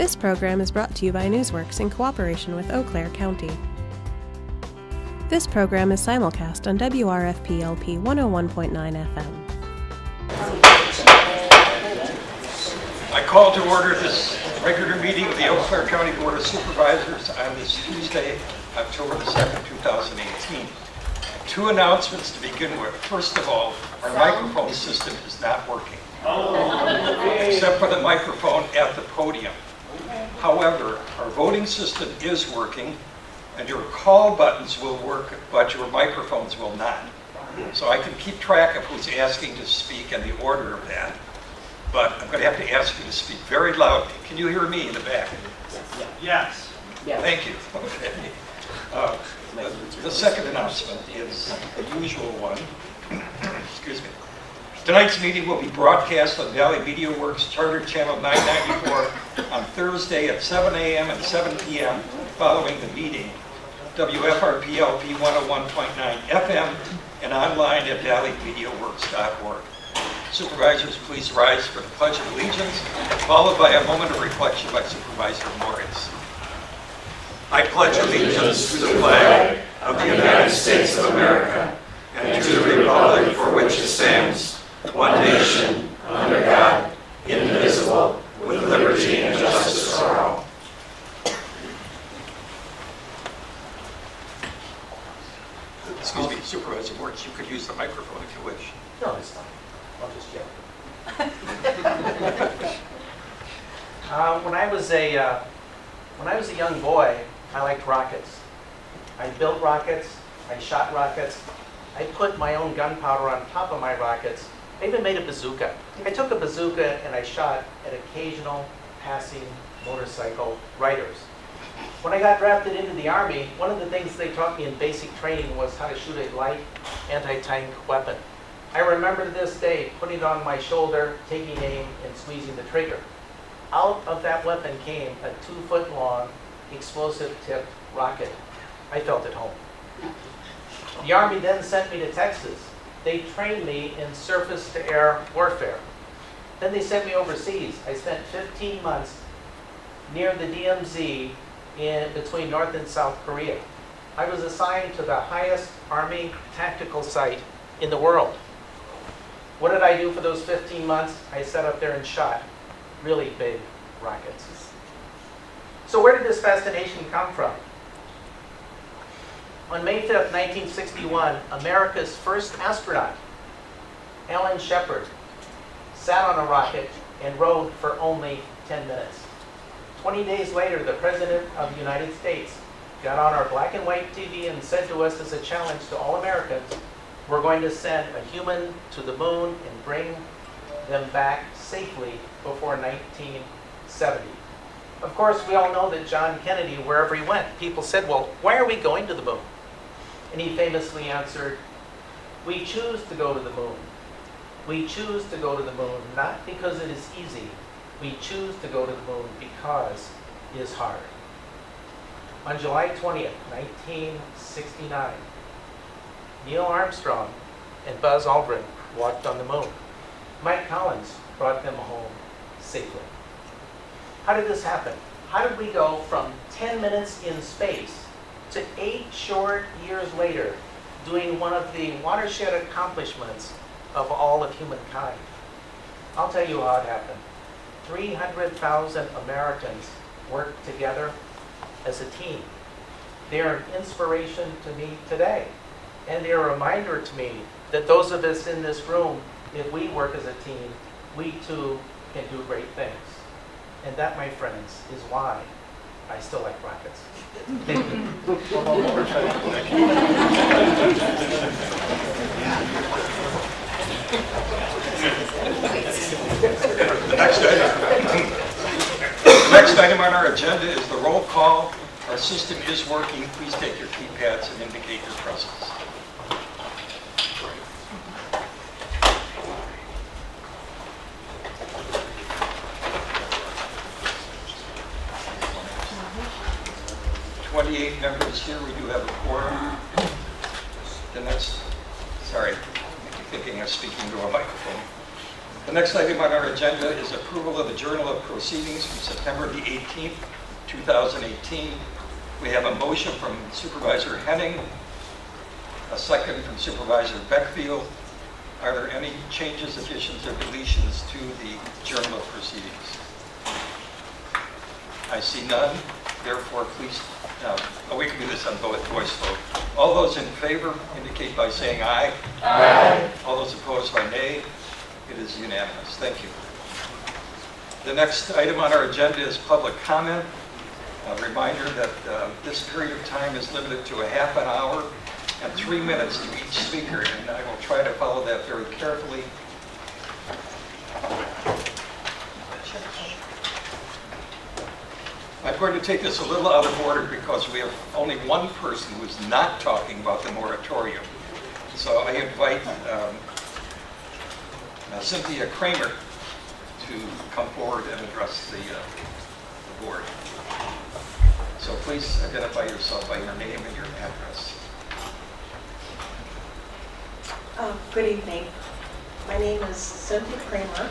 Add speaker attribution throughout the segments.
Speaker 1: This program is brought to you by Newsworks in cooperation with Eau Claire County. This program is simulcast on WRFP-LP 101.9 FM.
Speaker 2: I call to order this regular meeting of the Eau Claire County Board of Supervisors on this Tuesday, October the 2nd, 2018. Two announcements to begin with. First of all, our microphone system is not working, except for the microphone at the podium. However, our voting system is working, and your call buttons will work, but your microphones will not. So I can keep track of who's asking to speak and the order of that. But I'm going to have to ask you to speak very loudly. Can you hear me in the back?
Speaker 3: Yes.
Speaker 2: Thank you. Okay. The second announcement is the usual one. Excuse me. Tonight's meeting will be broadcast on Valley Media Works Charter Channel 994 on Thursday at 7 a.m. and 7 p.m. following the meeting. WFRP-LP 101.9 FM and online at valleymediaworks.org. Supervisors, please rise for the Pledge of Allegiance, followed by a moment of reflection by Supervisor Morris. I pledge allegiance to the flag of the United States of America and to the republic for which it stands, one nation, under God, indivisible, with liberty and justice for all. Excuse me, Supervisor Morris, you could use the microphone if you wish.
Speaker 3: No, it's fine. I'll just yell. When I was a young boy, I liked rockets. I built rockets. I shot rockets. I put my own gunpowder on top of my rockets. I even made a bazooka. I took a bazooka and I shot at occasional passing motorcycle riders. When I got drafted into the Army, one of the things they taught me in basic training was how to shoot a light anti-tank weapon. I remember to this day putting it on my shoulder, taking aim, and squeezing the trigger. Out of that weapon came a 2-foot-long, explosive-tipped rocket. I felt at home. The Army then sent me to Texas. They trained me in surface-to-air warfare. Then they sent me overseas. I spent 15 months near the DMZ in between North and South Korea. I was assigned to the highest Army tactical site in the world. What did I do for those 15 months? I sat up there and shot really big rockets. So where did this fascination come from? On May 5th, 1961, America's first astronaut, Alan Shepard, sat on a rocket and rode for only 10 minutes. 20 days later, the President of the United States got on our black and white TV and said to us as a challenge to all Americans, we're going to send a human to the moon and bring them back safely before 1970. Of course, we all know that John Kennedy, wherever he went, people said, well, why are we going to the moon? And he famously answered, we choose to go to the moon. We choose to go to the moon not because it is easy. We choose to go to the moon because it is hard. On July 20th, 1969, Neil Armstrong and Buzz Aldrin walked on the moon. Mike Collins brought them home safely. How did this happen? How did we go from 10 minutes in space to 8 short years later doing one of the watershed accomplishments of all of humankind? I'll tell you how it happened. 300,000 Americans worked together as a team. They're an inspiration to me today. And they're a reminder to me that those of us in this room, if we work as a team, we too can do great things. And that, my friends, is why I still like rockets. Thank you.
Speaker 2: The next item on our agenda is the roll call. Our system is working. Please take your keypads and indicate your presence. Members here, we do have a quorum. The next, sorry, I'm thinking of speaking to a microphone. The next item on our agenda is approval of the Journal of Proceedings from September the 18th, 2018. We have a motion from Supervisor Henning, a second from Supervisor Beckfield. Are there any changes, additions, or deletions to the Journal of Proceedings? I see none. Therefore, please, we can do this on voice vote. All those in favor indicate by saying aye.
Speaker 4: Aye.
Speaker 2: All those opposed by nay. It is unanimous. Thank you. The next item on our agenda is public comment. A reminder that this period of time is limited to a half an hour and 3 minutes to each speaker, and I will try to follow that very carefully. I'm going to take this a little out of order because we have only one person who's not talking about the moratorium. So I invite Cynthia Kramer to come forward and address the board. So please identify yourself by your name and your address.
Speaker 4: Good evening. My name is Cynthia Kramer,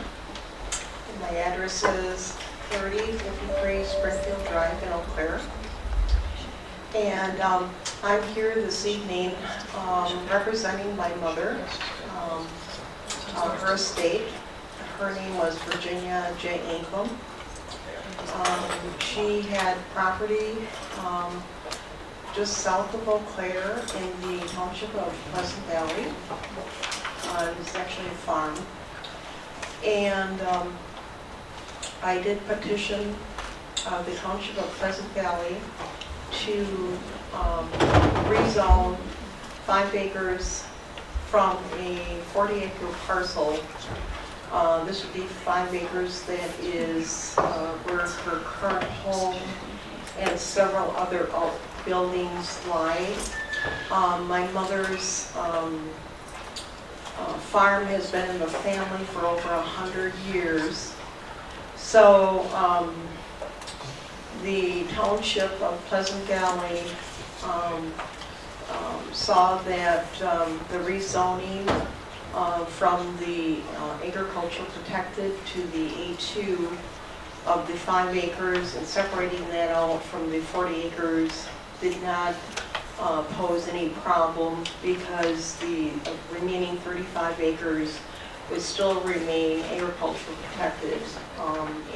Speaker 4: and my address is 3053 Springfield Drive in Eau Claire. And I'm here this evening representing my mother, her estate. Her name was Virginia J. Ingram. She had property just south of Eau Claire in the township of Pleasant Valley. It was actually a farm. And I did petition the township of Pleasant Valley to rezone 5 acres from a 40-acre parcel. This would be 5 acres that is where her current home and several other buildings lie. My mother's farm has been in the family for over 100 years. So the township of Pleasant Valley saw that the rezoning from the agricultural protected to the A2 of the 5 acres and separating that out from the 40 acres did not pose any problem because the remaining 35 acres would still remain agricultural protected,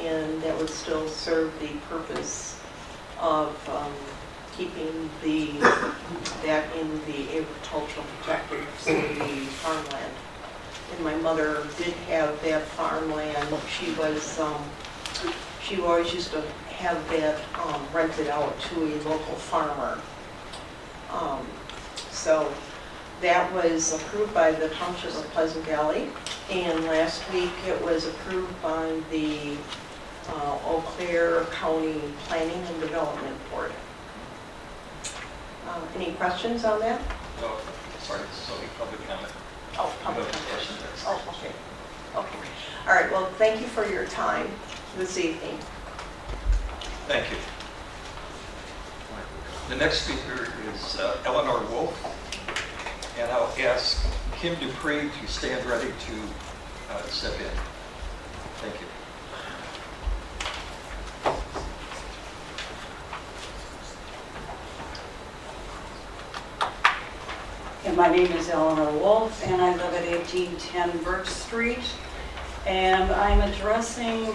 Speaker 4: and that would still serve the purpose of keeping that in the agricultural protected facility farmland. And my mother did have that farmland. She always used to have that rented out to a local farmer. So that was approved by the Township of Pleasant Valley, and last week it was approved by the Eau Claire County Planning and Development Board. Any questions on that?
Speaker 2: No, sorry, this is only public comment.
Speaker 4: Oh, public
Speaker 2: No
Speaker 4: comment.
Speaker 2: questions.
Speaker 4: Oh, okay. Okay. All right, well, thank you for your time this evening.
Speaker 2: Thank you. The next speaker is Eleanor Wolf, and I'll ask Kim Dupree to stand ready to step in. Thank you.
Speaker 5: And my name is Eleanor Wolf, and I live at 1810 Birch Street. And I'm addressing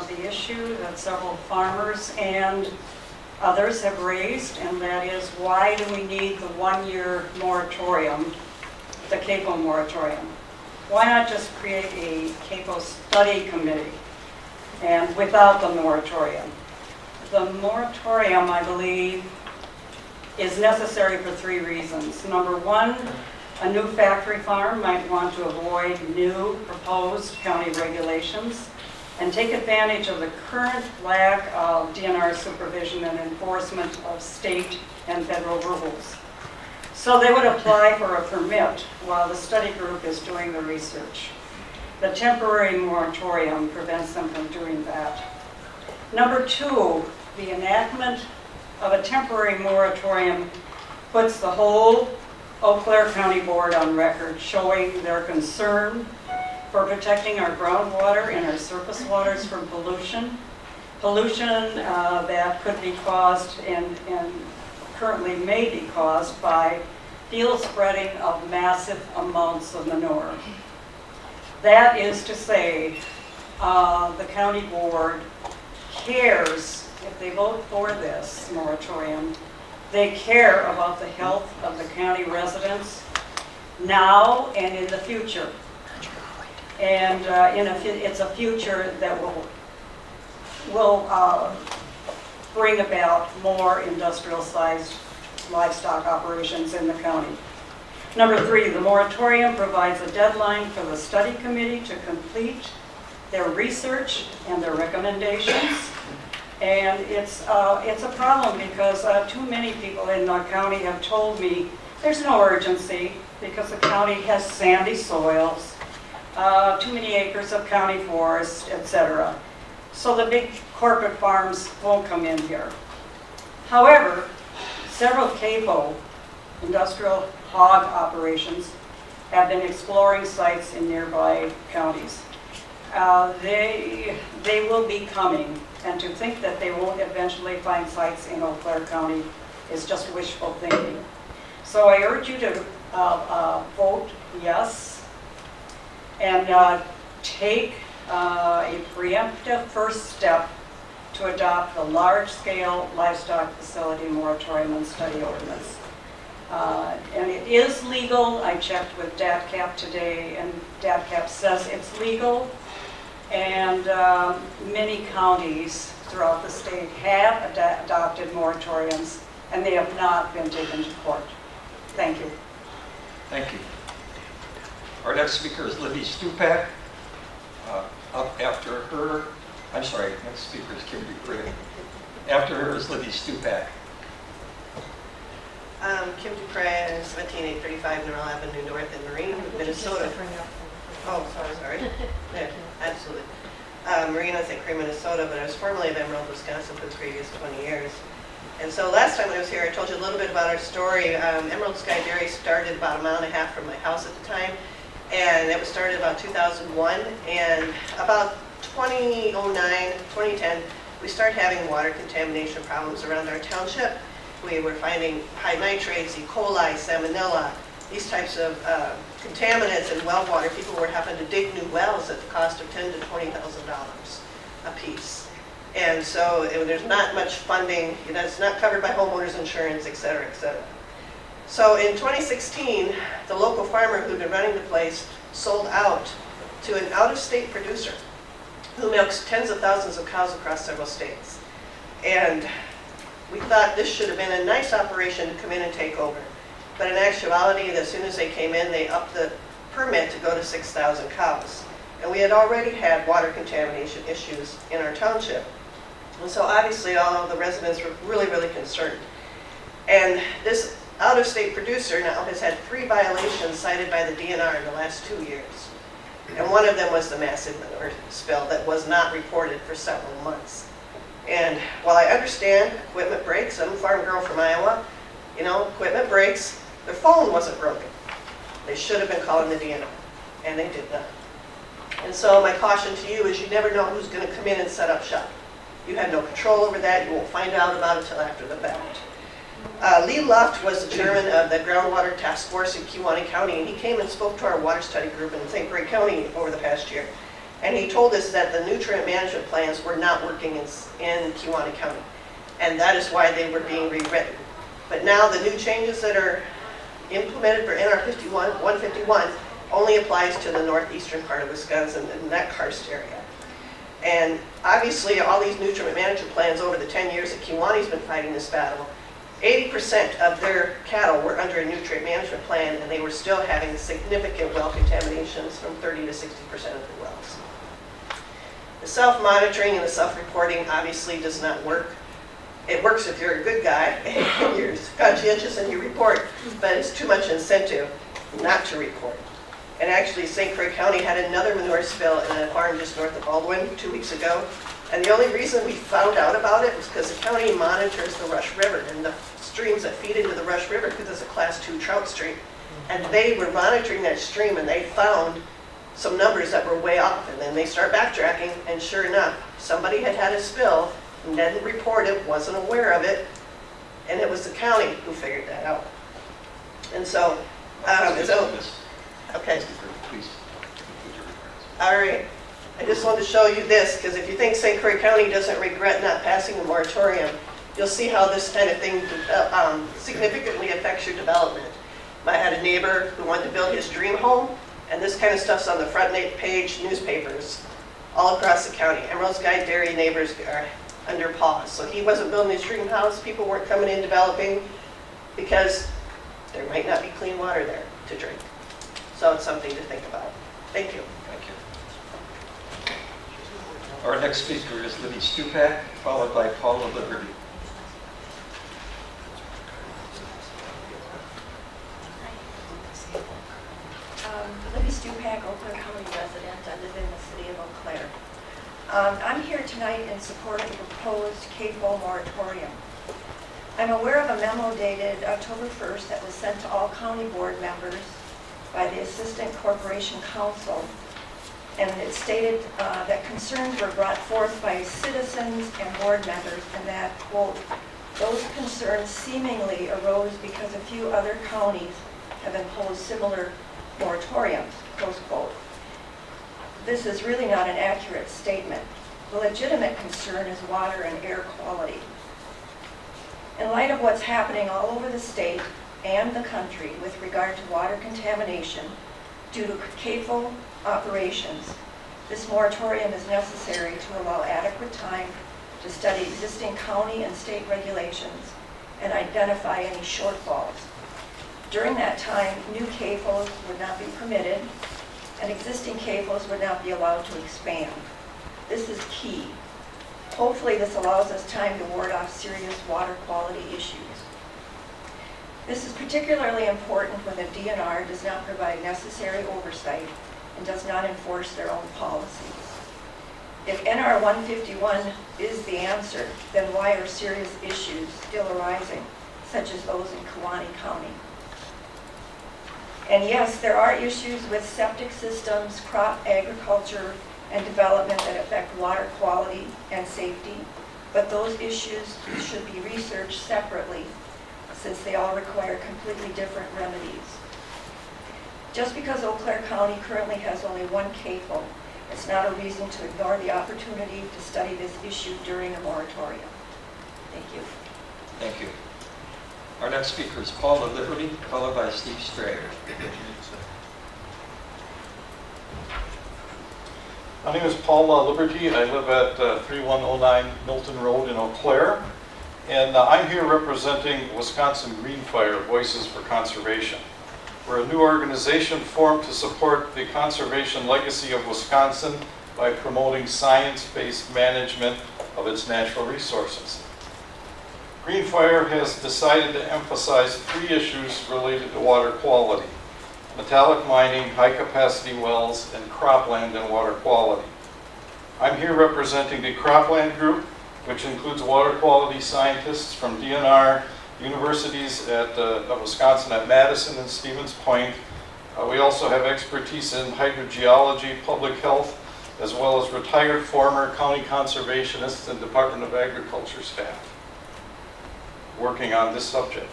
Speaker 5: the issue that several farmers and others have raised, and that is, why do we need the 1-year moratorium, the CAPO moratorium? Why not just create a CAPO study committee and without the moratorium? The moratorium, I believe, is necessary for 3 reasons. Number 1, a new factory farm might want to avoid new proposed county regulations and take advantage of the current lack of DNR supervision and enforcement of state and federal rules. So they would apply for a permit while the study group is doing the research. The temporary moratorium prevents them from doing that. Number 2, the enactment of a temporary moratorium puts the whole Eau Claire County Board on record showing their concern for protecting our groundwater and our surface waters from pollution. Pollution that could be caused and currently may be caused by field spreading of massive amounts of manure. That is to say, the county board cares, if they vote for this moratorium, they care about the health of the county residents now and in the future. And it's a future that will bring about more industrial-sized livestock operations in the county. Number 3, the moratorium provides a deadline for the study committee to complete their research and their recommendations. And it's a problem because too many people in the county have told me there's no urgency because the county has sandy soils, too many acres of county forest, etc. So the big corporate farms won't come in here. However, several CAPO, industrial hog operations, have been exploring sites in nearby counties. They will be coming, and to think that they won't eventually find sites in Eau Claire County is just wishful thinking. So I urge you to vote yes and take a preemptive first step to adopt the large-scale livestock facility moratorium and study ordinance. And it is legal. I checked with DATCAP today, and DATCAP says it's legal. And many counties throughout the state have adopted moratoriums, and they have not been taken to court. Thank you.
Speaker 2: Thank you. Our next speaker is Libby Stupak. Up after her, I'm sorry, next speaker is Kim Dupree. After her is Libby Stupak.
Speaker 6: Kim Dupree, 17835 Norrell Avenue North in Marine, Minnesota. Oh, sorry. Yeah, absolutely. Marine, I was at Cree, Minnesota, but I was formerly of Emerald, Wisconsin for the previous 20 years. And so last time I was here, I told you a little bit about our story. Emerald Sky Dairy started about 1.5 miles from my house at the time, and it was started about 2001. And about 2010, we started having water contamination problems around our township. We were finding high nitrates, E. coli, salmonella, these types of contaminants in well water. People were having to dig new wells at the cost of $10,000 to $20,000 a piece. And so there's not much funding, it's not covered by homeowners insurance, et cetera, et cetera. So in 2016, the local farmer who'd been running the place sold out to an out-of-state producer who milks tens of thousands of cows across several states. And we thought this should have been a nice operation to come in and take over. But in actuality, as soon as they came in, they upped the permit to go to 6,000 cows. And we had already had water contamination issues in our township. And so obviously all of the residents were really, really concerned. And this out-of-state producer now has had 3 violations cited by the DNR in the last 2 years. And one of them was the massive manure spill that was not reported for several months. And while I understand equipment breaks, I'm a farm girl from Iowa, equipment breaks, their phone wasn't broken. They should have been calling the DNR, and they did not. And so my caution to you is you never know who's going to come in and set up shop. You have no control over that. You won't find out about it until after the fact. Lee Luft was the chairman of the Groundwater Task Force in Kewaunee County, and he came and spoke to our water study group in St. Croix County over the past year. And he told us that the nutrient management plans were not working in Kewaunee County. And that is why they were being rewritten. But now the new changes that are implemented for NR 151 only applies to the northeastern part of Wisconsin and that karst area. And obviously all these nutrient management plans over the 10 years that Kewaunee's been fighting this battle, 80% of their cattle were under a nutrient management plan, and they were still having significant well contaminations from 30 to 60% of the wells. The self-monitoring and the self-reporting obviously does not work. It works if you're a good guy and you're conscientious and you report, but it's too much incentive not to report. And actually, St. Croix County had another manure spill in a farm just north of Baldwin 2 weeks ago. And the only reason we found out about it was because the county monitors the Rush River and the streams that feed into the Rush River because it's a Class 2 trout stream. And they were monitoring that stream, and they found some numbers that were way off, and then they start backtracking, and sure enough, somebody had had a spill, and didn't report it, wasn't aware of it, and it was the county who figured that out. And so, okay.
Speaker 2: Please, conclude your remarks.
Speaker 6: All right, I just wanted to show you this, because if you think St. Croix County doesn't regret not passing the moratorium, you'll see how this kind of thing significantly affects your development. I had a neighbor who wanted to build his dream home, and this kind of stuff's on the front page newspapers all across the county. Emerald's Guide Dairy neighbors are under pause. So he wasn't building his dream house, people weren't coming in developing because there might not be clean water there to drink. So it's something to think about. Thank you.
Speaker 2: Thank you. Our next speaker is Libby Stupak, followed by Paula Liberty.
Speaker 7: Libby Stupak, Eau Claire County resident. I live in the city of Eau Claire. I'm here tonight in support of the proposed CAFO moratorium. I'm aware of a memo dated October 1st that was sent to all county board members by the Assistant Corporation Counsel, and it stated that concerns were brought forth by citizens and board members, and that, quote, those concerns seemingly arose because a few other counties have imposed similar moratoriums, close quote. This is really not an accurate statement. The legitimate concern is water and air quality. In light of what's happening all over the state and the country with regard to water contamination due to CAFO operations, this moratorium is necessary to allow adequate time to study existing county and state regulations and identify any shortfalls. During that time, new CAFOs would not be permitted, and existing CAFOs would not be allowed to expand. This is key. Hopefully, this allows us time to ward off serious water quality issues. This is particularly important when the DNR does not provide necessary oversight and does not enforce their own policies. If NR 151 is the answer, then why are serious issues still arising, such as those in Kewaunee County? And yes, there are issues with septic systems, crop agriculture, and development that affect water quality and safety, but those issues should be researched separately since they all require completely different remedies. Just because Eau Claire County currently has only one CAFO, it's not a reason to ignore the opportunity to study this issue during a moratorium. Thank you.
Speaker 2: Thank you. Our next speaker is Paula Liberty, followed by Steve Strayer.
Speaker 8: My name is Paul Liberty. I live at 3109 Milton Road in Eau Claire, and I'm here representing Wisconsin Green Fire Voices for Conservation. We're a new organization formed to support the conservation legacy of Wisconsin by promoting science-based management of its natural resources. Green Fire has decided to emphasize 3 issues related to water quality: metallic mining, high-capacity wells, and cropland and water quality. I'm here representing the cropland group, which includes water quality scientists from DNR, universities of Wisconsin at Madison and Stevens Point. We also have expertise in hydrogeology, public health, as well as retired former county conservationists and Department of Agriculture staff working on this subject.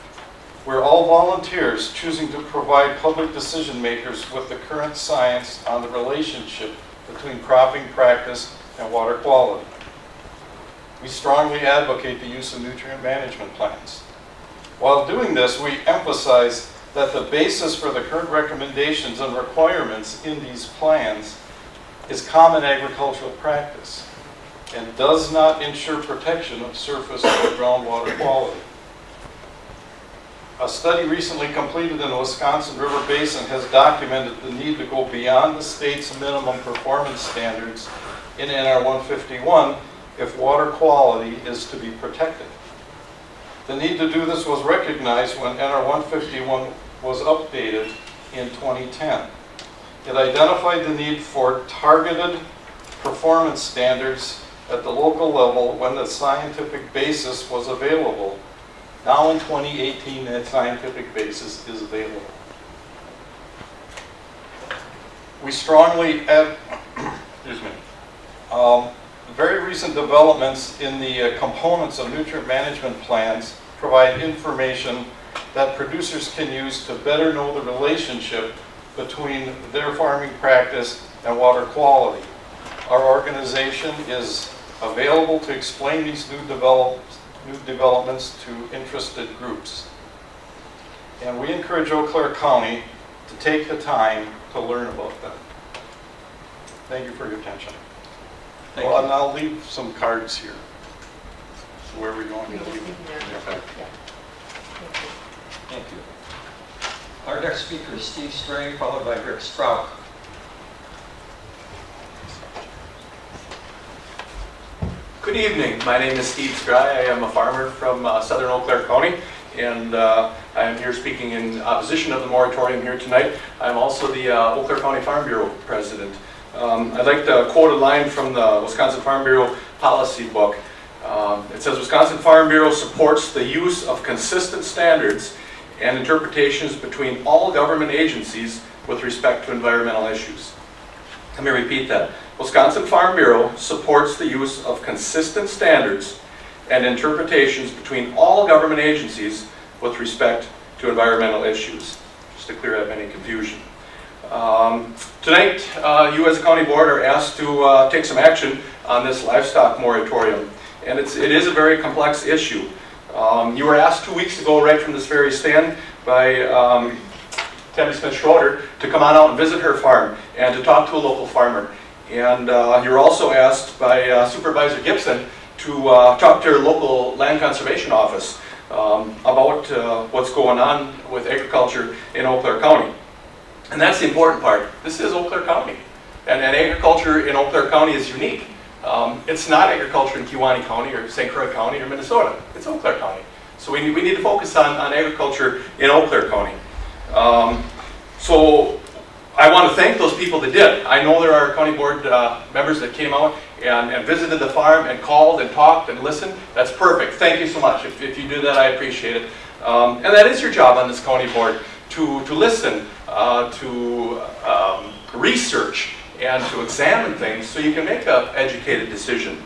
Speaker 8: We're all volunteers choosing to provide public decision makers with the current science on the relationship between cropping practice and water quality. We strongly advocate the use of nutrient management plans. While doing this, we emphasize that the basis for the current recommendations and requirements in these plans is common agricultural practice and does not ensure protection of surface or groundwater quality. A study recently completed in the Wisconsin River Basin has documented the need to go beyond the state's minimum performance standards in NR 151 if water quality is to be protected. The need to do this was recognized when NR 151 was updated in 2010. It identified the need for targeted performance standards at the local level when the scientific basis was available. Now in 2018, that scientific basis is available. We strongly, excuse me, very recent developments in the components of nutrient management plans provide information that producers can use to better know the relationship between their farming practice and water quality. Our organization is available to explain these new developments to interested groups. And we encourage Eau Claire County to take the time to learn about them. Thank you for your attention.
Speaker 2: Thank
Speaker 8: Well,
Speaker 2: you.
Speaker 8: and I'll leave some cards here. So where are we going? Okay.
Speaker 2: Thank you. Our next speaker is Steve Stray, followed by Rick Strauch.
Speaker 9: Good evening. My name is Steve Stray. I am a farmer from southern Eau Claire County, and I am here speaking in opposition of the moratorium here tonight. I'm also the Eau Claire County Farm Bureau president. I'd like to quote a line from the Wisconsin Farm Bureau policy book. It says, "Wisconsin Farm Bureau supports the use of consistent standards and interpretations between all government agencies with respect to environmental issues." Let me repeat that. Wisconsin Farm Bureau supports the use of consistent standards and interpretations between all government agencies with respect to environmental issues, just to clear up any confusion. Tonight, you as a county board are asked to take some action on this livestock moratorium, and it is a very complex issue. You were asked 2 weeks ago, right from this very stand, by Tammy Smith-Schroeder to come on out and visit her farm and to talk to a local farmer. And you were also asked by Supervisor Gibson to talk to your local land conservation office about what's going on with agriculture in Eau Claire County. And that's the important part. This is Eau Claire County. And agriculture in Eau Claire County is unique. It's not agriculture in Kewaunee County or St. Croix County or Minnesota. It's Eau Claire County. So we need to focus on agriculture in Eau Claire County. So I want to thank those people that did. I know there are county board members that came out and visited the farm and called and talked and listened. That's perfect. Thank you so much. If you do that, I appreciate it. And that is your job on this county board, to listen, to research, and to examine things so you can make an educated decision.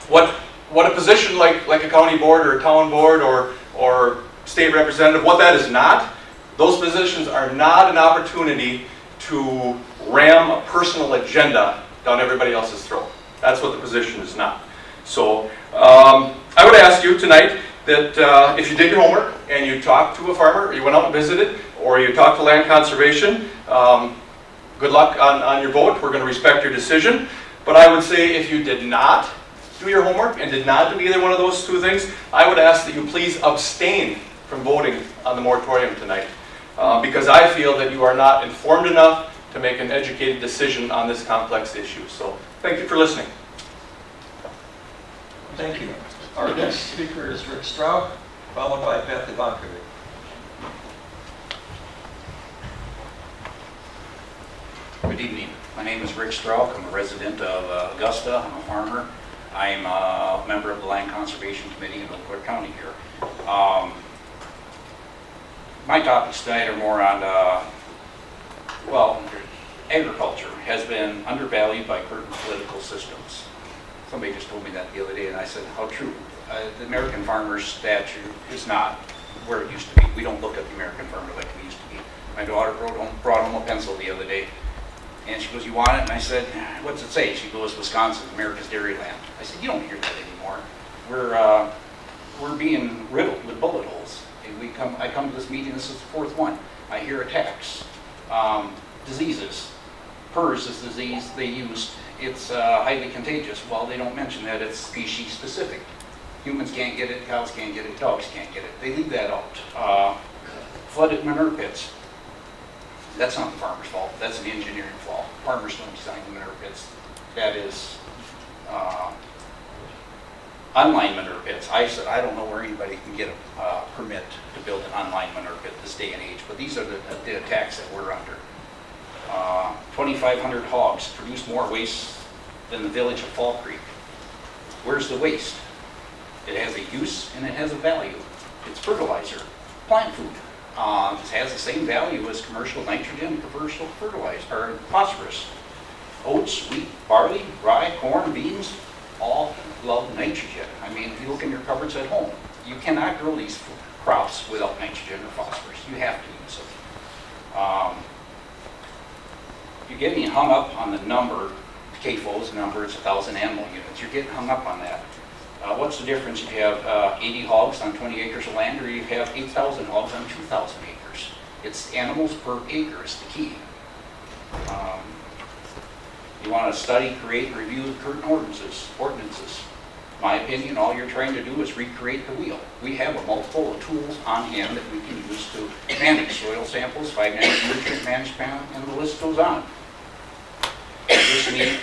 Speaker 9: What a position like a county board or a town board or state representative, what that is not, those positions are not an opportunity to ram a personal agenda down everybody else's throat. That's what the position is not. So I would ask you tonight that if you did your homework and you talked to a farmer, or you went out and visited, or you talked to land conservation, good luck on your vote. We're going to respect your decision. But I would say if you did not do your homework and did not do either one of those two things, I would ask that you please abstain from voting on the moratorium tonight. Because I feel that you are not informed enough to make an educated decision on this complex issue. So thank you for listening.
Speaker 2: Thank you. Our next speaker is Rick Strauch, followed by Beth Ivankovic.
Speaker 10: Good evening. My name is Rick Strauch. I'm a resident of Augusta. I'm a farmer. I'm a member of the Land Conservation Committee in Eau Claire County here. My topics tonight are more on, agriculture has been undervalued by current political systems. Somebody just told me that the other day, and I said, how true? The American farmer's statue is not where it used to be. We don't look at the American farmer like we used to be. My daughter brought home a pencil the other day, and she goes, you want it? And I said, what's it say? She goes, Wisconsin, America's dairy land. I said, you don't hear that anymore. We're being riddled with bullet holes. And I come to this meeting, this is the fourth one. I hear attacks, diseases. PRRS is the disease they used. It's highly contagious. Well, they don't mention that it's species specific. Humans can't get it, cows can't get it, dogs can't get it. They leave that out. Flooded manure pits. That's not the farmer's fault. That's an engineering flaw. Farmers don't design the manure pits. That is online manure pits. I said, I don't know where anybody can get a permit to build an online manure pit this day and age, but these are the attacks that we're under. 2,500 hogs produce more waste than the village of Fall Creek. Where's the waste? It has a use and it has a value. It's fertilizer, plant food. It has the same value as commercial nitrogen, commercial fertilizer, or phosphorus. Oats, wheat, barley, rye, corn, beans, all love nitrogen. I mean, if you look in your cupboards at home, you cannot grow these crops without nitrogen or phosphorus. You have to use it. You're getting hung up on the number, CAFO's number, it's 1,000 animal units. You're getting hung up on that. What's the difference if you have 80 hogs on 20 acres of land or you have 8,000 hogs on 2,000 acres? It's animals per acre is the key. You want to study, create, and review the current ordinances. My opinion, all you're trying to do is recreate the wheel. We have a multiple of tools on hand that we can use to manage soil samples, 5-9 nutrient management, and the list goes on. We just need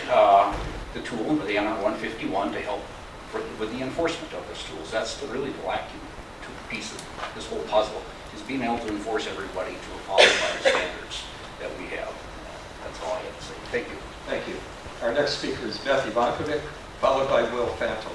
Speaker 10: the tool, the NR 151, to help with the enforcement of those tools. That's really the lacking piece of this whole puzzle, is being able to enforce everybody to follow our standards that we have. That's all I have to say. Thank you.
Speaker 2: Thank you. Our next speaker is Beth Ivankovic, followed by Will Fantle.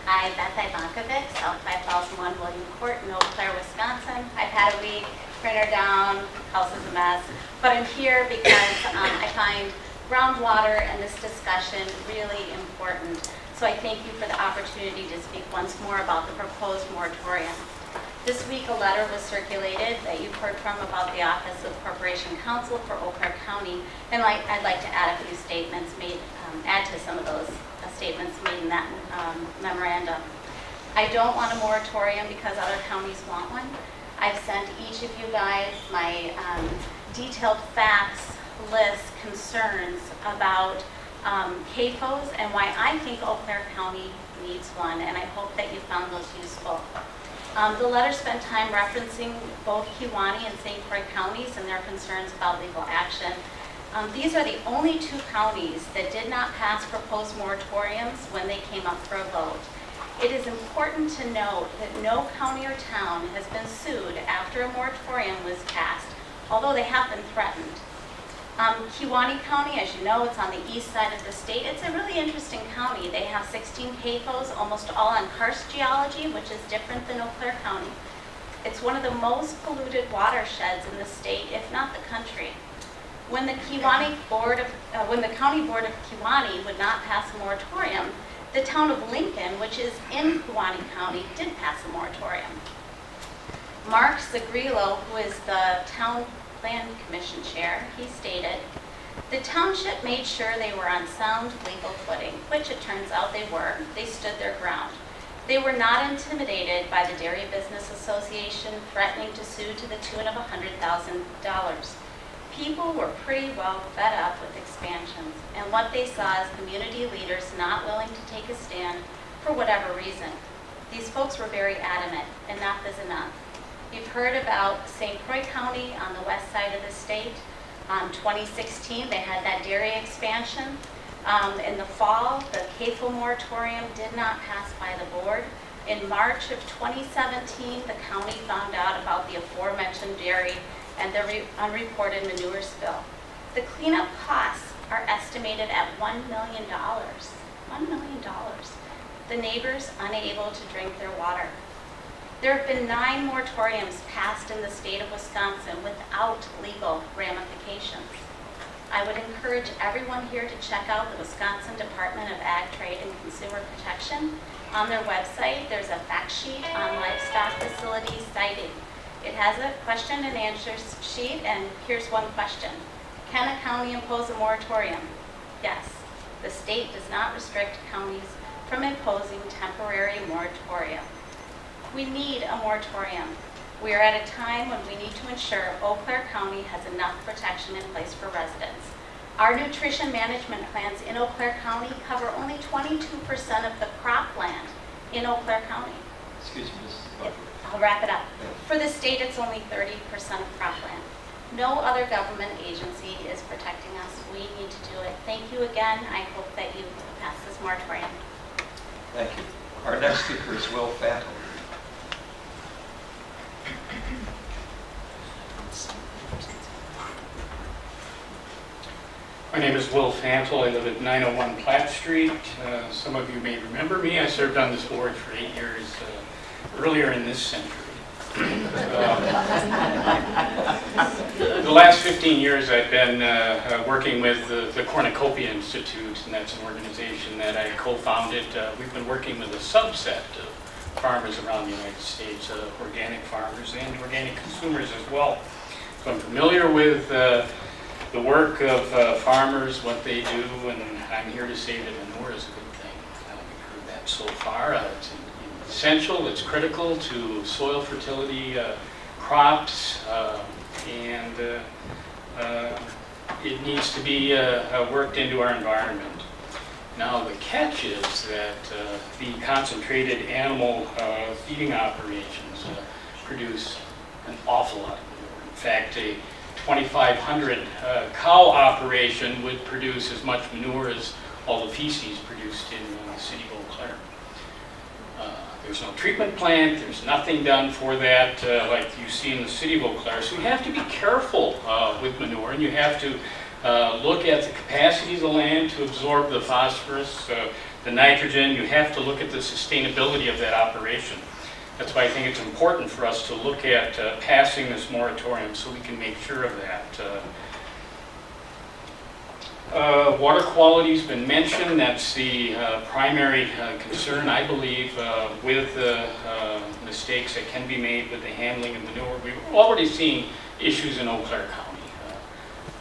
Speaker 11: Hi, Beth Ivankovic, South 5001 William Court in Eau Claire, Wisconsin. I've had a week, printer down, house is a mess, but I'm here because I find groundwater and this discussion really important. So I thank you for the opportunity to speak once more about the proposed moratorium. This week, a letter was circulated that you've heard from about the Office of Corporation Counsel for Eau Claire County, and I'd like to add a few statements made, add to some of those statements made in that memorandum. I don't want a moratorium because other counties want one. I've sent each of you guys my detailed facts, lists, concerns about CAFOs and why I think Eau Claire County needs one, and I hope that you found those useful. The letter spent time referencing both Kewaunee and St. Croix counties and their concerns about legal action. These are the only two counties that did not pass proposed moratoriums when they came up for a vote. It is important to note that no county or town has been sued after a moratorium was passed, although they have been threatened. Kewaunee County, as you know, it's on the east side of the state. It's a really interesting county. They have 16 CAFOs, almost all on karst geology, which is different than Eau Claire County. It's one of the most polluted watersheds in the state, if not the country. When the County Board of Kewaunee would not pass a moratorium, the town of Lincoln, which is in Kewaunee County, did pass a moratorium. Mark Zagrillo, who is the town Land Commission chair, he stated, the township made sure they were on sound legal footing, which it turns out they were. They stood their ground. They were not intimidated by the Dairy Business Association threatening to sue to the tune of $100,000. People were pretty well fed up with expansions and what they saw as community leaders not willing to take a stand for whatever reason. These folks were very adamant, enough is enough. You've heard about St. Croix County on the west side of the state. 2016, they had that dairy expansion. In the fall, the CAFO moratorium did not pass by the board. In March of 2017, the county found out about the aforementioned dairy and the unreported manure spill. The cleanup costs are estimated at $1 million. $1 million. The neighbors unable to drink their water. There have been 9 moratoriums passed in the state of Wisconsin without legal ramifications. I would encourage everyone here to check out the Wisconsin Department of Ag, Trade, and Consumer Protection. On their website, there's a fact sheet on livestock facilities cited. It has a question and answer sheet, and here's one question. Can a county impose a moratorium? Yes. The state does not restrict counties from imposing temporary moratoria. We need a moratorium. We are at a time when we need to ensure Eau Claire County has enough protection in place for residents. Our nutrition management plans in Eau Claire County cover only 22% of the cropland in Eau Claire County.
Speaker 2: Excuse me, Mrs. Butler.
Speaker 11: I'll wrap it up. For the state, it's only 30% of cropland. No other government agency is protecting us. We need to do it. Thank you again. I hope that you pass this moratorium.
Speaker 2: Thank you. Our next speaker is Will Fantle.
Speaker 12: My name is Will Fantle. I live at 901 Platt Street. Some of you may remember me. I served on this board for 8 years. earlier in this century. The last 15 years I've been working with the Cornucopia Institute, and that's an organization that I co-founded. We've been working with a subset of farmers around the United States, organic farmers and organic consumers as well. So I'm familiar with the work of farmers, what they do, and I'm here to say that manure is a good thing. We've heard that so far. It's essential, it's critical to soil fertility, crops, and it needs to be worked into our environment. Now the catch is that the concentrated animal feeding operations produce an awful lot of manure. In fact, a 2,500 cow operation would produce as much manure as all the feces produced in the city of Eau Claire. There's no treatment plant, there's nothing done for that like you see in the city of Eau Claire. So you have to be careful with manure, and you have to look at the capacity of the land to absorb the phosphorus, the nitrogen. You have to look at the sustainability of that operation. That's why I think it's important for us to look at passing this moratorium so we can make sure of that. Water quality's been mentioned. That's the primary concern, I believe, with the mistakes that can be made with the handling of manure. We've already seen issues in Eau Claire County.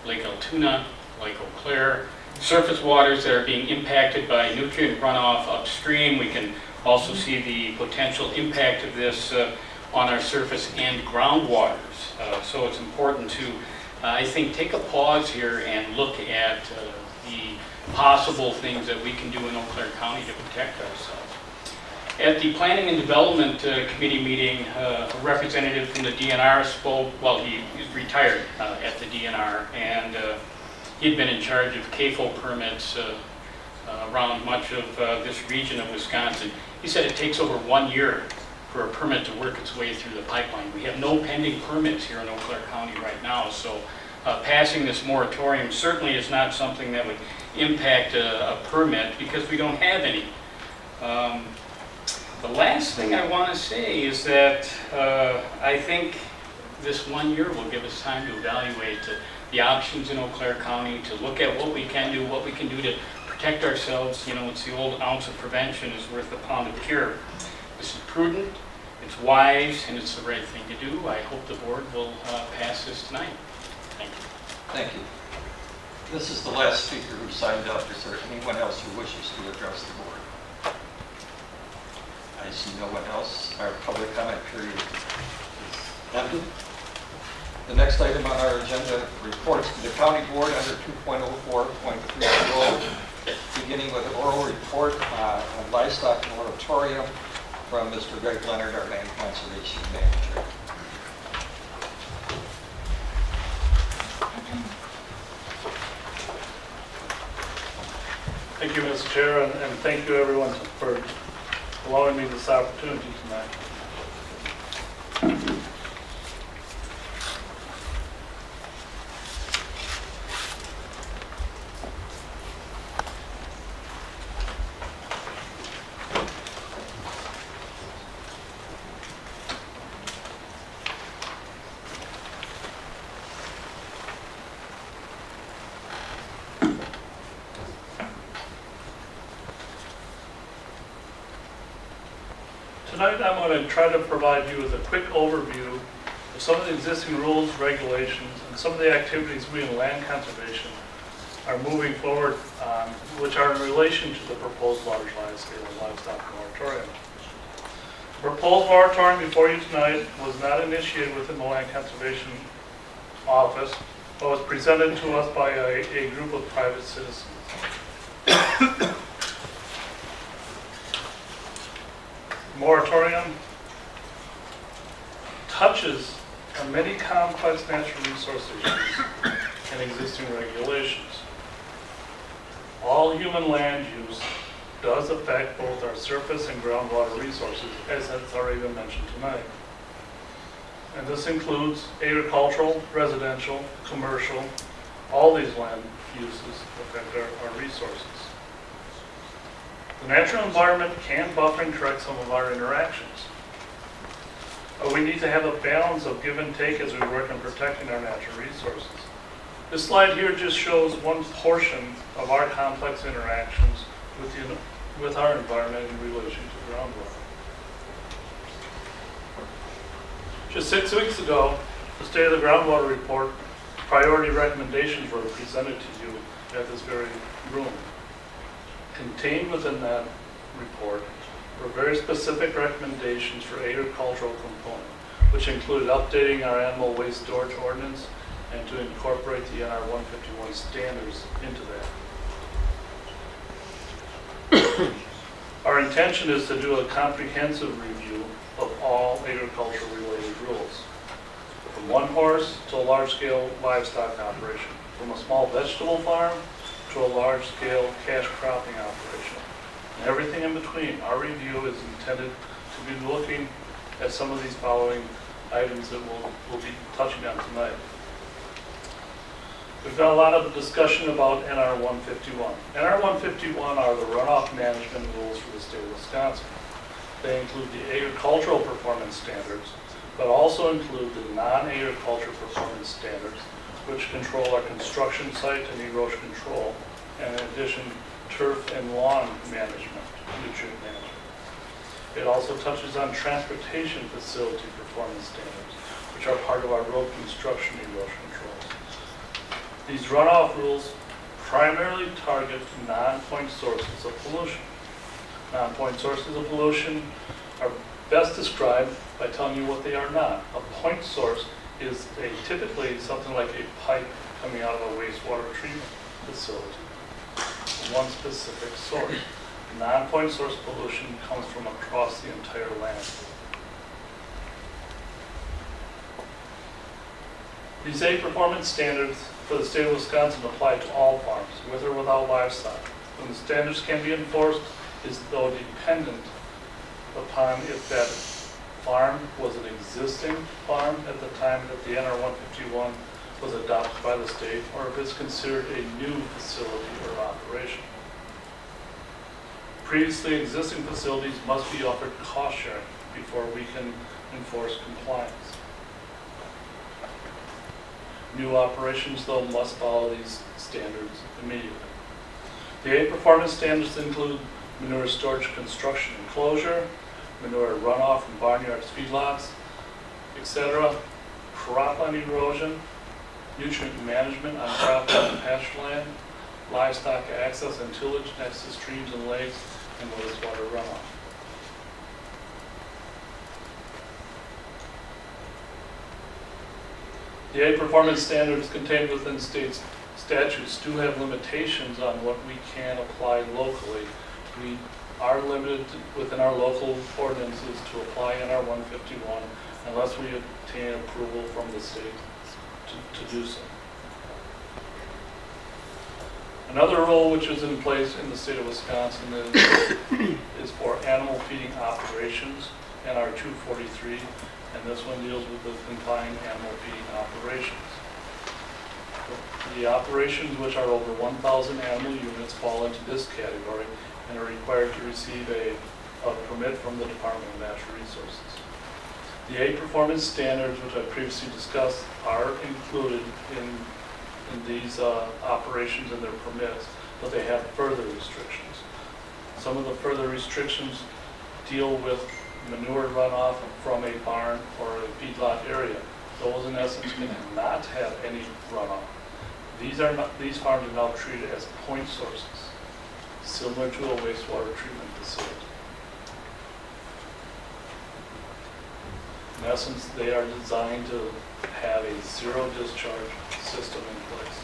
Speaker 12: Lake Altoona, Lake Eau Claire, surface waters that are being impacted by nutrient runoff upstream. We can also see the potential impact of this on our surface and groundwaters. So it's important to, I think, take a pause here and look at the possible things that we can do in Eau Claire County to protect ourselves. At the Planning and Development Committee meeting, a representative from the DNR spoke. Well, he is retired at the DNR, and he'd been in charge of CAFO permits around much of this region of Wisconsin. He said it takes over 1 year for a permit to work its way through the pipeline. We have no pending permits here in Eau Claire County right now, so passing this moratorium certainly is not something that would impact a permit because we don't have any. The last thing I want to say is that I think this 1 year will give us time to evaluate the options in Eau Claire County, to look at what we can do, what we can do to protect ourselves. You know, it's the old ounce of prevention is worth a pound of cure. This is prudent, it's wise, and it's the right thing to do. I hope the board will pass this tonight. Thank you.
Speaker 2: Thank you. This is the last speaker who signed up. Is there anyone else who wishes to address the board? I see no one else. Our public comment period is ended. The next item on our agenda, reports to the county board under 2.04.30, beginning with an oral report on livestock moratorium from Mr. Greg Leonard, our land conservation manager.
Speaker 13: Thank you, Mr. Chair, and thank you everyone for allowing me this opportunity tonight. Tonight I'm going to try to provide you with a quick overview of some of the existing rules, regulations, and some of the activities we in land conservation are moving forward on, which are in relation to the proposed large-scale livestock moratorium. The proposed moratorium before you tonight was not initiated within the Land Conservation Office, but was presented to us by a group of private citizens. Moratorium touches on many complex natural resource issues and existing regulations. All human land use does affect both our surface and groundwater resources, as has already been mentioned tonight. And this includes agricultural, residential, commercial, all these land uses affect our resources. The natural environment can buffer and correct some of our interactions. We need to have a balance of give and take as we work on protecting our natural resources. This slide here just shows one portion of our complex interactions with our environment in relation to groundwater. Just 6 weeks ago, the State of the Groundwater Report priority recommendations were presented to you at this very room. Contained within that report were very specific recommendations for agricultural component, which included updating our animal waste storage ordinance and to incorporate the NR 151 standards into that. Our intention is to do a comprehensive review of all agricultural related rules, from one horse to a large-scale livestock operation, from a small vegetable farm to a large-scale cash cropping operation, and everything in between. Our review is intended to be looking at some of these following items that we'll be touching on tonight. We've got a lot of discussion about NR 151. NR 151 are the runoff management rules for the state of Wisconsin. They include the agricultural performance standards, but also include the non-agricultural performance standards, which control our construction site and erosion control, and in addition, turf and lawn management, nutrient management. It also touches on transportation facility performance standards, which are part of our road construction erosion controls. These runoff rules primarily target non-point sources of pollution. Non-point sources of pollution are best described by telling you what they are not. A point source is typically something like a pipe coming out of a wastewater treatment facility. One specific source. Non-point source pollution comes from across the entire landscape. These 8 performance standards for the state of Wisconsin apply to all farms, with or without livestock. When the standards can be enforced is though dependent upon if that farm was an existing farm at the time that the NR 151 was adopted by the state, or if it's considered a new facility or operation. Previously existing facilities must be offered cost sharing before we can enforce compliance. New operations, though, must follow these standards immediately. The 8 performance standards include manure storage, construction, enclosure, manure runoff from barnyards, feedlots, etc., cropland erosion, nutrient management on cropland and pasture land, livestock access and tillage next to streams and lakes, and wastewater runoff. The 8 performance standards contained within state statutes do have limitations on what we can apply locally. We are limited within our local ordinances to apply NR 151 unless we obtain approval from the state to do so. Another rule which is in place in the state of Wisconsin is for animal feeding operations, NR 243, and this one deals with the confined animal feeding operations. The operations which are over 1,000 animal units fall into this category and are required to receive a permit from the Department of Natural Resources. The 8 performance standards, which I previously discussed, are included in these operations and their permits, but they have further restrictions. Some of the further restrictions deal with manure runoff from a barn or a feedlot area. Those, in essence, cannot have any runoff. These farms are now treated as point sources, similar to a wastewater treatment facility. In essence, they are designed to have a zero discharge system in place.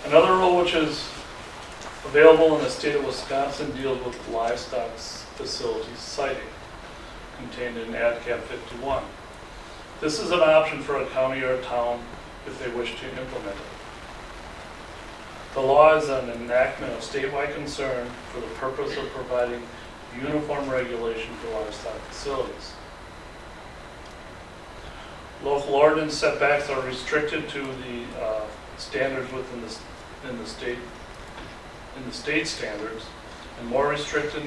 Speaker 13: Another rule which is available in the state of Wisconsin deals with livestock facilities siting, contained in AdCap 51. This is an option for a county or a town if they wish to implement it. The law is an enactment of statewide concern for the purpose of providing uniform regulation for livestock facilities. Local ordinance setbacks are restricted to the standards within the state standards, and more restricted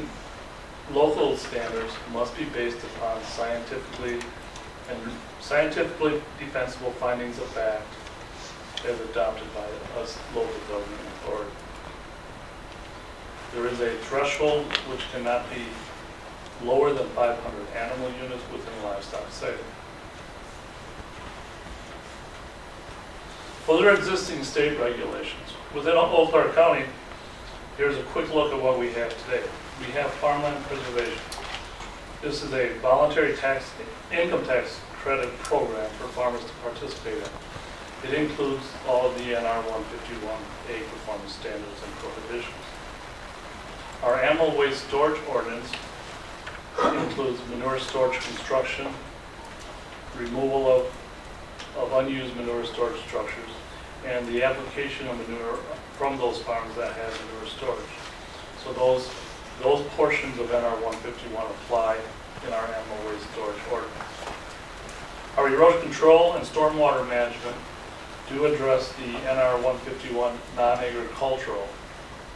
Speaker 13: local standards must be based upon scientifically defensible findings of fact as adopted by us local government authority. There is a threshold which cannot be lower than 500 animal units within livestock siting. Further existing state regulations. Within Eau Claire County, here's a quick look at what we have today. We have farmland preservation. This is a voluntary income tax credit program for farmers to participate in. It includes all of the NR 151A performance standards and prohibitions. Our animal waste storage ordinance includes manure storage construction, removal of unused manure storage structures, and the application of manure from those farms that have manure storage. So those portions of NR 151 apply in our animal waste storage ordinance. Our erosion control and stormwater management do address the NR 151 non-agricultural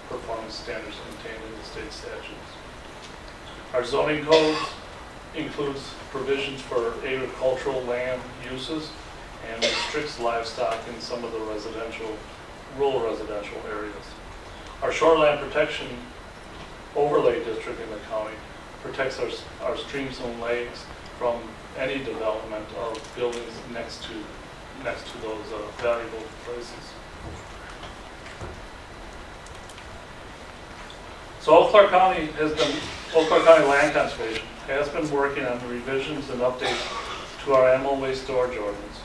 Speaker 13: performance standards contained in the state statutes. Our zoning codes includes provisions for agricultural land uses and restricts livestock in some of the rural residential areas. Our shoreline protection overlay district in the county protects our streams and lakes from any development of buildings next to those valuable places. So Eau Claire County Land Conservation has been working on revisions and updates to our animal waste storage ordinance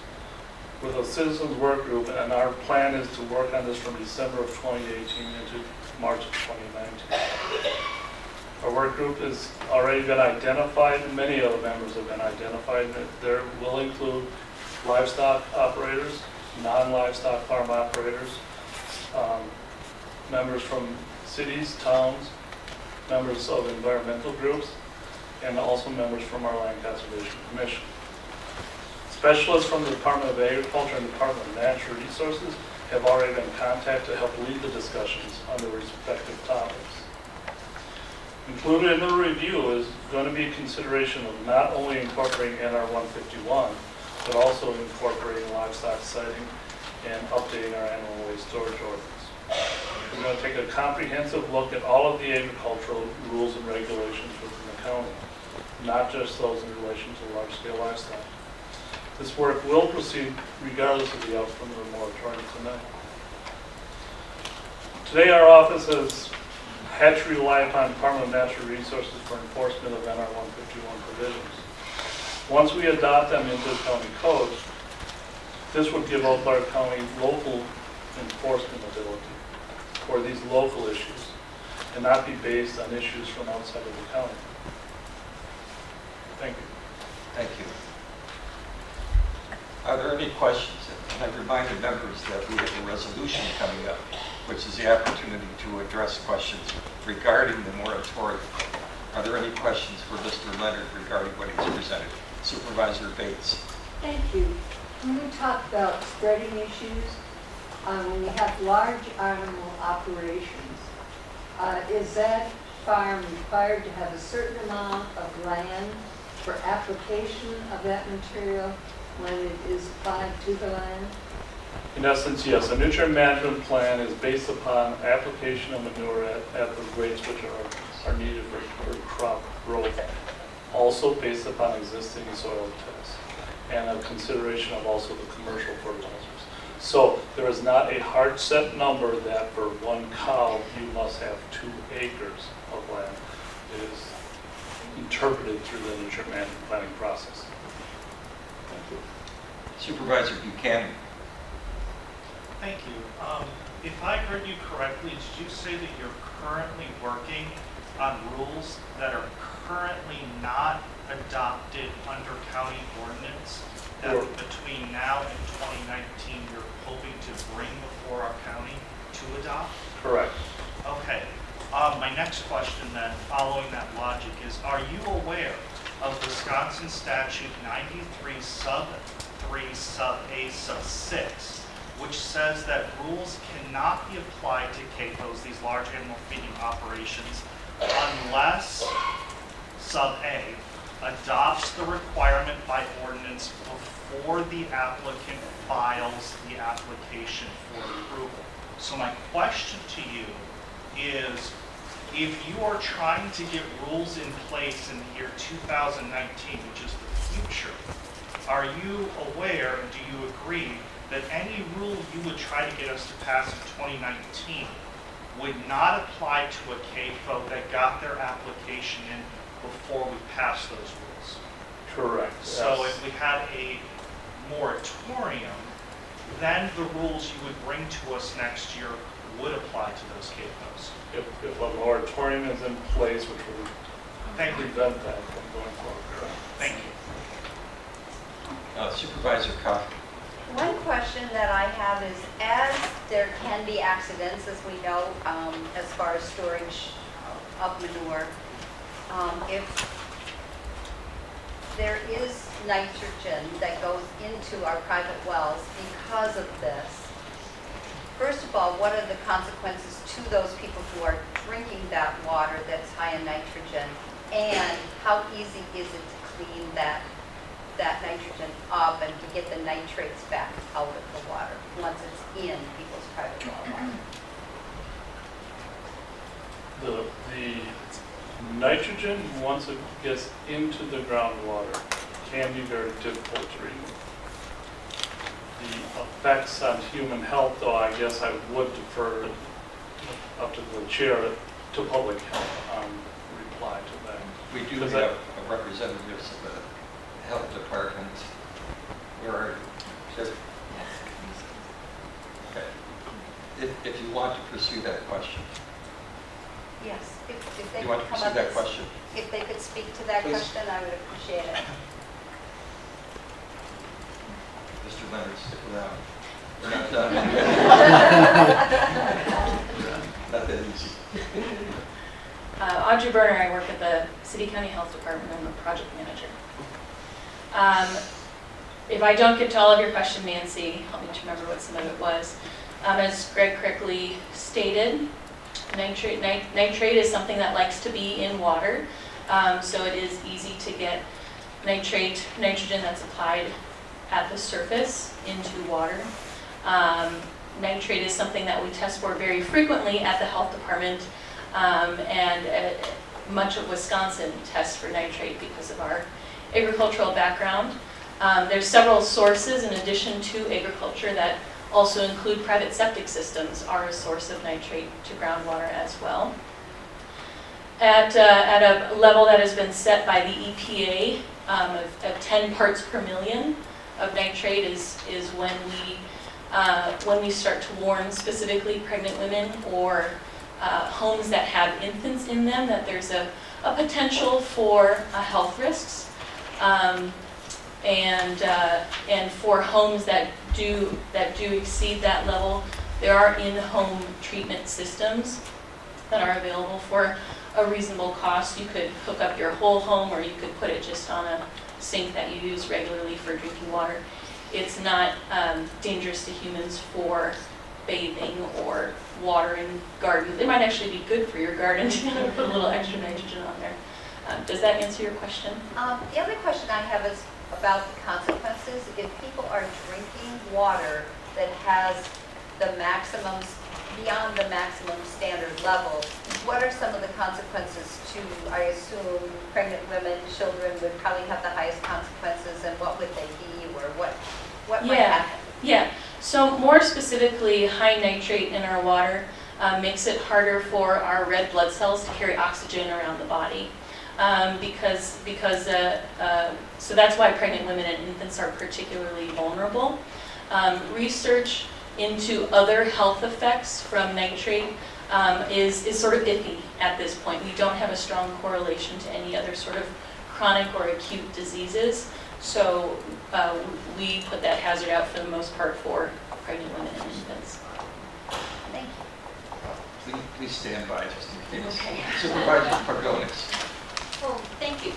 Speaker 13: with a citizens work group, and our plan is to work on this from December of 2018 into March of 2019. Our work group has already been identified, and many of the members have been identified. There will include livestock operators, non-livestock farm operators, members from cities, towns, members of environmental groups, and also members from our Land Conservation Commission. Specialists from the Department of Agriculture and Department of Natural Resources have already been contacted to help lead the discussions on the respective topics. Included in the review is going to be consideration of not only incorporating NR 151, but also incorporating livestock siting and updating our animal waste storage ordinance. We're going to take a comprehensive look at all of the agricultural rules and regulations within the county, not just those in relation to large-scale livestock. This work will proceed regardless of the outcome of the moratorium tonight. Today our office has had to rely upon Department of Natural Resources for enforcement of NR 151 provisions. Once we adopt them into the county code, this would give Eau Claire County local enforcement ability for these local issues and not be based on issues from outside of the county. Thank you.
Speaker 2: Thank you. Are there any questions? And I've reminded members that we have a resolution coming up, which is the opportunity to address questions regarding the moratorium. Are there any questions for Mr. Leonard regarding what he's presented? Supervisor Bates.
Speaker 14: Thank you. When we talk about spreading issues, when you have large animal operations, is that farm required to have a certain amount of land for application of that material when it is applied to the land?
Speaker 13: In essence, yes. A nutrient management plan is based upon application of manure at the rates which are needed for crop growth. Also based upon existing soil tests and a consideration of also the commercial fertilizers. So there is not a hard set number that for one cow you must have 2 acres of land. It is interpreted through the nutrient management planning process.
Speaker 2: Thank you. Supervisor Buchanan.
Speaker 15: Thank you. If I heard you correctly, did you say that you're currently working on rules that are currently not adopted under county ordinance that between now and 2019 you're hoping to bring before our county to adopt?
Speaker 13: Correct.
Speaker 15: Okay. My next question then, following that logic, is are you aware of Wisconsin Statute 93 sub 3 sub A sub 6, which says that rules cannot be applied to CAFOs, these large animal feeding operations, unless sub A adopts the requirement by ordinance before the applicant files the application for approval. So my question to you is, if you are trying to get rules in place in the year 2019, which is the future, are you aware, do you agree, that any rule you would try to get us to pass in 2019 would not apply to a CAFO that got their application in before we passed those rules?
Speaker 13: Correct.
Speaker 15: So
Speaker 13: yes.
Speaker 15: if we had a moratorium, then the rules you would bring to us next year would apply to those CAFOs.
Speaker 13: If a moratorium is in place, which would prevent that from going forward. Correct.
Speaker 15: Thank you.
Speaker 2: Supervisor Koch.
Speaker 16: One question that I have is, as there can be accidents, as we know, as far as storage of manure, if there is nitrogen that goes into our private wells because of this, first of all, what are the consequences to those people who are drinking that water that's high in nitrogen? And how easy is it to clean that nitrogen up and to get the nitrates back out of the water once it's in people's private well water?
Speaker 13: The nitrogen, once it gets into the groundwater, can be very difficult to remove. The effects on human health, though, I guess I would defer up to the chair to public health reply to that.
Speaker 2: We do have representatives of the health department. Where are you? Sure. Okay. If you want to pursue that question.
Speaker 16: Yes, if they
Speaker 2: You want
Speaker 16: could
Speaker 2: to
Speaker 16: come
Speaker 2: pursue
Speaker 16: up
Speaker 2: that
Speaker 16: and
Speaker 2: question?
Speaker 16: if they could speak to that
Speaker 2: Please.
Speaker 16: question, I would appreciate it.
Speaker 2: Mr. Leonard, stick around. We're not done. Not that easy.
Speaker 17: Audrey Berner, I work at the City County Health Department. I'm a project manager. If I don't get to all of your question, Nancy, help me to remember what some of it was. As Greg correctly stated, nitrate is something that likes to be in water. So it is easy to get nitrogen that's applied at the surface into water. Nitrate is something that we test for very frequently at the health department, and much of Wisconsin tests for nitrate because of our agricultural background. There's several sources in addition to agriculture that also include private septic systems are a source of nitrate to groundwater as well. At a level that has been set by the EPA of 10 parts per million of nitrate is when we start to warn specifically pregnant women or homes that have infants in them that there's a potential for health risks. And for homes that do exceed that level, there are in-home treatment systems that are available for a reasonable cost. You could hook up your whole home, or you could put it just on a sink that you use regularly for drinking water. It's not dangerous to humans for bathing or watering gardens. It might actually be good for your garden to put a little extra nitrogen on there. Does that answer your question?
Speaker 16: The other question I have is about the consequences. If people are drinking water that has the maximums, beyond the maximum standard level, what are some of the consequences to, I assume, pregnant women, children would probably have the highest consequences, and what would they be, or what might happen?
Speaker 17: Yeah, so more specifically, high nitrate in our water makes it harder for our red blood cells to carry oxygen around the body. So that's why pregnant women and infants are particularly vulnerable. Research into other health effects from nitrate is sort of iffy at this point. We don't have a strong correlation to any other sort of chronic or acute diseases. So we put that hazard out for the most part for pregnant women and infants.
Speaker 16: Thank you.
Speaker 2: Please stand by just in case.
Speaker 16: Okay.
Speaker 2: Supervisor Pargonis.
Speaker 18: Oh, thank you.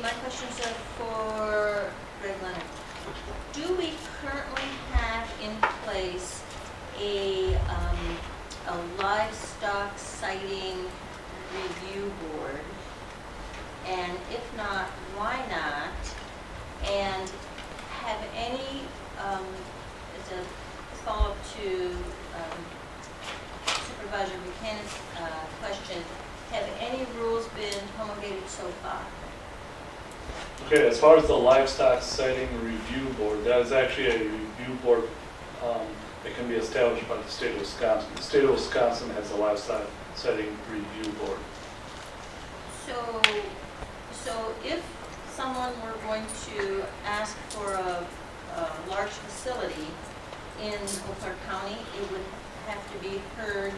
Speaker 18: My questions are for Greg Leonard. Do we currently have in place a livestock sighting review board? And if not, why not? And have any, as a follow-up to Supervisor Buchanan's question, have any rules been promulgated so far?
Speaker 13: Okay, as far as the livestock sighting review board, that is actually a review board that can be established by the state of Wisconsin. The state of Wisconsin has a livestock sighting review board.
Speaker 18: So if someone were going to ask for a large facility in Eau Claire County, it would have to be heard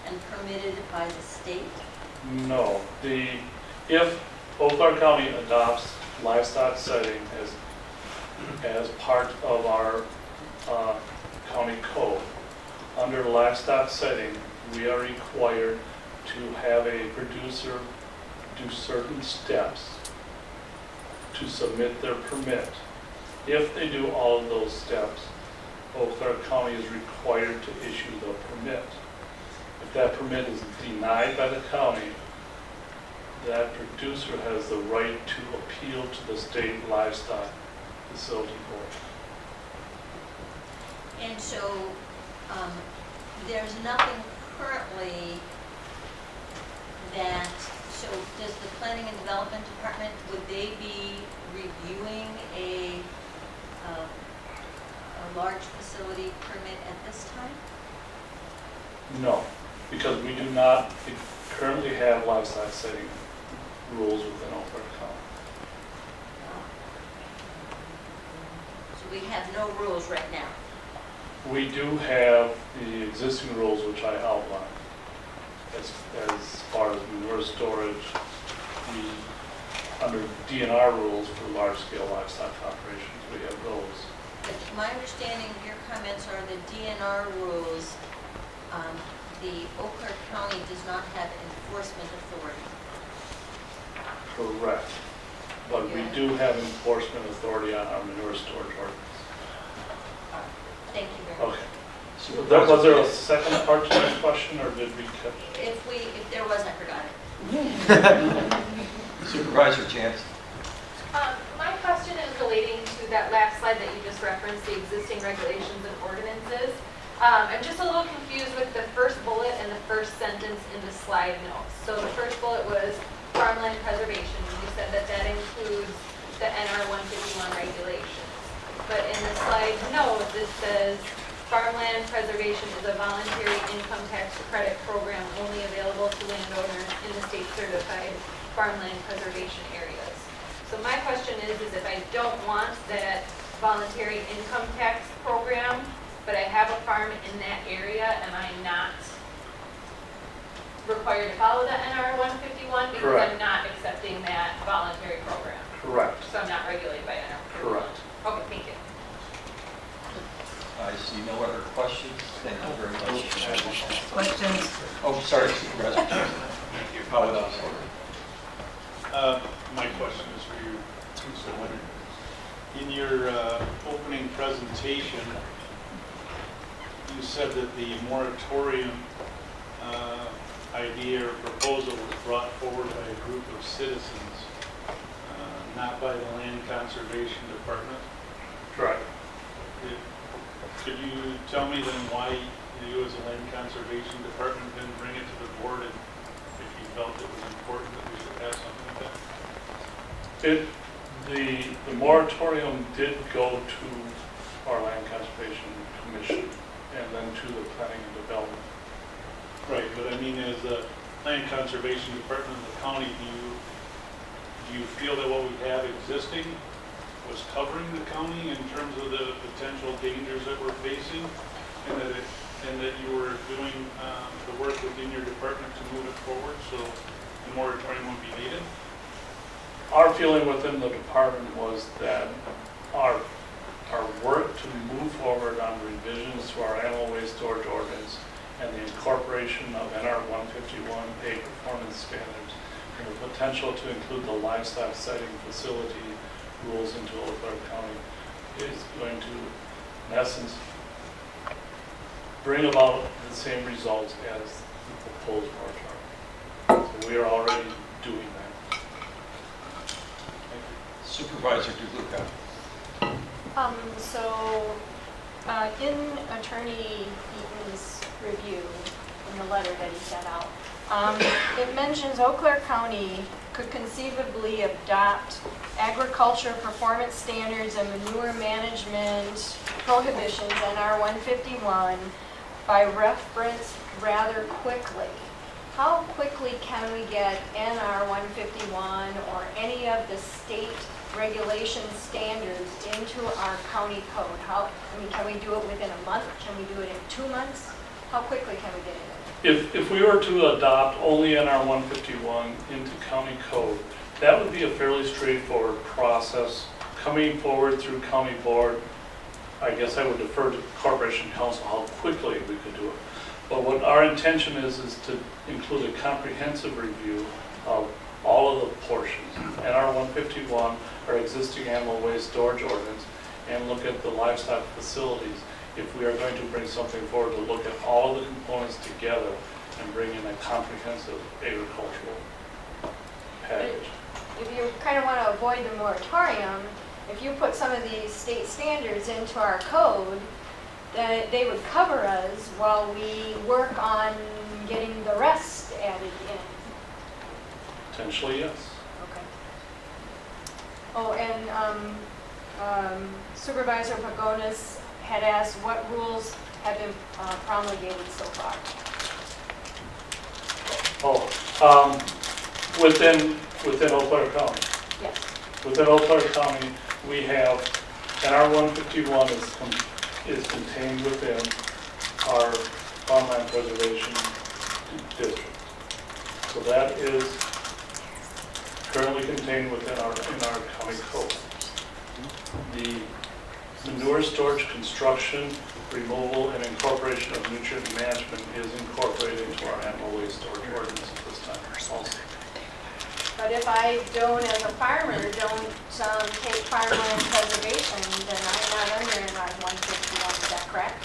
Speaker 18: and permitted by the state?
Speaker 13: No, if Eau Claire County adopts livestock sighting as part of our county code, under livestock sighting, we are required to have a producer do certain steps to submit their permit. If they do all of those steps, Eau Claire County is required to issue the permit. If that permit is denied by the county, that producer has the right to appeal to the state livestock facility board.
Speaker 18: And so there's nothing currently that, so does the Planning and Development Department, would they be reviewing a large facility permit at this time?
Speaker 13: No, because we do not currently have livestock sighting rules within Eau Claire County.
Speaker 18: So we have no rules right now?
Speaker 13: We do have the existing rules which I outlined. As far as manure storage, under DNR rules for large-scale livestock operations, we have those.
Speaker 18: But my understanding of your comments are the DNR rules, the Eau Claire County does not have enforcement authority.
Speaker 13: Correct. But we do have enforcement authority on our manure storage ordinance.
Speaker 18: Thank you very much.
Speaker 13: Okay. Was there a second part to my question, or did we catch?
Speaker 18: If there was, I forgot it.
Speaker 2: Supervisor Chance.
Speaker 19: My question is relating to that last slide that you just referenced, the existing regulations and ordinances. I'm just a little confused with the first bullet and the first sentence in the slide notes. So the first bullet was farmland preservation, and you said that that includes the NR 151 regulations. But in the slide notes, it says farmland preservation is a voluntary income tax credit program only available to landowners in the state certified farmland preservation areas. So my question is if I don't want that voluntary income tax program, but I have a farm in that area, am I not required to follow the NR 151 because
Speaker 13: Correct.
Speaker 19: I'm not accepting that voluntary program?
Speaker 13: Correct.
Speaker 19: So I'm not regulated by NR 151?
Speaker 13: Correct.
Speaker 19: Okay, thank you.
Speaker 2: I see no other questions. Thank you very much.
Speaker 20: Questions?
Speaker 2: Oh, sorry, Supervisor Chance. Apologies.
Speaker 21: My question is for you. In your opening presentation, you said that the moratorium idea or proposal was brought forward by a group of citizens, not by the Land Conservation Department.
Speaker 13: Correct.
Speaker 21: Could you tell me then why you as a Land Conservation Department didn't bring it to the board and if you felt it was important that we should have something like that?
Speaker 13: The moratorium did go to our Land Conservation Commission and then to the Planning and Development.
Speaker 21: Right, but I mean, as a Land Conservation Department in the county, do you feel that what we have existing was covering the county in terms of the potential dangers that we're facing, and that you were doing the work within your department to move it forward so the moratorium won't be needed?
Speaker 13: Our feeling within the department was that our work to move forward on revisions to our animal waste storage ordinance and the incorporation of NR 151A performance standards and the potential to include the livestock sighting facility rules into Eau Claire County is going to, in essence, bring about the same results as the proposed moratorium. We are already doing that.
Speaker 2: Supervisor DeLuca.
Speaker 1: In Attorney Eaton's review, in the letter that he sent out, it mentions Eau Claire County could conceivably adopt agriculture performance standards and manure management prohibitions, NR 151, by reference rather quickly. How quickly can we get NR 151 or any of the state regulation standards into our county code? Can we do it within a month? Can we do it in 2 months? How quickly can we get it in?
Speaker 13: If we were to adopt only NR 151 into county code, that would be a fairly straightforward process. Coming forward through county board, I guess I would defer to Corporation Council how quickly we could do it. But what our intention is to include a comprehensive review of all of the portions, NR 151, our existing animal waste storage ordinance, and look at the livestock facilities. If we are going to bring something forward to look at all of the components together and bring in a comprehensive agricultural package.
Speaker 1: If you kind of want to avoid the moratorium, if you put some of these state standards into our code, that they would cover us while we work on getting the rest added in.
Speaker 13: Potentially, yes.
Speaker 1: Okay. Oh, and Supervisor Pagonis had asked what rules have been promulgated so far.
Speaker 13: Within Eau Claire County.
Speaker 1: Yes.
Speaker 13: Within Eau Claire County, we have, NR 151 is contained within our farmland preservation district. So that is currently contained within our county code. The manure storage, construction, removal, and incorporation of nutrient management is incorporated into our animal waste storage ordinance at this time also.
Speaker 1: But if I don't, as a farmer, don't take farmland preservation, then I'm not under NR 151, is that correct?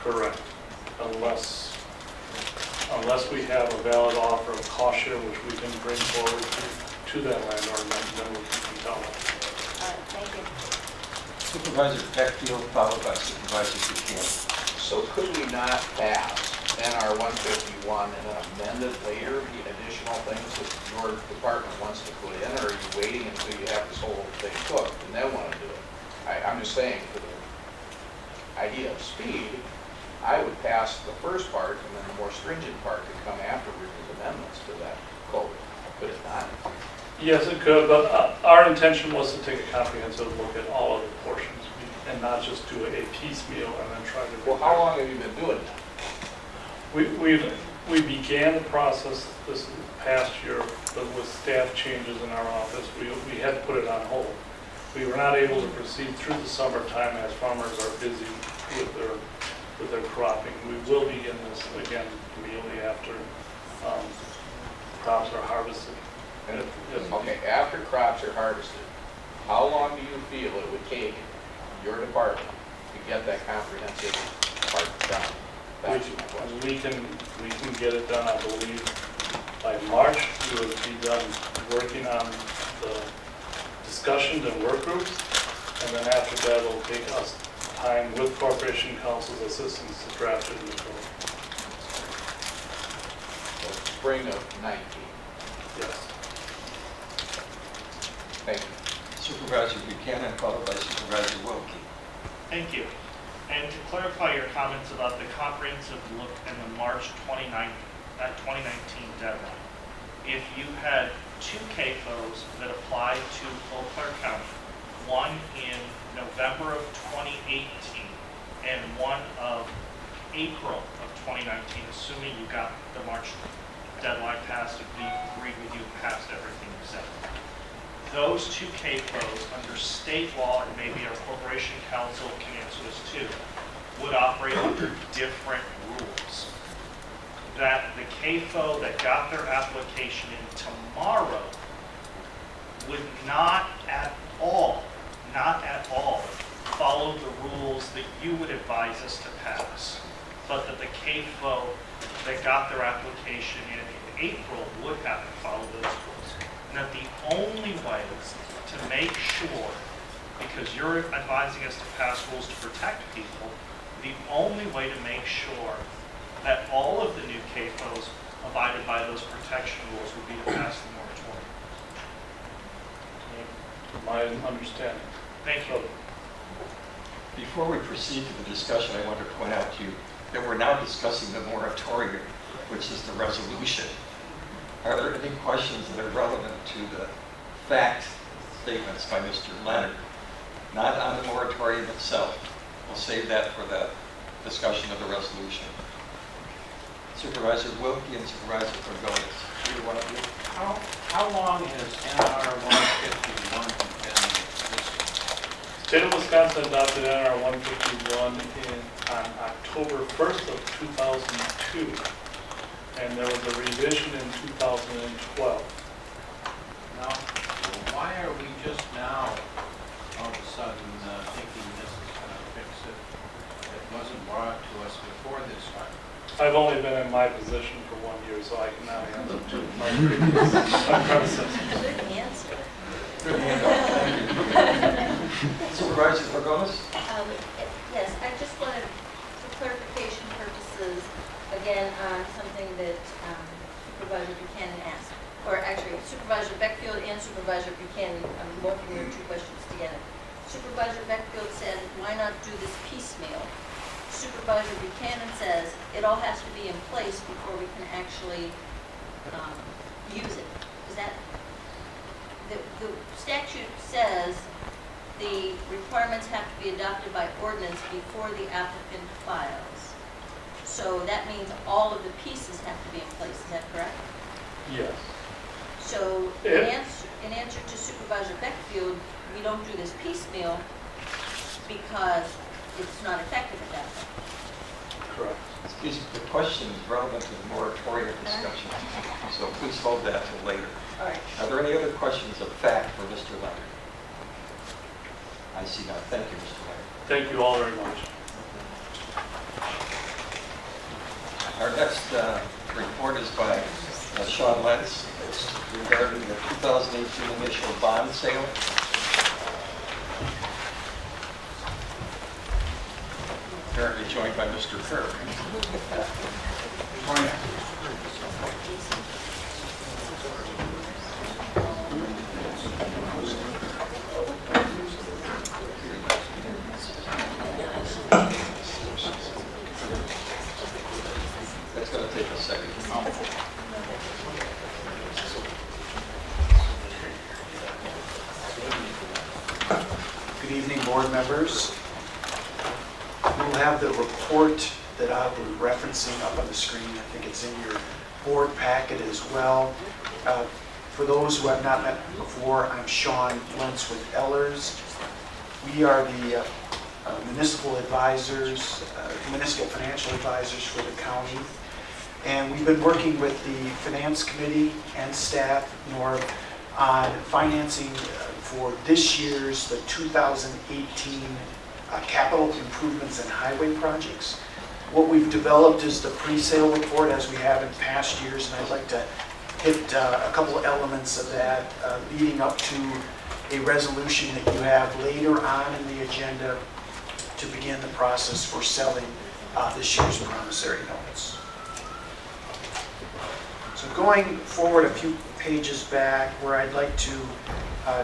Speaker 13: Correct. Unless we have a valid offer of cost share, which we can bring forward to that landowner, then we can compel it.
Speaker 1: All right, thank you.
Speaker 2: Supervisor Beckfield, followed by Supervisor Buchanan.
Speaker 10: So could we not pass NR 151 and then amend it later, the additional things that your department wants to put in, or are you waiting until you have this whole thing cooked and then want to do it? I'm just saying, for the idea of speed, I would pass the first part and then the more stringent part could come afterwards as amendments to that code. Could it not?
Speaker 13: Yes, it could, but our intention was to take a comprehensive look at all of the portions and not just do a piecemeal and then try to...
Speaker 10: Well, how long have you been doing that?
Speaker 13: We began the process this past year, but with staff changes in our office, we had to put it on hold. We were not able to proceed through the summertime as farmers are busy with their cropping. We will begin this again immediately after crops are harvested.
Speaker 10: Okay, after crops are harvested, how long do you feel it would take your department to get that comprehensive part done? That's my question.
Speaker 13: We can get it done, I believe, by March. We would be done working on the discussions and work groups, and then after that, it'll take us time with Corporation Council's assistance to draft it in the code.
Speaker 10: So spring of 19.
Speaker 13: Yes.
Speaker 10: Thank you.
Speaker 2: Supervisor Buchanan, followed by Supervisor Wilkie.
Speaker 15: Thank you. And to clarify your comments about the comprehensive look and the March 2019 deadline, if you had two CAFOs that applied to Eau Claire County, one in November of 2018 and one of April of 2019, assuming you got the March deadline passed and we agreed with you and passed everything you said. Those two CAFOs under state law, and maybe our Corporation Council can answer this too, would operate under different rules. That the CAFO that got their application in tomorrow would not at all follow the rules that you would advise us to pass, but that the CAFO that got their application in April would have to follow those rules. And that the only way to make sure, because you're advising us to pass rules to protect people, the only way to make sure that all of the new CAFOs abided by those protection rules would be to pass the moratorium.
Speaker 13: My understanding.
Speaker 15: Thank you.
Speaker 2: Before we proceed to the discussion, I want to point out to you that we're now discussing the moratorium, which is the resolution. Are there any questions that are relevant to the fact statements by Mr. Leonard? Not on the moratorium itself. We'll save that for the discussion of the resolution. Supervisor Wilkie and Supervisor Pagolis, either one of you.
Speaker 3: How long has NR 151 been existing?
Speaker 13: State of Wisconsin adopted NR 151 on October 1st of 2002, and there was a revision in 2012.
Speaker 3: Now, why are we just now all of a sudden thinking this is going to fix it? It wasn't brought to us before this time.
Speaker 13: I've only been in my position for 1 year, so I can now answer to my predecessor.
Speaker 18: Good answer.
Speaker 2: Good handout. Supervisor Pagolis?
Speaker 18: Yes, I just wanted, for clarification purposes, again, on something that Supervisor Buchanan asked, or actually Supervisor Beckfield and Supervisor Buchanan, I'm lumping your two questions together. Supervisor Beckfield said, why not do this piecemeal? Supervisor Buchanan says, it all has to be in place before we can actually use it. Is that, the statute says the requirements have to be adopted by ordinance before the applicant files. So that means all of the pieces have to be in place, is that correct?
Speaker 13: Yes.
Speaker 18: So in answer to Supervisor Beckfield, we don't do this piecemeal because it's not effective at that point.
Speaker 13: Correct.
Speaker 2: Excuse me, the question is relevant to the moratorium discussion, so please hold that till later.
Speaker 18: All right.
Speaker 2: Are there any other questions of fact for Mr. Leonard? I see none. Thank you, Mr. Leonard.
Speaker 13: Thank you all very much.
Speaker 2: Our next report is by Sean Lentz regarding the 2018 initial bond sale. Apparently joined by Mr. Kerr.
Speaker 3: Morning.
Speaker 2: That's going to take a second.
Speaker 22: Good evening, board members. We'll have the report that I'll be referencing up on the screen. I think it's in your board packet as well. For those who have not met before, I'm Sean Lentz with Ehlers. We are the municipal advisors, municipal financial advisors for the county. And we've been working with the finance committee and staff, North, on financing for this year's, the 2018 capital improvements and highway projects. What we've developed is the pre-sale report as we have in past years, and I'd like to hit a couple of elements of that leading up to a resolution that you have later on in the agenda to begin the process for selling this year's promissory notes. So going forward a few pages back, where I'd like to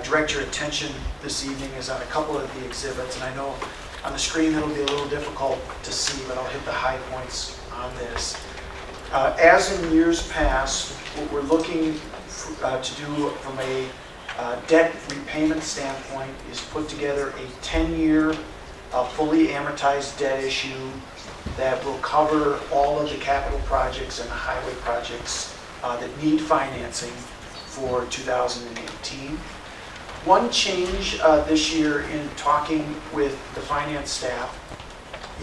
Speaker 22: direct your attention this evening is on a couple of the exhibits, and I know on the screen it'll be a little difficult to see, but I'll hit the high points on this. As in years past, what we're looking to do from a debt repayment standpoint is put together a 10-year fully amortized debt issue that will cover all of the capital projects and the highway projects that need financing for 2018. One change this year in talking with the finance staff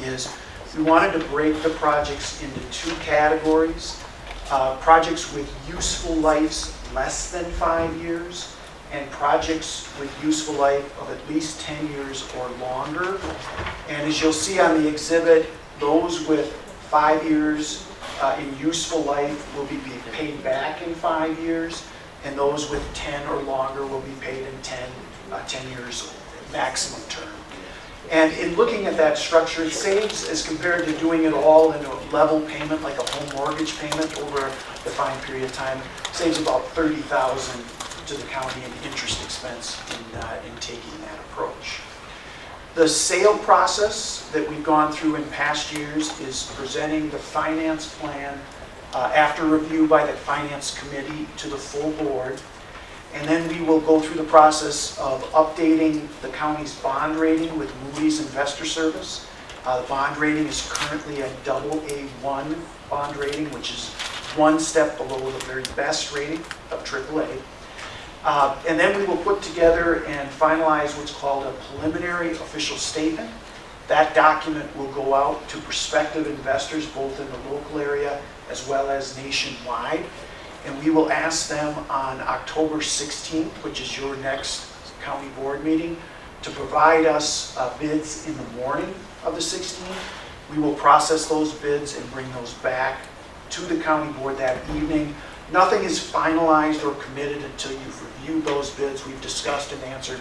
Speaker 22: is we wanted to break the projects into two categories. Projects with useful lives less than 5 years and projects with useful life of at least 10 years or longer. And as you'll see on the exhibit, those with 5 years in useful life will be paid back in 5 years, and those with 10 or longer will be paid in 10 years maximum term. And in looking at that structure, it saves, as compared to doing it all in a level payment, like a home mortgage payment over a defined period of time, saves about $30,000 to the county in interest expense in taking that approach. The sale process that we've gone through in past years is presenting the finance plan after review by the finance committee to the full board. And then we will go through the process of updating the county's bond rating with Moody's Investor Service. The bond rating is currently a AA1 bond rating, which is one step below the very best rating of AAA. And then we will put together and finalize what's called a preliminary official statement. That document will go out to prospective investors, both in the local area as well as nationwide. And we will ask them on October 16th, which is your next county board meeting, to provide us bids in the morning of the 16th. We will process those bids and bring those back to the county board that evening. Nothing is finalized or committed until you've reviewed those bids. We've discussed and answered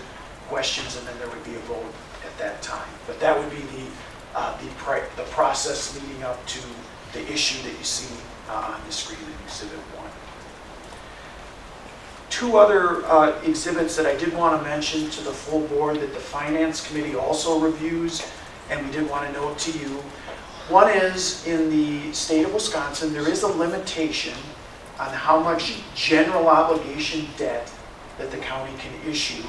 Speaker 22: questions, and then there would be a vote at that time. But that would be the process leading up to the issue that you see on the screen in Exhibit 1. Two other exhibits that I did want to mention to the full board that the Finance Committee also reviews, and we did want to note to you. One is, in the state of Wisconsin, there is a limitation on how much general obligation debt that the county can issue.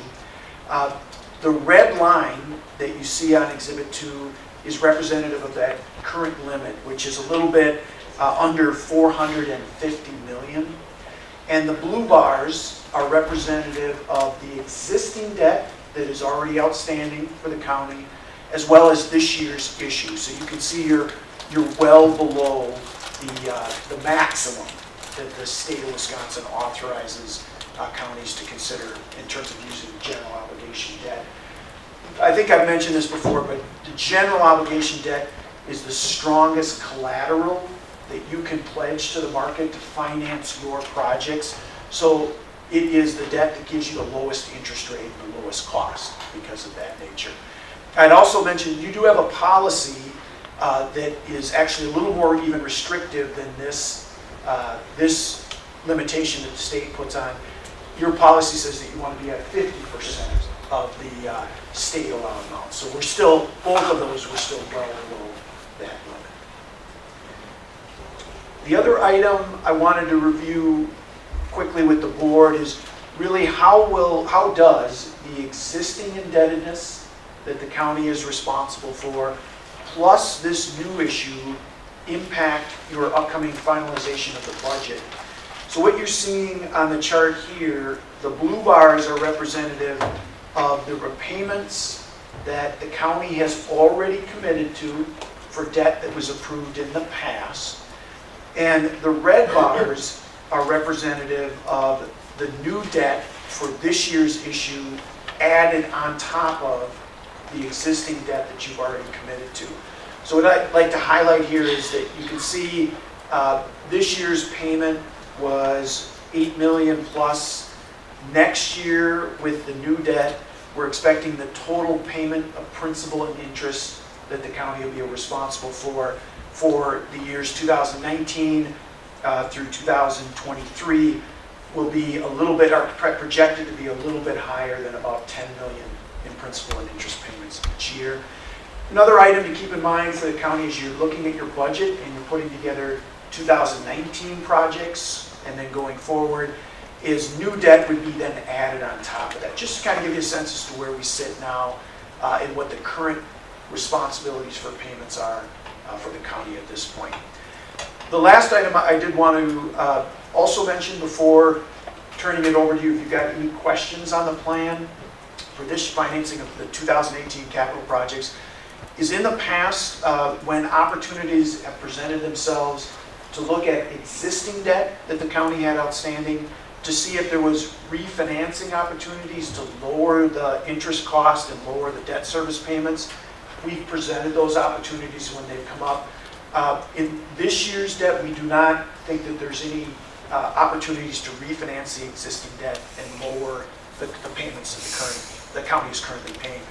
Speaker 22: The red line that you see on Exhibit 2 is representative of that current limit, which is a little bit under $450 million. And the blue bars are representative of the existing debt that is already outstanding for the county, as well as this year's issue. So you can see you're well below the maximum that the state of Wisconsin authorizes counties to consider in terms of using general obligation debt. I think I've mentioned this before, but the general obligation debt is the strongest collateral that you can pledge to the market to finance your projects. So it is the debt that gives you the lowest interest rate and the lowest cost because of that nature. I'd also mention you do have a policy that is actually a little more even restrictive than this limitation that the state puts on. Your policy says that you want to be at 50% of the state allowed amount. So we're still, both of those, we're still well below that limit. The other item I wanted to review quickly with the board is really how does the existing indebtedness that the county is responsible for, plus this new issue, impact your upcoming finalization of the budget. So what you're seeing on the chart here, the blue bars are representative of the repayments that the county has already committed to for debt that was approved in the past. And the red bars are representative of the new debt for this year's issue added on top of the existing debt that you've already committed to. So what I'd like to highlight here is that you can see this year's payment was $8 million plus. Next year, with the new debt, we're expecting the total payment of principal and interest that the county will be responsible for the years 2019 through 2023 will be a little bit, are projected to be a little bit higher than about $10 million in principal and interest payments each year. Another item to keep in mind for the county as you're looking at your budget and you're putting together 2019 projects and then going forward is new debt would be then added on top of that. Just to kind of give you a sense as to where we sit now and what the current responsibilities for payments are for the county at this point. The last item I did want to also mention before turning it over to you, if you've got any questions on the plan for this financing of the 2018 capital projects, is in the past when opportunities have presented themselves to look at existing debt that the county had outstanding to see if there was refinancing opportunities to lower the interest cost and lower the debt service payments. We've presented those opportunities when they've come up. In this year's debt, we do not think that there's any opportunities to refinance the existing debt and lower the payments that the county is currently paying.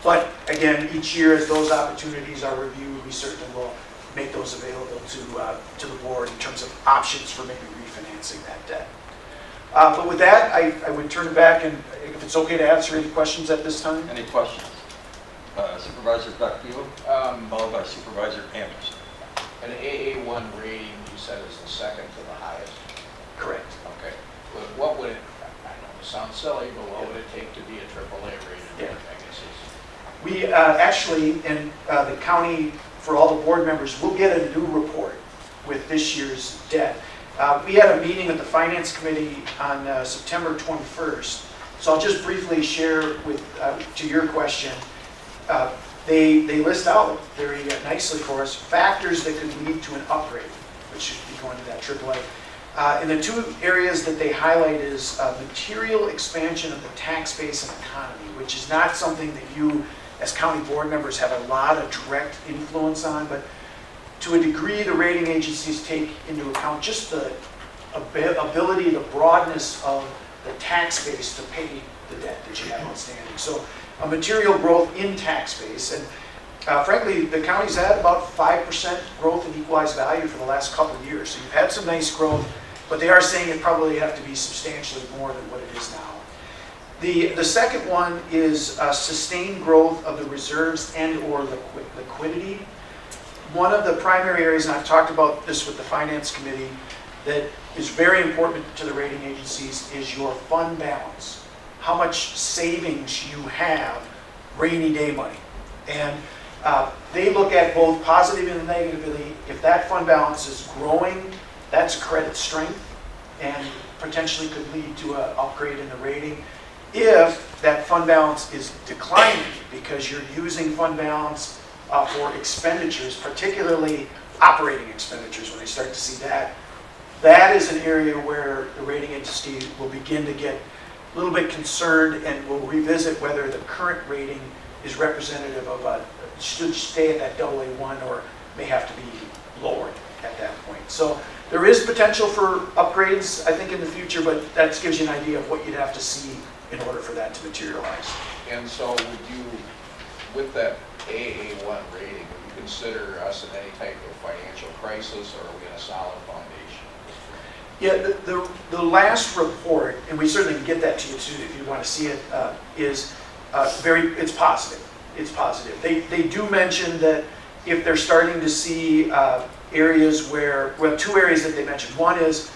Speaker 22: But again, each year as those opportunities are reviewed, we certainly will make those available to the board in terms of options for maybe refinancing that debt. But with that, I would turn it back, and if it's okay to answer any questions at this time.
Speaker 2: Any questions? Supervisor Beckfield, followed by Supervisor Anderson.
Speaker 3: An AA1 rating, you said, is the second to the highest?
Speaker 22: Correct.
Speaker 3: Okay. Well, what would it, I know it sounds silly, but what would it take to be a AAA rated?
Speaker 22: Yeah.
Speaker 3: I guess is.
Speaker 22: We actually, and the county, for all the board members, will get a new report with this year's debt. We had a meeting with the Finance Committee on September 21st. So I'll just briefly share with, to your question, they list out very nicely for us factors that could lead to an upgrade, which should be going to that AAA. And the two areas that they highlight is material expansion of the tax base and economy, which is not something that you as county board members have a lot of direct influence on, but to a degree the rating agencies take into account just the ability, the broadness of the tax base to pay the debt that you have outstanding. So a material growth in tax base, and frankly, the county's had about 5% growth in equalized value for the last couple of years. So you've had some nice growth, but they are saying it probably have to be substantially more than what it is now. The second one is sustained growth of the reserves and or liquidity. One of the primary areas, and I've talked about this with the Finance Committee, that is very important to the rating agencies is your fund balance. How much savings you have, rainy day money. And they look at both positive and negatively. If that fund balance is growing, that's a credit strength and potentially could lead to an upgrade in the rating. If that fund balance is declining because you're using fund balance for expenditures, particularly operating expenditures, when they start to see that, that is an area where the rating agency will begin to get a little bit concerned and will revisit whether the current rating is representative of should stay at that AA1 or may have to be lowered at that point. So there is potential for upgrades, I think, in the future, but that gives you an idea of what you'd have to see in order for that to materialize.
Speaker 3: And so would you, with that AA1 rating, would you consider us in any type of financial crisis, or are we in a solid foundation?
Speaker 22: Yeah, the last report, and we certainly can get that to you too if you want to see it, is it's positive. It's positive. They do mention that if they're starting to see areas where, well, two areas that they mentioned. One is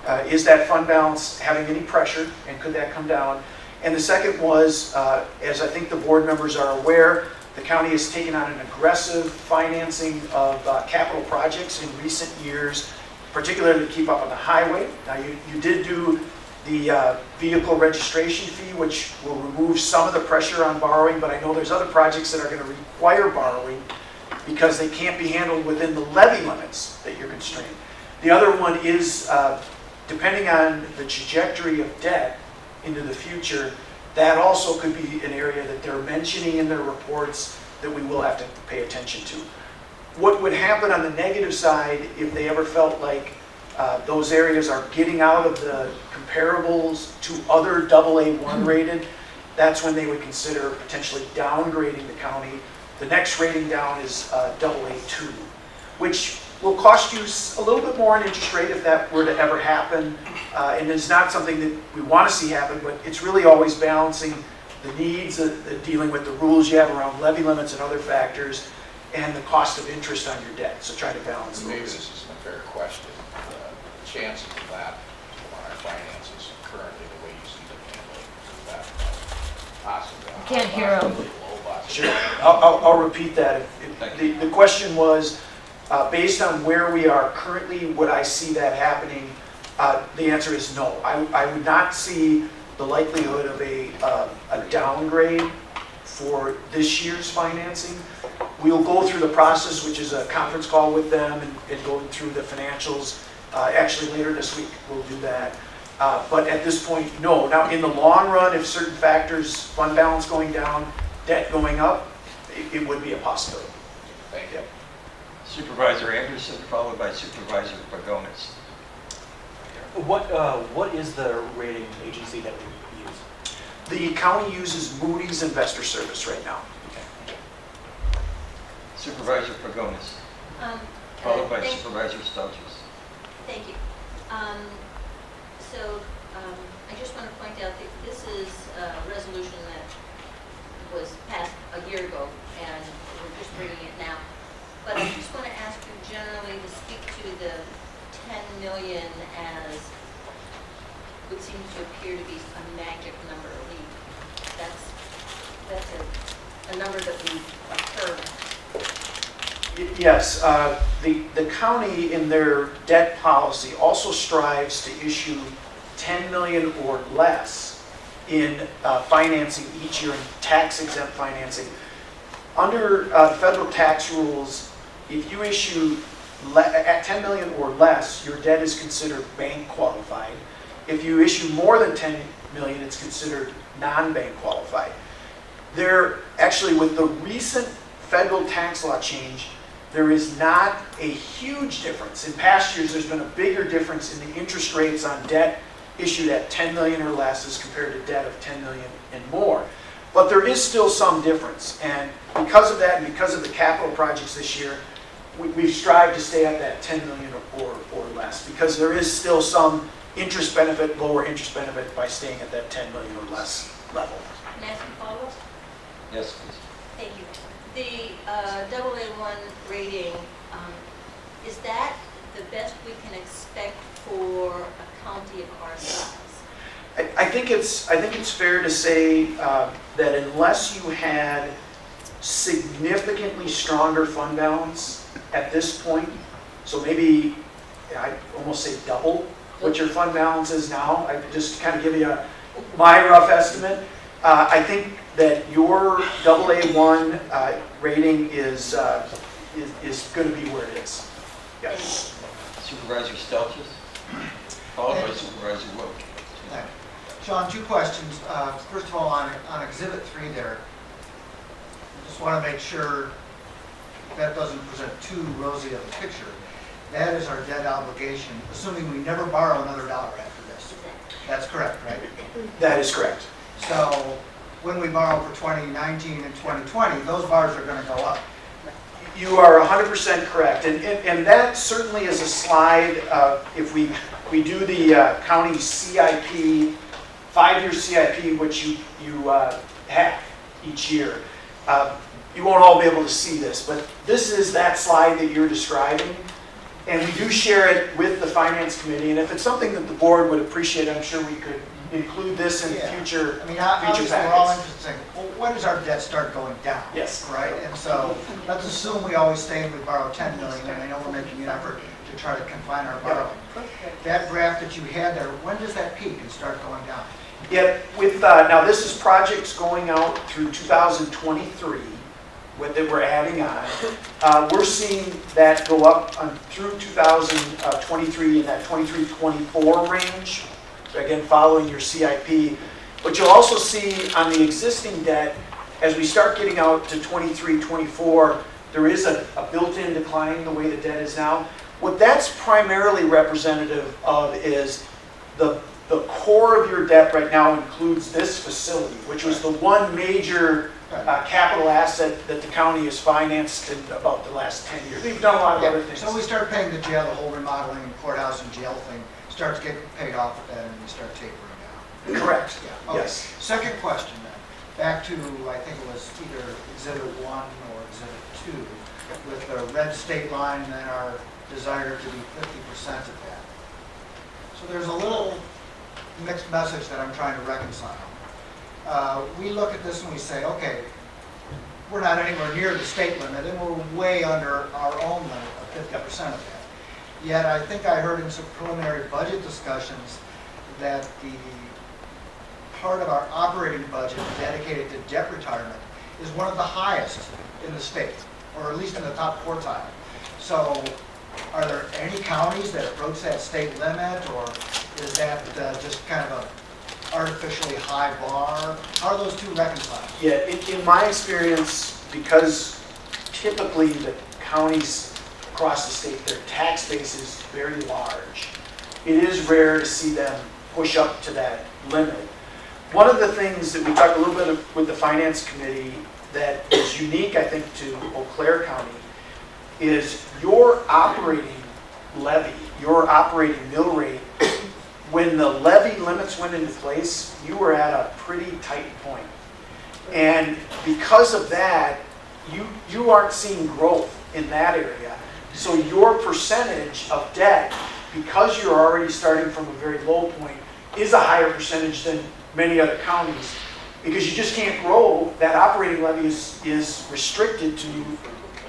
Speaker 22: that fund balance having any pressure, and could that come down? And the second was, as I think the board members are aware, the county has taken on an aggressive financing of capital projects in recent years, particularly to keep up on the highway. Now, you did do the vehicle registration fee, which will remove some of the pressure on borrowing, but I know there's other projects that are going to require borrowing because they can't be handled within the levy limits that you're constrained. The other one is, depending on the trajectory of debt into the future, that also could be an area that they're mentioning in their reports that we will have to pay attention to. What would happen on the negative side if they ever felt like those areas are getting out of the comparables to other AA1 rated, that's when they would consider potentially downgrading the county. The next rating down is AA2, which will cost you a little bit more in interest rate if that were to ever happen. And it's not something that we want to see happen, but it's really always balancing the needs, dealing with the rules you have around levy limits and other factors, and the cost of interest on your debt. So try to balance those.
Speaker 3: Maybe this isn't a fair question. The chances of that on our finances currently, the way you see them handled, is that possible?
Speaker 1: I can't hear him.
Speaker 22: Sure. I'll repeat that. The question was, based on where we are currently, would I see that happening? The answer is no. I would not see the likelihood of a downgrade for this year's financing. We'll go through the process, which is a conference call with them and going through the financials. Actually, later this week, we'll do that. But at this point, no. Now, in the long run, if certain factors, fund balance going down, debt going up, it would be a possibility.
Speaker 3: Thank you.
Speaker 2: Supervisor Anderson, followed by Supervisor Pagonis.
Speaker 4: What is the rating agency that we use?
Speaker 22: The county uses Moody's Investor Service right now.
Speaker 2: Supervisor Pagonis, followed by Supervisor Stelzis.
Speaker 18: Thank you. I just want to point out that this is a resolution that was passed a year ago, and we're just bringing it now. But I just want to ask you generally to speak to the 10 million as what seems to appear to be a magic number. That's a number that we've heard.
Speaker 22: Yes, the county in their debt policy also strives to issue 10 million or less in financing each year, in tax-exempt financing. Under federal tax rules, if you issue at 10 million or less, your debt is considered bank qualified. If you issue more than 10 million, it's considered non-bank qualified. Actually, with the recent federal tax law change, there is not a huge difference. In past years, there's been a bigger difference in the interest rates on debt issued at 10 million or less as compared to debt of 10 million and more. But there is still some difference. And because of that, and because of the capital projects this year, we've strived to stay at that 10 million or less, because there is still some interest benefit, lower interest benefit by staying at that 10 million or less level.
Speaker 18: Can I ask you a follow-up?
Speaker 2: Yes, please.
Speaker 18: Thank you. The AA1 rating, is that the best we can expect for a county of our size?
Speaker 22: I think it's fair to say that unless you had significantly stronger fund balance at this point, so maybe I'd almost say double what your fund balance is now, I just kind of give you my rough estimate. I think that your AA1 rating is going to be where it is. Yes.
Speaker 2: Supervisor Stelzis, followed by Supervisor Wolf.
Speaker 5: Thank you. Sean, two questions. First of all, on Exhibit 3 there, I just want to make sure that doesn't present too rosy of a picture. That is our debt obligation, assuming we never borrow another dollar after this. That's correct, right?
Speaker 22: That is correct.
Speaker 5: So when we borrow for 2019 and 2020, those bars are going to go up.
Speaker 22: You are 100% correct. And that certainly is a slide, if we do the county CIP, 5-year CIP, which you have each year. You won't all be able to see this, but this is that slide that you're describing. And we do share it with the Finance Committee. And if it's something that the board would appreciate, I'm sure we could include this in future
Speaker 5: obviously we're all
Speaker 22: packets.
Speaker 5: interested in, well, when does our debt start going down?
Speaker 22: Yes.
Speaker 5: Right? And so let's assume we always stay and we borrow 10 million, and I know we're making an effort to try to confine our borrowing. That graph that you had there, when does that peak and start going down?
Speaker 22: Yeah, now this is projects going out through 2023 that we're adding on. We're seeing that go up through 2023 in that 23-24 range, again following your CIP. But you'll also see on the existing debt, as we start getting out to 23-24, there is a built-in decline the way the debt is now. What that's primarily representative of is the core of your debt right now includes this facility, which was the one major capital asset that the county has financed in about the last 10 years. We've done a lot of other things.
Speaker 5: So we start paying the jail, the whole remodeling and courthouse and jail thing starts getting paid off with that, and we start tapering down.
Speaker 22: Correct.
Speaker 5: Yeah. Okay.
Speaker 22: Yes.
Speaker 5: Second question then, back to, I think it was either Exhibit 1 or Exhibit 2, with the red state line and then our desire to be 50% of that. So there's a little mixed message that I'm trying to reconcile. We look at this and we say, okay, we're not anywhere near the state limit, and we're way under our own limit of 50% of that. Yet I think I heard in some preliminary budget discussions that the part of our operating budget dedicated to debt retirement is one of the highest in the state, or at least in the top quartile. So are there any counties that approach that state limit, or is that just kind of a artificially high bar? How are those two reconciled?
Speaker 22: Yeah, in my experience, because typically the counties across the state. Their tax base is very large. It is rare to see them push up to that limit. One of the things that we talked a little bit with the Finance Committee that is unique, I think, to Eau Claire County is your operating levy, your operating mill rate. When the levy limits went into place, you were at a pretty tight point. And because of that, you aren't seeing growth in that area. So your percentage of debt, because you're already starting from a very low point, is a higher percentage than many other counties. Because you just can't grow, that operating levy is restricted to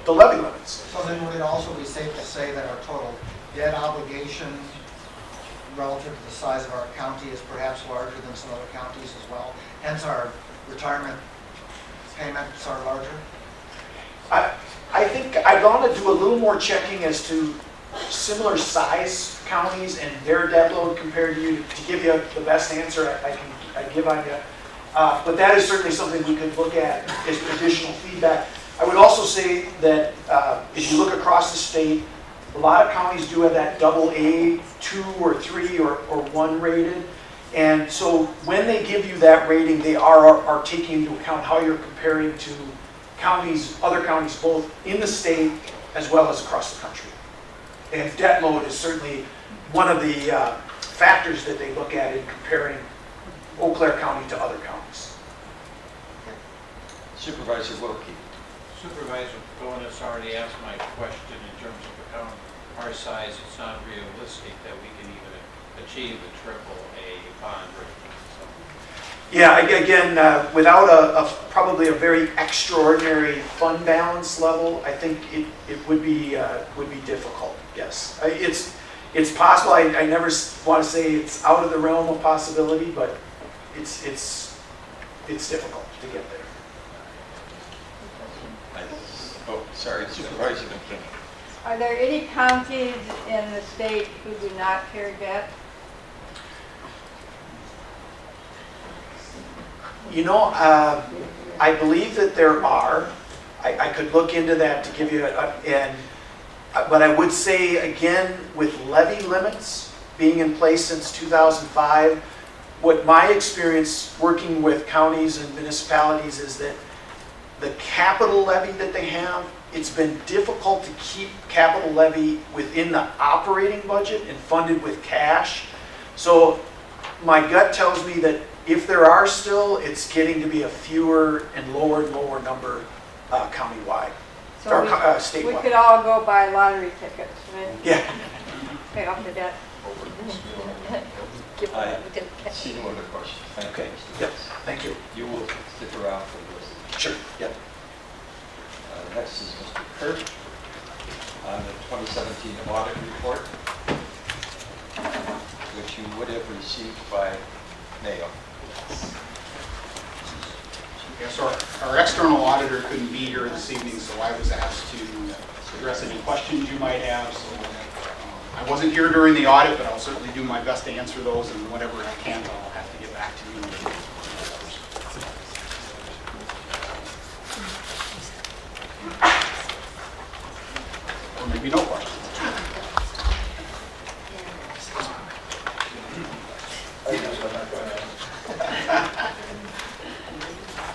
Speaker 22: the levy limits.
Speaker 5: So then would it also be safe to say that our total debt obligation relative to the size of our county is perhaps larger than some other counties as well? Hence our retirement payments are larger?
Speaker 22: I think I'd want to do a little more checking as to similar size counties and their debt load compared to you to give you the best answer I give on you. But that is certainly something we could look at as additional feedback. I would also say that as you look across the state, a lot of counties do have that AA, 2 or 3 or 1 rated. And so when they give you that rating, they are taking into account how you're comparing to counties, other counties, both in the state as well as across the country. And debt load is certainly one of the factors that they look at in comparing Eau Claire County to other counties.
Speaker 2: Supervisor Wilkie.
Speaker 3: Supervisor Cohen has already asked my question in terms of the county. Our size, it's not realistic that we can even achieve a AAA bond rating. So.
Speaker 22: Yeah, again, without probably a very extraordinary fund balance level, I think it would be difficult. Yes, it's possible. I never want to say it's out of the realm of possibility, but it's difficult to get there.
Speaker 2: Oh, sorry, Supervisor McKinney.
Speaker 14: Are there any counties in the state who do not carry debt?
Speaker 22: You know, I believe that there are. I could look into that to give you but I would say, again, with levy limits being in place since 2005, what my experience working with counties and municipalities is that the capital levy that they have, it's been difficult to keep capital levy within the operating budget and funded with cash. So my gut tells me that if there are still, it's getting to be a fewer and lower number countywide.
Speaker 14: So
Speaker 22: or
Speaker 14: we
Speaker 22: statewide.
Speaker 14: could all go buy lottery tickets, right?
Speaker 22: Yeah.
Speaker 14: Pay off the debt.
Speaker 2: I see no other questions. Thank you,
Speaker 22: Okay.
Speaker 2: Mr.
Speaker 22: Yep.
Speaker 2: Pitts.
Speaker 22: Thank you.
Speaker 2: You will stick around for this.
Speaker 22: Sure. Yep.
Speaker 2: Next is Mr. Kirk on the 2017 audit report, which you would have received by mail.
Speaker 6: Yeah, so our external auditor couldn't be here this evening, so I was asked to address any questions you might have. So I wasn't here during the audit, but I'll certainly do my best to answer those, and whatever I can't, I'll have to get back to you. Or maybe no questions.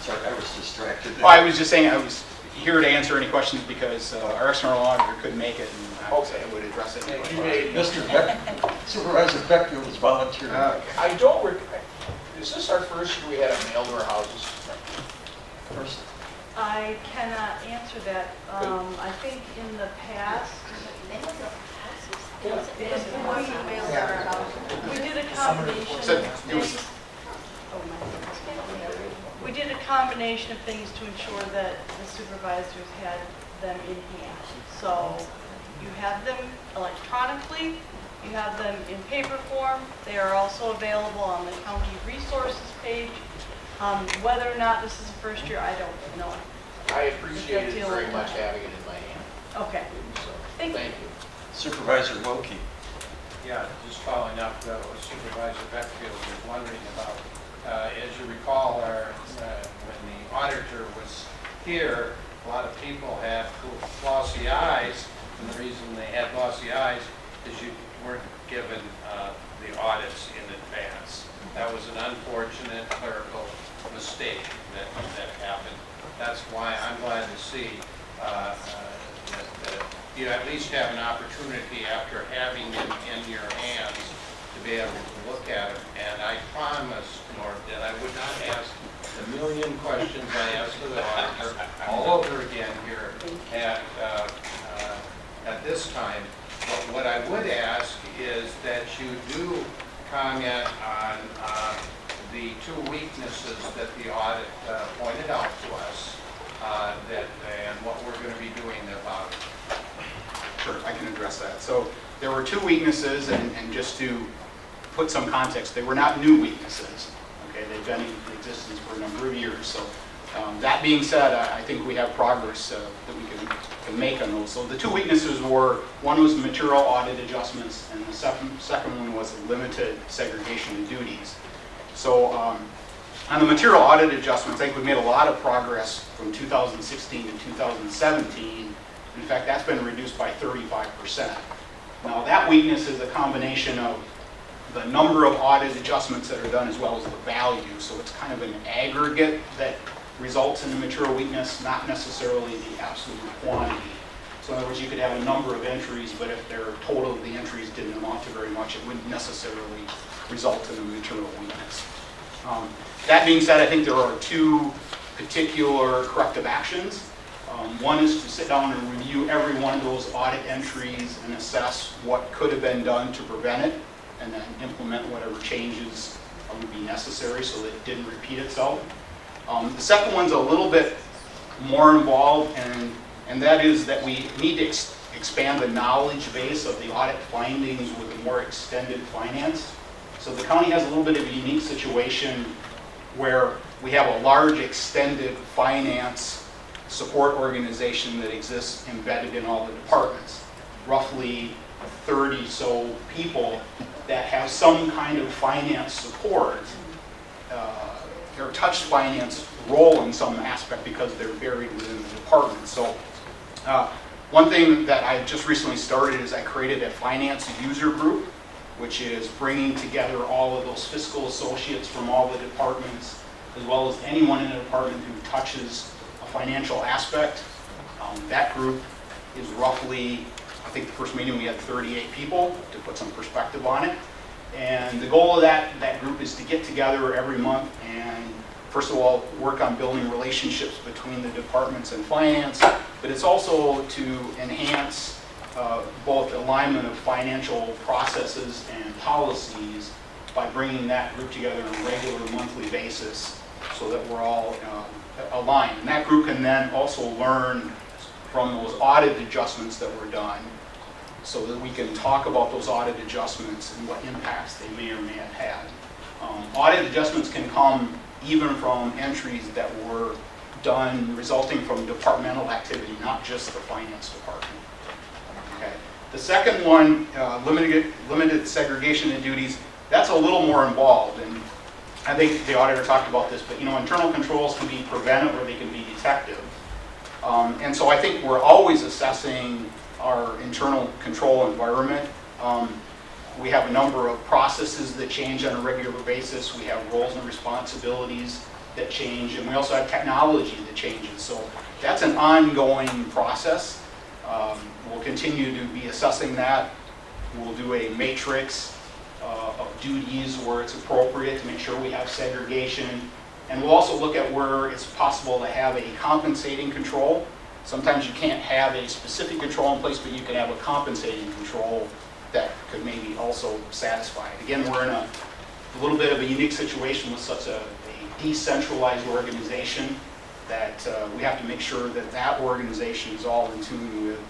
Speaker 2: Sorry, I was distracted.
Speaker 6: Oh, I was just saying I was here to answer any questions because our external auditor couldn't make it, and I would address it.
Speaker 2: Mr. Beck, Supervisor Beckfield has volunteered.
Speaker 7: I don't, is this our first year we had it mailed to our houses?
Speaker 2: First.
Speaker 23: I cannot answer that. I think in the past, we did a combination. We did a combination of things to ensure that the supervisors had them in hand. So you have them electronically, you have them in paper form. They are also available on the county resources page. Whether or not this is the first year, I don't know.
Speaker 7: I appreciate it very much having it in my hand.
Speaker 23: Okay.
Speaker 7: So,
Speaker 23: Thank you.
Speaker 2: Supervisor Wilkie.
Speaker 3: Yeah, just following up what Supervisor Beckfield was wondering about. As you recall, when the auditor was here, a lot of people had flossy eyes And the reason they had glossy eyes is you weren't given the audits in advance. That was an unfortunate clerical mistake that happened. That's why I'm glad to see that you at least have an opportunity after having them in your hands to be able to look at them. And I promised, Norm, that I would not ask the million questions I asked of the auditor all over again here at this time. But what I would ask is that you do comment on the two weaknesses that the audit pointed out to us, and what we're going to be doing about it.
Speaker 6: Sure, I can address that. So there were two weaknesses, and just to put some context, they were not new weaknesses. Okay, they've been in existence for a number of years. So that being said, I think we have progress that we can make on those. So the two weaknesses were, one was the material audit adjustments, and the second one was limited segregation of duties. So on the material audit adjustments, I think we made a lot of progress from 2016 to 2017. In fact, that's been reduced by 35%. Now that weakness is a combination of the number of audit adjustments that are done as well as the value. So it's kind of an aggregate that results in the material weakness, not necessarily the absolute quantity. So in other words, you could have a number of entries, but if their total of the entries didn't amount to very much, it wouldn't necessarily result in a material weakness. That being said, I think there are two particular corrective actions. One is to sit down and review every one of those audit entries and assess what could have been done to prevent it, and then implement whatever changes would be necessary so that it didn't repeat itself. The second one's a little bit more involved, and that is that we need to expand the knowledge base of the audit findings with a more extended finance. So the county has a little bit of a unique situation where we have a large extended finance support organization that exists embedded in all the departments. Roughly 30 so people that have some kind of finance support or touch finance role in some aspect because they're buried within the department. So one thing that I just recently started is I created a finance user group, which is bringing together all of those fiscal associates from all the departments, as well as anyone in the department who touches a financial aspect. That group is roughly, I think the first meeting we had 38 people, to put some perspective on it. And the goal of that group is to get together every month and, first of all, work on building relationships between the departments and finance, but it's also to enhance both alignment of financial processes and policies by bringing that group together on a regular monthly basis so that we're all aligned. And that group can then also learn from those audit adjustments that were done so that we can talk about those audit adjustments and what impacts they may or may have had. Audit adjustments can come even from entries that were done resulting from departmental activity, not just the finance department. Okay. The second one, limited segregation of duties, that's a little more involved, and I think the auditor talked about this, but internal controls can be preventive or they can be detective. And so I think we're always assessing our internal control environment. We have a number of processes that change on a regular basis. We have roles and responsibilities that change, and we also have technology that changes. So that's an ongoing process. We'll continue to be assessing that. We'll do a matrix of duties where it's appropriate to make sure we have segregation. And we'll also look at where it's possible to have a compensating control. Sometimes you can't have a specific control in place, but you can have a compensating control that could maybe also satisfy it. Again, we're in a little bit of a unique situation with such a decentralized organization that we have to make sure that that organization is all in tune with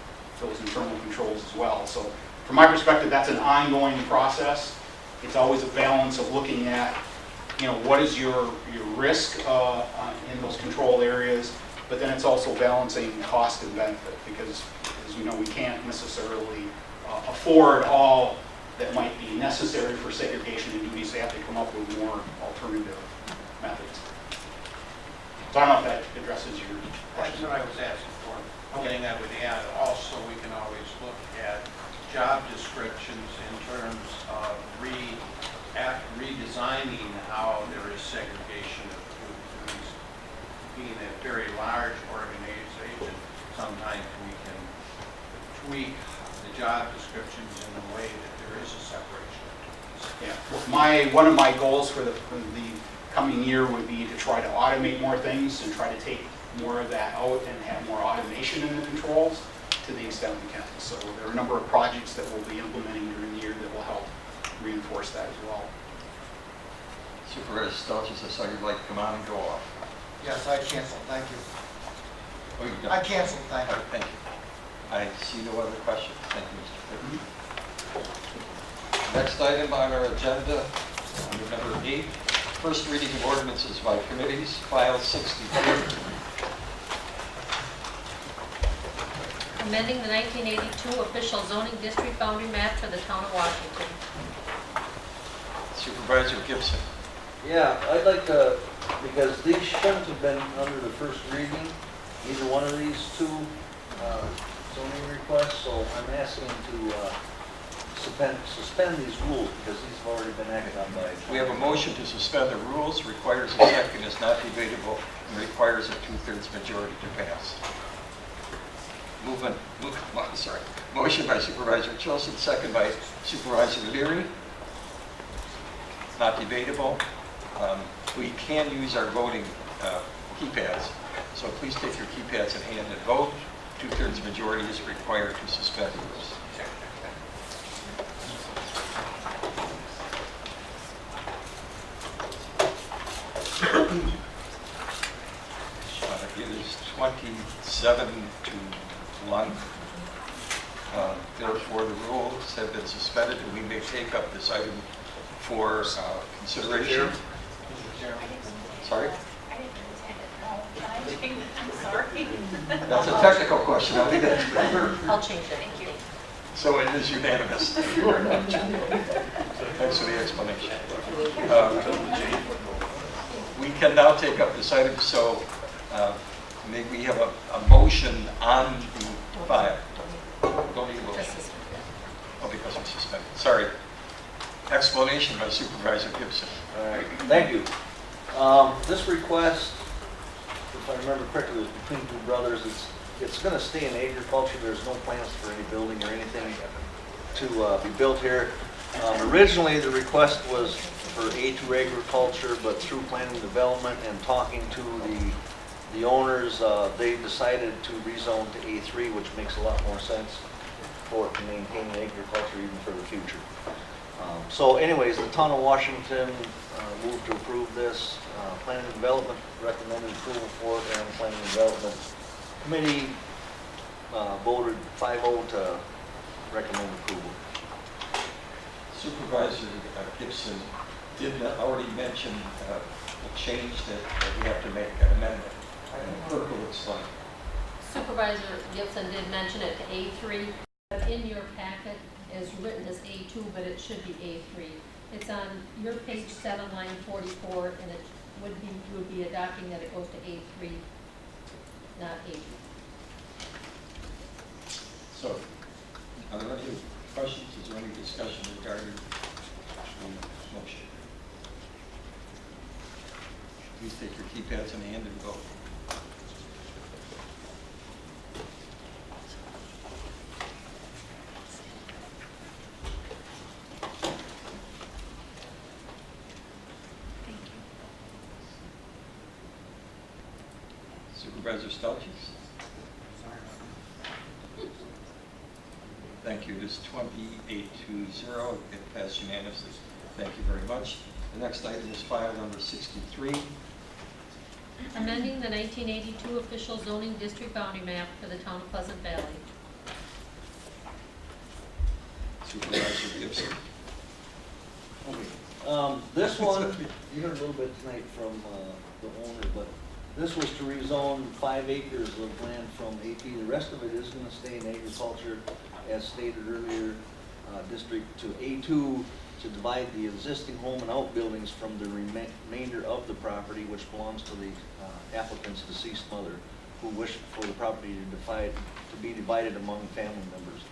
Speaker 6: those internal controls as well. So from my perspective, that's an ongoing process. It's always a balance of looking at, what is your risk in those control areas, but then it's also balancing cost and benefit because, as you know, we can't necessarily afford all that might be necessary for segregation and duties. They have to come up with more alternative methods. So I don't know if that addresses your question.
Speaker 3: That's what I was asking for. only thing I would add, also, we can always look at job descriptions in terms of redesigning how there is segregation of duties. Being a very large organization, sometimes we can tweak the job descriptions in a way that there is a separation of duties.
Speaker 6: Yeah, one of my goals for the coming year would be to try to automate more things and try to take more of that out and have more automation in the controls to the extent we can. So there are a number of projects that we'll be implementing during the year that will help reinforce that as well.
Speaker 2: Supervisor Stelzner, I saw you'd like to come on and go off.
Speaker 5: Yes, I canceled, thank you.
Speaker 2: Oh, you don't?
Speaker 5: I canceled, thank
Speaker 2: All
Speaker 5: you.
Speaker 2: right, thank you. I see no other questions. Thank you, Mr. Pittman. Next item on our agenda, under number 8, first reading of ordinances by committees, file 63.
Speaker 8: Amending the 1982 official zoning district boundary map for the town of Washington.
Speaker 2: Supervisor Gibson.
Speaker 9: Yeah, I'd like to, because these shouldn't have been under the first reading, either one of these two zoning requests, so I'm asking to suspend these rules because these have already been acted on by.
Speaker 2: We have a motion to suspend the rules, requires a second, is not debatable, and requires a 2/3 majority to pass. Motion by Supervisor Chilson, second by Supervisor Leary. Not debatable. We can use our voting keypads, so please take your keypads in hand and vote. 2/3 majority is required to suspend the rules. It is 27 to 1. Therefore, the rules have been suspended, and we may take up this item for consideration. Sorry?
Speaker 8: I'm sorry.
Speaker 2: That's a technical question. I'll leave it.
Speaker 8: I'll change it, thank you.
Speaker 2: So it is unanimous. Thank you very much. Thanks for the explanation. We can now take up this item, so may we have a motion on the file? Don't need a motion. Oh, because it's suspended. Sorry. Explanation by Supervisor Gibson.
Speaker 9: All right, thank you. This request, if I remember correctly, was between two brothers. It's going to stay in agriculture. There's no plans for any building or anything to be built here. Originally, the request was for A2 agriculture, but through planning and development and talking to the owners, they decided to rezone to A3, which makes a lot more sense for it to maintain agriculture even for the future. So anyways, the town of Washington moved to approve this. Planning and Development recommended approval for it, and Planning and Development Committee voted 5-0 to recommend approval.
Speaker 2: Supervisor Gibson did already mention a change that we have to make, an amendment. And clerk will explain.
Speaker 8: Supervisor Gibson did mention it to A3, but in your packet is written as A2, but it should be A3. It's on your page 7, line 44, and it you would be adopting that it goes to A3, not A2.
Speaker 2: So, are there any questions? Is there any discussion regarding the motion? Please take your keypads in hand and vote. Supervisor Stelzner? Thank you. It is 28-0. It passed unanimously. Thank you very much. The next item is file number 63.
Speaker 8: Amending the 1982 official zoning district boundary map for the town of Pleasant Valley.
Speaker 2: Supervisor Gibson.
Speaker 9: Okay. This one, you heard a little bit tonight from the owner, but this was to rezone 5 acres of land from AP. The rest of it is going to stay in agriculture, as stated earlier, district to A2 to divide the existing home and outbuildings from the remainder of the property, which belongs to the applicant's deceased mother. who wish for the property to be divided among family members.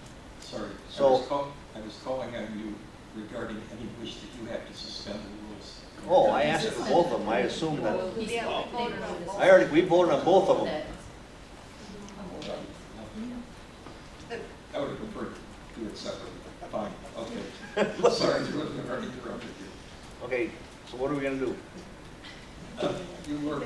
Speaker 2: Sorry,
Speaker 9: So-
Speaker 2: I was calling on you regarding any wish that you have to suspend the rules.
Speaker 9: Oh, I asked for both of them, I assume that,
Speaker 14: Yeah, we voted on both.
Speaker 9: we voted on both of them.
Speaker 2: I would have preferred to do it separately. Fine, okay. Sorry to have already interrupted you.
Speaker 9: Okay, so what are we gonna do?
Speaker 2: You were,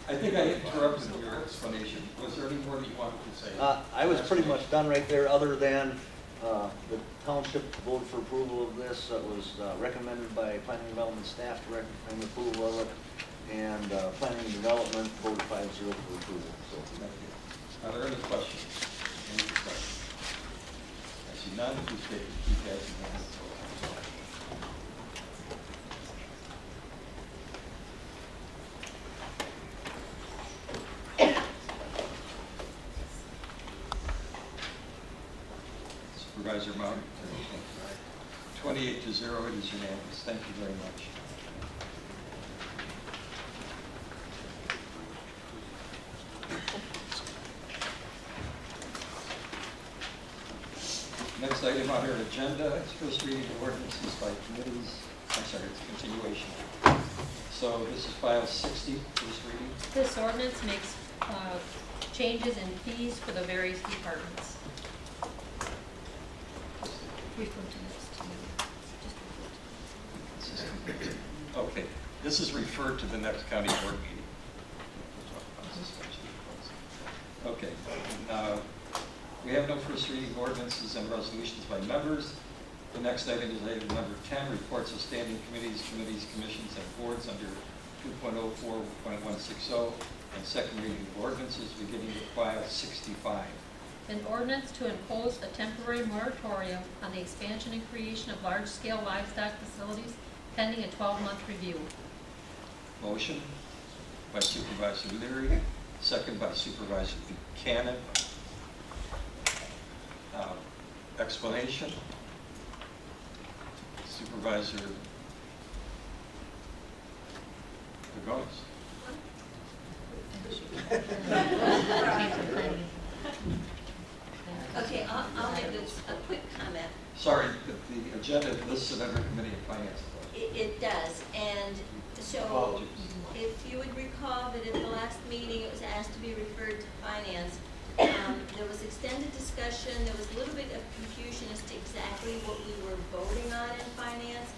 Speaker 2: I think I interrupted your explanation. Was there any more that you wanted to say?
Speaker 9: I was pretty much done right there, other than the township voted for approval of this. It was recommended by planning and development staff to recommend approval of it, and planning and development voted 5-0 for approval. So,
Speaker 2: Thank you. Are there any questions? Any questions? I see none. Please take the keypads in hand. Supervisor Mount, 28-0, it is unanimous. Thank you very much. Next item on our agenda is first reading of ordinances by committees. I'm sorry, it's a continuation. So this is file 60, first reading.
Speaker 8: This ordinance makes changes in fees for the various departments. Refer to this.
Speaker 2: Okay, this is referred to the next county board meeting. Okay, we have no first reading ordinances and resolutions by members. The next item is item number 10, reports of standing committees, commissions, and boards under 2.04.160, and second reading of ordinances beginning with file 65.
Speaker 8: An ordinance to impose a temporary moratorium on the expansion and creation of large-scale livestock facilities pending a 12-month review.
Speaker 2: Motion by Supervisor Leary, second by Supervisor Buchanan. Explanation. Supervisor Pagonis.
Speaker 18: Okay, I'll make this a quick comment.
Speaker 2: Sorry, but the agenda lists it under Committee of Finance.
Speaker 18: It does, and so
Speaker 2: Apologies.
Speaker 18: if you would recall that at the last meeting, it was asked to be referred to finance. There was extended discussion, there was a little bit of confusion as to exactly what we were voting on in finance,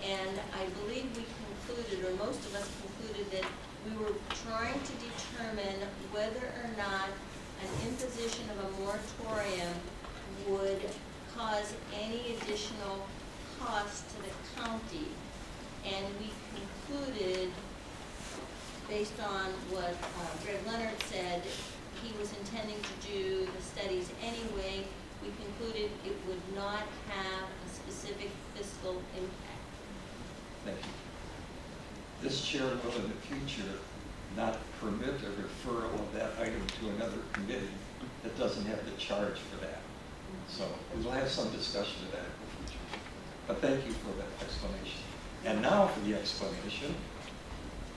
Speaker 18: and I believe we concluded, or most of us concluded, that we were trying to determine whether or not an imposition of a moratorium would cause any additional cost to the county. And we concluded, based on what Greg Leonard said, he was intending to do the studies anyway. We concluded it would not have a specific fiscal impact.
Speaker 2: Thank you. This chair will in the future not permit a referral of that item to another committee that doesn't have the charge for that. So we will have some discussion of that in the future. But thank you for that explanation. And now for the explanation,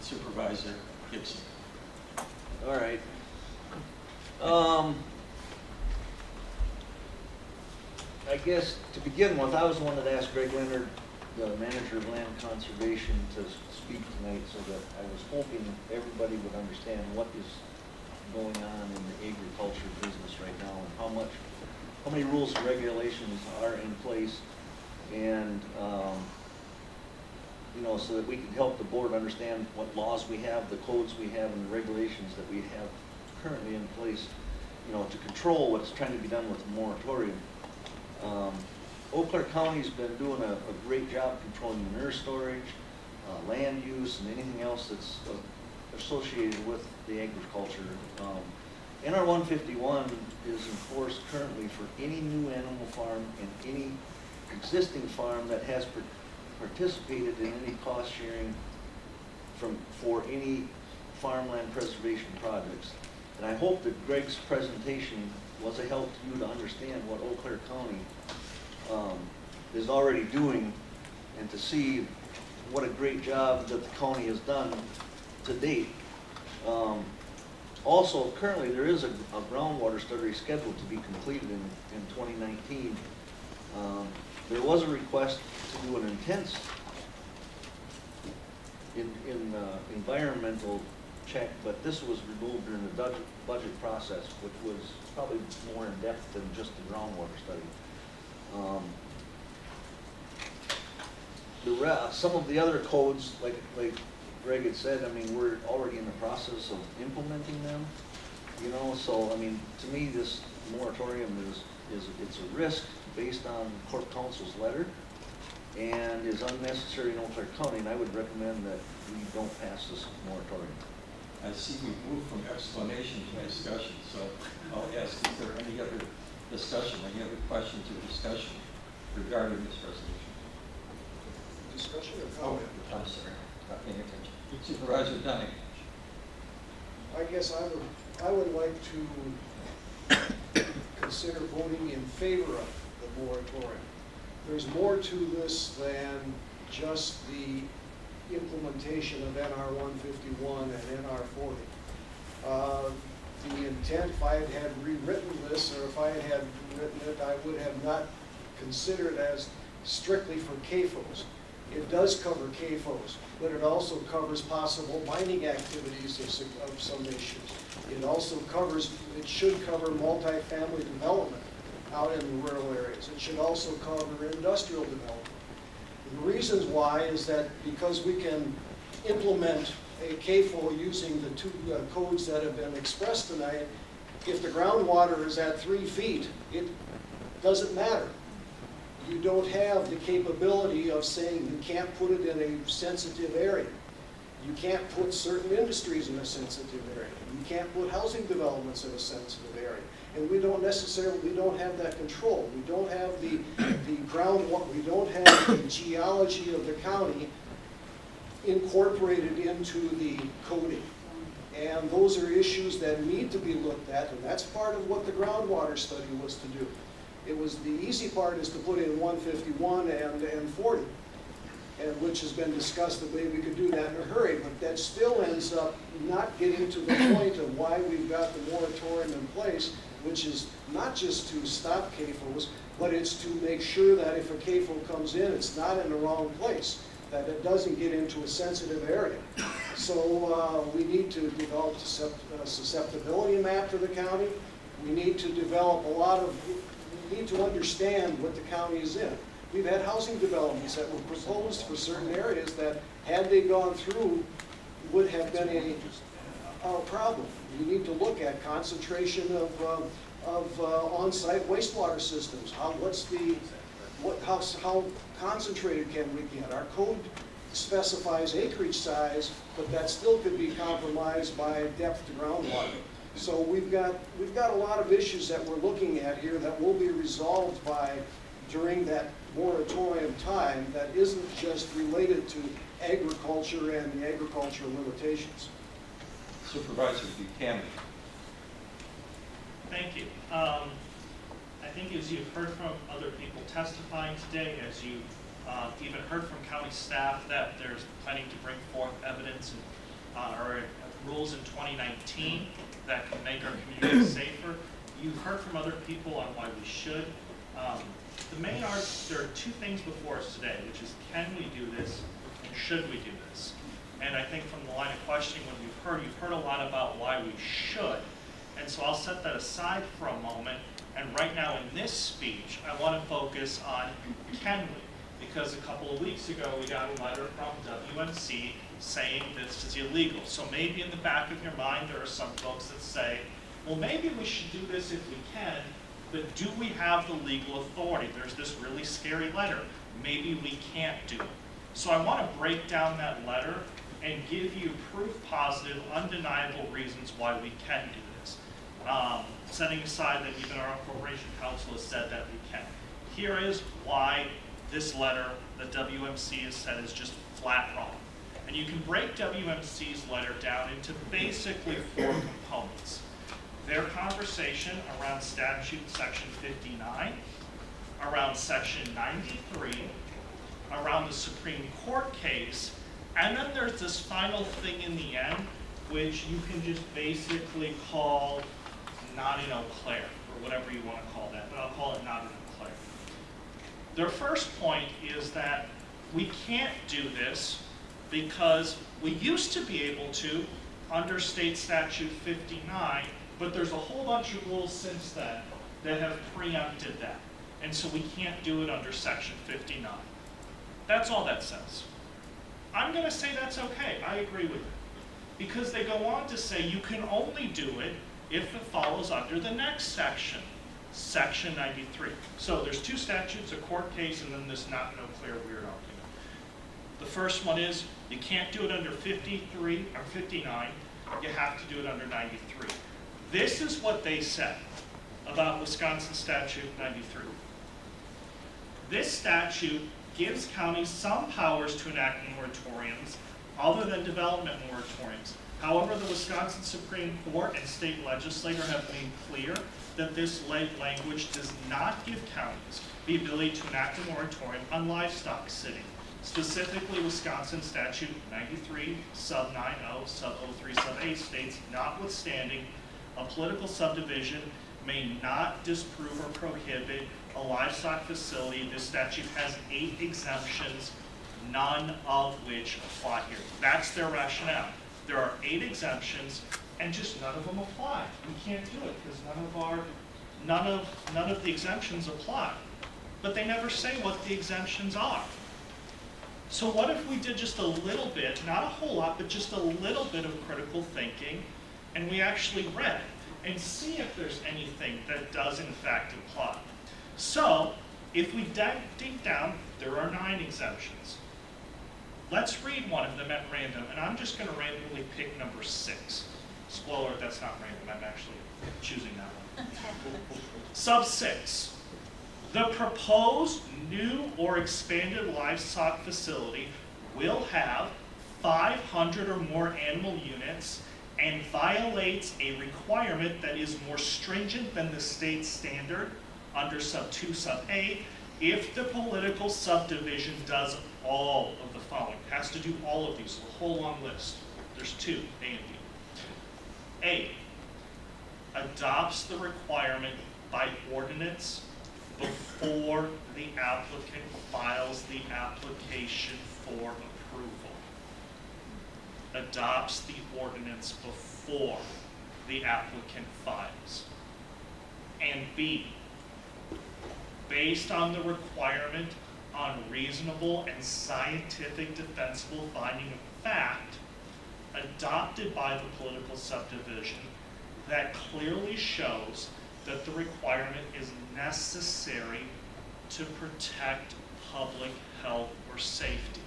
Speaker 2: Supervisor Gibson.
Speaker 9: All right. I guess to begin with, I was the one that asked Greg Leonard, the manager of land conservation, to speak tonight, so that I was hoping everybody would understand what is going on in the agriculture business right now, and how many rules and regulations are in place, and so that we can help the board understand what laws we have, the codes we have, and the regulations that we have currently in place, to control what's trying to be done with the moratorium. Eau Claire County's been doing a great job controlling manure storage, land use, and anything else that's associated with the agriculture. NR 151 is enforced currently for any new animal farm and any existing farm that has participated in any cost sharing for any farmland preservation projects. And I hope that Greg's presentation was a help to you to understand what Eau Claire County is already doing, and to see what a great job that the county has done to date. Also, currently, there is a groundwater study scheduled to be completed in 2019. There was a request to do an intense environmental check, but this was removed during the budget process, which was probably more in-depth than just the groundwater study. Some of the other codes, like Greg had said, I mean, we're already in the process of implementing them, you know, so, I mean, to me, this moratorium it's a risk based on Corp Council's letter and is unnecessary in Eau Claire County, and I would recommend that we don't pass this moratorium.
Speaker 2: I see we've moved from explanation to discussion, so I'll ask, is there any other discussion, any other questions or discussion regarding this resolution?
Speaker 11: Discussion or comment?
Speaker 2: I'm sorry, not paying attention. Supervisor Dunning.
Speaker 11: I guess I would like to consider voting in favor of the moratorium. There's more to this than just the implementation of NR 151 and NR 40. The intent, if I had rewritten this, or if I had written it, I would have not considered it as strictly for CAFOs. It does cover CAFOs, but it also covers possible mining activities of some issues. It also covers, it should cover multifamily development out in the rural areas. It should also cover industrial development. The reasons why is that because we can implement a CAFO using the two codes that have been expressed tonight, if the groundwater is at 3 feet, it doesn't matter. You don't have the capability of saying you can't put it in a sensitive area. You can't put certain industries in a sensitive area. You can't put housing developments in a sensitive area. And we don't have that control. We don't have the groundwater, we don't have the geology of the county incorporated into the coding. And those are issues that need to be looked at, and that's part of what the groundwater study was to do. It was the easy part is to put in 151 and 40, and which has been discussed that maybe we could do that in a hurry, but that still ends up not getting to the point of why we've got the moratorium in place, which is not just to stop CAFOs, but it's to make sure that if a CAFO comes in, it's not in the wrong place, that it doesn't get into a sensitive area. So we need to develop a susceptibility map for the county. We need to develop we need to understand what the county is in. We've had housing developments that were proposed for certain areas that, had they gone through, would have been a problem. We need to look at concentration of on-site wastewater systems. How concentrated can we get? Our code specifies acreage size, but that still could be compromised by depth to groundwater. So we've got a lot of issues that we're looking at here that will be resolved during that moratorium time that isn't just related to agriculture and the agricultural limitations.
Speaker 2: Supervisor Buchanan.
Speaker 15: Thank you. I think as you've heard from other people testifying today, as you even heard from county staff that there's planning to bring forth evidence or rules in 2019 that can make our community safer. You've heard from other people on why we should. There are two things before us today, which is can we do this and should we do this? And I think from the line of questioning what you've heard a lot about why we should. And so I'll set that aside for a moment. And right now in this speech, I want to focus on can we? Because a couple of weeks ago, we got a letter from WMC saying this is illegal. So maybe in the back of your mind, there are some folks that say, well, maybe we should do this if we can, but do we have the legal authority? There's this really scary letter. Maybe we can't do it. So I want to break down that letter and give you proof positive, undeniable reasons why we can do this. Setting aside that even our corporation council has said that we can. Here is why this letter that WMC has said is just flat wrong. And you can break WMC's letter down into basically 4 components. Their conversation around statute section 59, around section 93, around the Supreme Court case, and then there's this final thing in the end which you can just basically call not in Eau Claire, or whatever you want to call that, but I'll call it not in Eau Claire. Their first point is that we can't do this because we used to be able to under state statute 59, but there's a whole bunch of rules since then that have preempted that. And so we can't do it under section 59. That's all that says. I'm going to say that's okay. I agree with it. Because they go on to say you can only do it if it follows under the next section, section 93. So there's two statutes, a court case, and then this not no clear weird argument. The first one is you can't do it under 53 or 59. You have to do it under 93. This is what they said about Wisconsin Statute 93. This statute gives counties some powers to enact moratoriums other than development moratoriums. However, the Wisconsin Supreme Court and state legislature have made clear that this language does not give counties the ability to enact a moratorium on livestock sitting. Specifically, Wisconsin Statute 93 sub 90 sub 03 sub A states, notwithstanding a political subdivision may not disprove or prohibit a livestock facility. This statute has 8 exemptions, none of which apply here. That's their rationale. There are 8 exemptions, and just none of them apply. We can't do it because none of the exemptions apply. But they never say what the exemptions are. So what if we did just a little bit, not a whole lot, but just a little bit of critical thinking, and we actually read and see if there's anything that does in fact apply. So if we dig down, there are 9 exemptions. Let's read one of them at random, and I'm just going to randomly pick number 6. Spoiler, that's not random, I'm actually choosing that one. Sub 6. The proposed new or expanded livestock facility will have 500 or more animal units and violates a requirement that is more stringent than the state standard under sub 2 sub A if the political subdivision does all of the following. It has to do all of these, a whole long list. There's 2, A and B. A, adopts the requirement by ordinance before the applicant files the application for approval. Adopts the ordinance before the applicant files. And B, based on the requirement on reasonable and scientific defensible finding of fact adopted by the political subdivision that clearly shows that the requirement is necessary to protect public health or safety.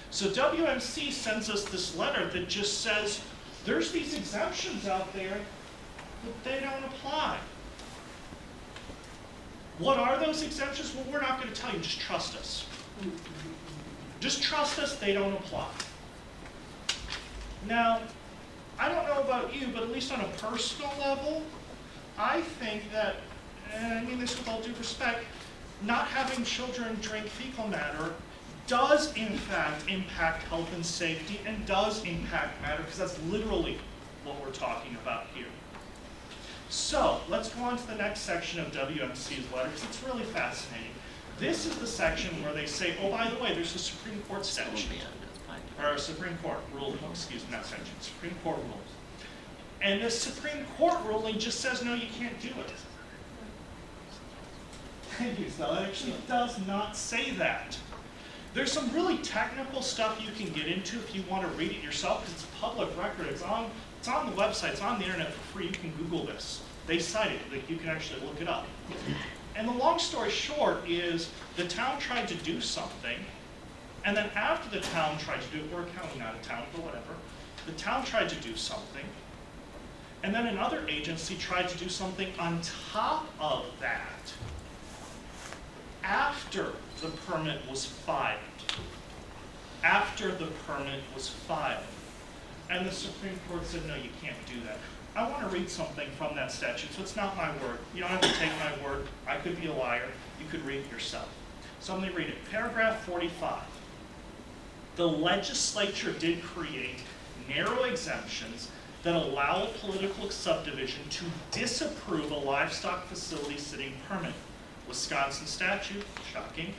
Speaker 15: So WMC sends us this letter that just says, there's these exemptions out there, but they don't apply. What are those exemptions? Well, we're not going to tell you, just trust us. Just trust us, they don't apply. Now, I don't know about you, but at least on a personal level, I think that, and I mean this with all due respect, not having children drink fecal matter does in fact impact health and safety and does impact matter, because that's literally what we're talking about here. So let's go on to the next section of WMC's letter, because it's really fascinating. This is the section where they say, oh, by the way, there's a Supreme Court statute, or a Supreme Court rule, excuse me, not section, Supreme Court rules. And the Supreme Court ruling just says, no, you can't do it. Thank you, Stella. It actually does not say that. There's some really technical stuff you can get into if you want to read it yourself, because it's public record. It's on the website. It's on the internet for free. You can Google this. They cite it. Like, you can actually look it up. And the long story short is the town tried to do something, and then after the town tried to do it, we're a county, not a town, but whatever. The town tried to do something, and then another agency tried to do something on top of that after the permit was filed. After the permit was filed. And the Supreme Court said, no, you can't do that. I want to read something from that statute, so it's not my word. You don't have to take my word. I could be a liar. You could read it yourself. So let me read it. Paragraph 45. The legislature did create narrow exemptions that allow a political subdivision to disapprove a livestock facility sitting permanent. Wisconsin statute, shocking,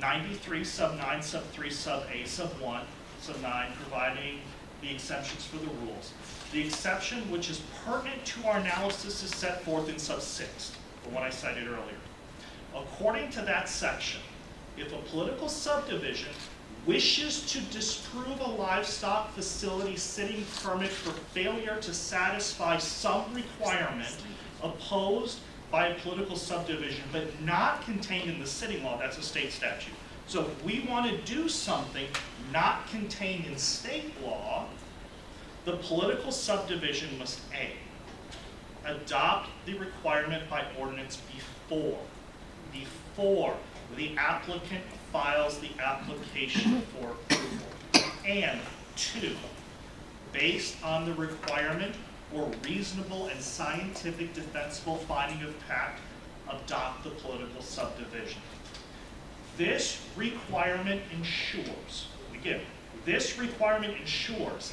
Speaker 15: 93 sub 9 sub 3 sub A sub 1 sub 9, providing the exceptions for the rules. The exception which is pertinent to our analysis is set forth in sub 6, the one I cited earlier. According to that section, if a political subdivision wishes to disprove a livestock facility sitting permit for failure to satisfy some requirement opposed by a political subdivision, but not contained in the sitting law, that's a state statute. So if we want to do something not contained in state law, the political subdivision must A, adopt the requirement by ordinance before the applicant files the application for approval. And 2, based on the requirement or reasonable and scientific defensible finding of fact, adopt the political subdivision. This requirement ensures, again, this requirement ensures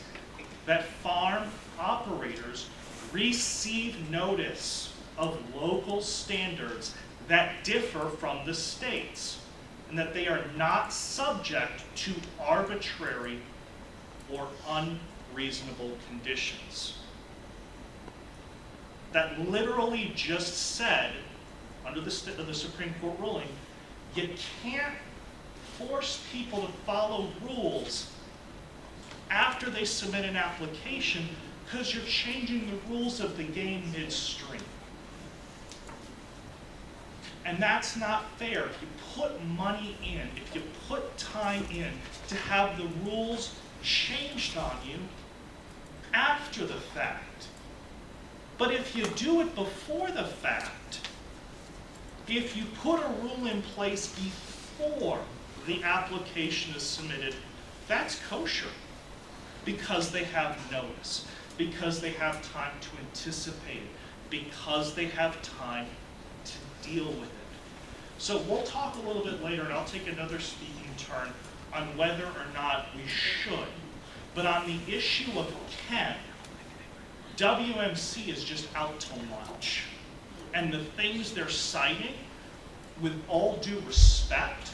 Speaker 15: that farm operators receive notice of local standards that differ from the state's, and that they are not subject to arbitrary or unreasonable conditions. That literally just said, under the Supreme Court ruling, you can't force people to follow rules after they submit an application because you're changing the rules of the game midstream. And that's not fair. If you put money in, if you put time in to have the rules changed on you after the fact. But if you do it before the fact, if you put a rule in place before the application is submitted, that's kosher because they have notice, because they have time to anticipate it, because they have time to deal with it. So we'll talk a little bit later, and I'll take another speaking turn on whether or not we should. But on the issue of can, WMC is just out to lunch. And the things they're citing, with all due respect,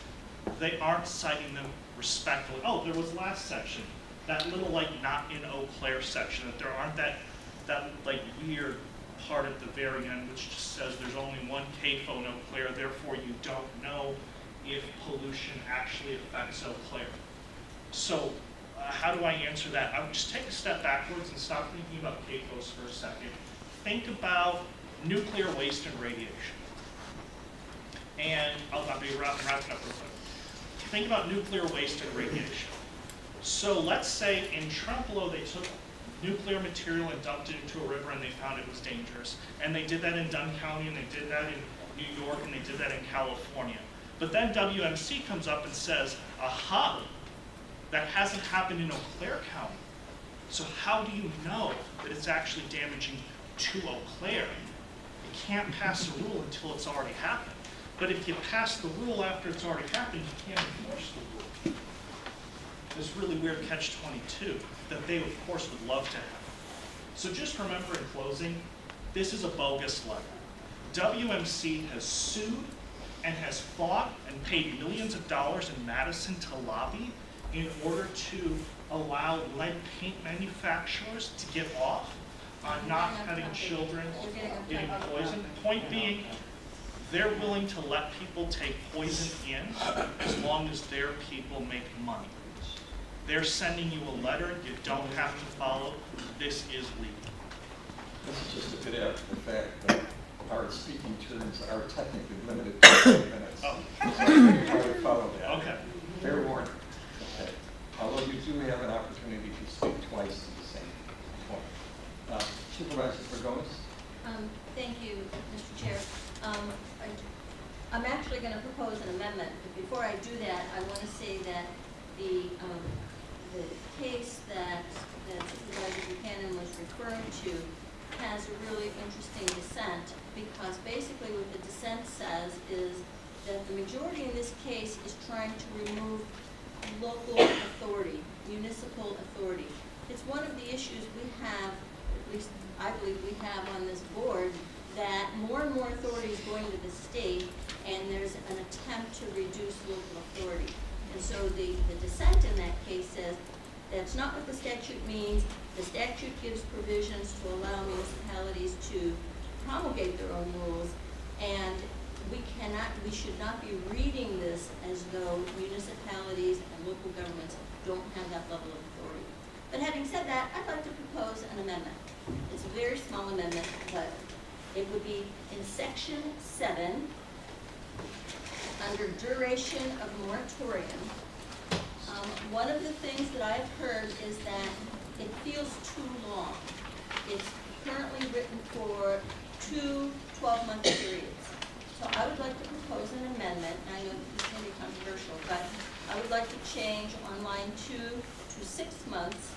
Speaker 15: they aren't citing them respectfully. Oh, there was last section, that little like not in Eau Claire section, that there aren't that like weird part at the very end which just says there's only one CAFO in Eau Claire, therefore you don't know if pollution actually affects Eau Claire. So how do I answer that? I would just take a step backwards and stop thinking about CAFOs for a second. Think about nuclear waste and radiation. And I'll be wrapping up real quick. Think about nuclear waste and radiation. So let's say in Trempealeau they took nuclear material and dumped it into a river and they found it was dangerous. And they did that in Dunn County, and they did that in New York, and they did that in California. But then WMC comes up and says, aha, that hasn't happened in Eau Claire County. So how do you know that it's actually damaging to Eau Claire? You can't pass a rule until it's already happened. But if you pass the rule after it's already happened, you can't enforce the rule. This really weird catch-22 that they, of course, would love to have. So just remember in closing, this is a bogus letter. WMC has sued and has fought and paid millions of dollars in Madison to lobby in order to allow lead paint manufacturers to get off on not having children getting poisoned. The point being, they're willing to let people take poison in as long as their people make money. They're sending you a letter you don't have to follow. This is legal.
Speaker 2: This is just a bit after the fact that our speaking turns are technically limited to 5 minutes.
Speaker 15: Oh.
Speaker 2: So I try to follow that.
Speaker 15: Okay.
Speaker 2: Fair warning. Okay. Although you do have an opportunity to speak twice at the same point. Supervisor Pergonis?
Speaker 18: Thank you, Mr. Chair. I'm actually going to propose an amendment, but before I do that, I want to say that the case that Supervisor Buchanan was referring to has a really interesting dissent, because basically what the dissent says is that the majority in this case is trying to remove local authority, municipal authority. It's one of the issues we have, at least I believe we have on this board, that more and more authority is going to the state, and there's an attempt to reduce local authority. And so the dissent in that case says that's not what the statute means. The statute gives provisions to allow municipalities to promulgate their own rules, and we should not be reading this as though municipalities and local governments don't have that level of authority. But having said that, I'd like to propose an amendment. It's a very small amendment, but it would be in section 7, under duration of moratorium. One of the things that I've heard is that it feels too long. It's currently written for 2 12-month periods. So I would like to propose an amendment. I know this can be controversial, but I would like to change on line 2 to 6 months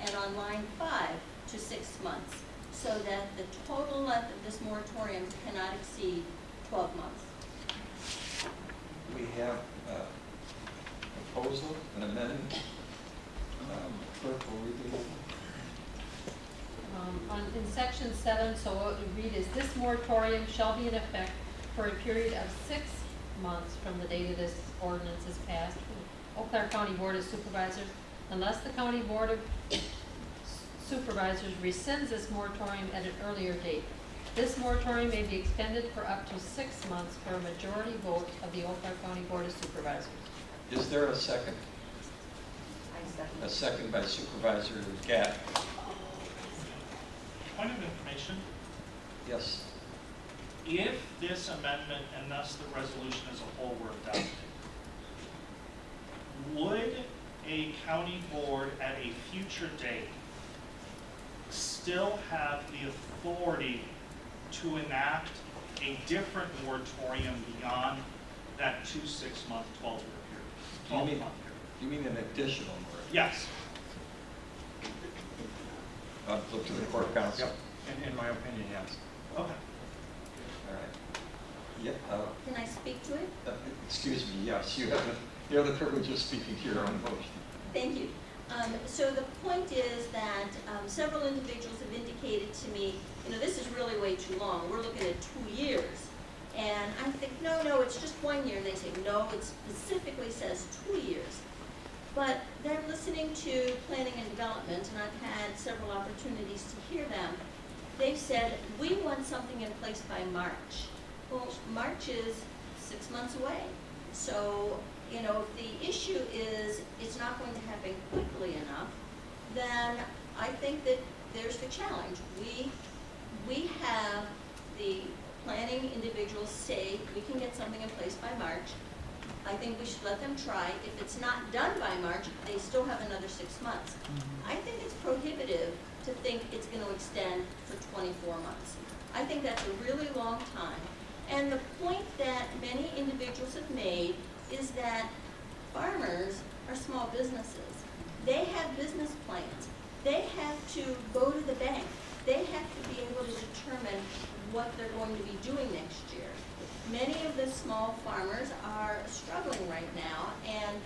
Speaker 18: and on line 5 to 6 months, so that the total length of this moratorium cannot exceed 12 months.
Speaker 2: We have a proposal, an amendment. Clerk will read the
Speaker 8: In section 7, so what we read is, this moratorium shall be in effect for a period of 6 months from the date of this ordinance is passed. Eau Claire County Board of Supervisors, unless the County Board of Supervisors rescinds this moratorium at an earlier date. This moratorium may be extended for up to 6 months for a majority vote of the Eau Claire County Board of Supervisors.
Speaker 2: Is there a second? A second by Supervisor Gatt.
Speaker 15: Point of information,
Speaker 2: Yes.
Speaker 15: if this amendment and thus the resolution as a whole were adopted, would a county board at a future date still have the authority to enact a different moratorium beyond that 2 6-month, 12-year period? 12-month period.
Speaker 2: You mean an additional moratorium?
Speaker 15: Yes.
Speaker 2: Look to the court counsel.
Speaker 4: Yep. In my opinion, yes.
Speaker 15: Okay.
Speaker 2: All right. Yeah.
Speaker 18: Can I speak to it?
Speaker 2: Excuse me. Yes, you have the privilege of speaking to your own motion.
Speaker 18: Thank you. So the point is that several individuals have indicated to me, this is really way too long. We're looking at 2 years. And I think, no, it's just 1 year. And they say, no, it specifically says 2 years. But then listening to planning and development, and I've had several opportunities to hear them, they've said, we want something in place by March. Well, March is 6 months away. So, if the issue is it's not going to happen quickly enough, then I think that there's the challenge. We have the planning individuals say we can get something in place by March. I think we should let them try. If it's not done by March, they still have another 6 months. I think it's prohibitive to think it's going to extend for 24 months. I think that's a really long time. And the point that many individuals have made is that farmers are small businesses. They have business plans. They have to go to the bank. They have to be able to determine what they're going to be doing next year. Many of the small farmers are struggling right now, and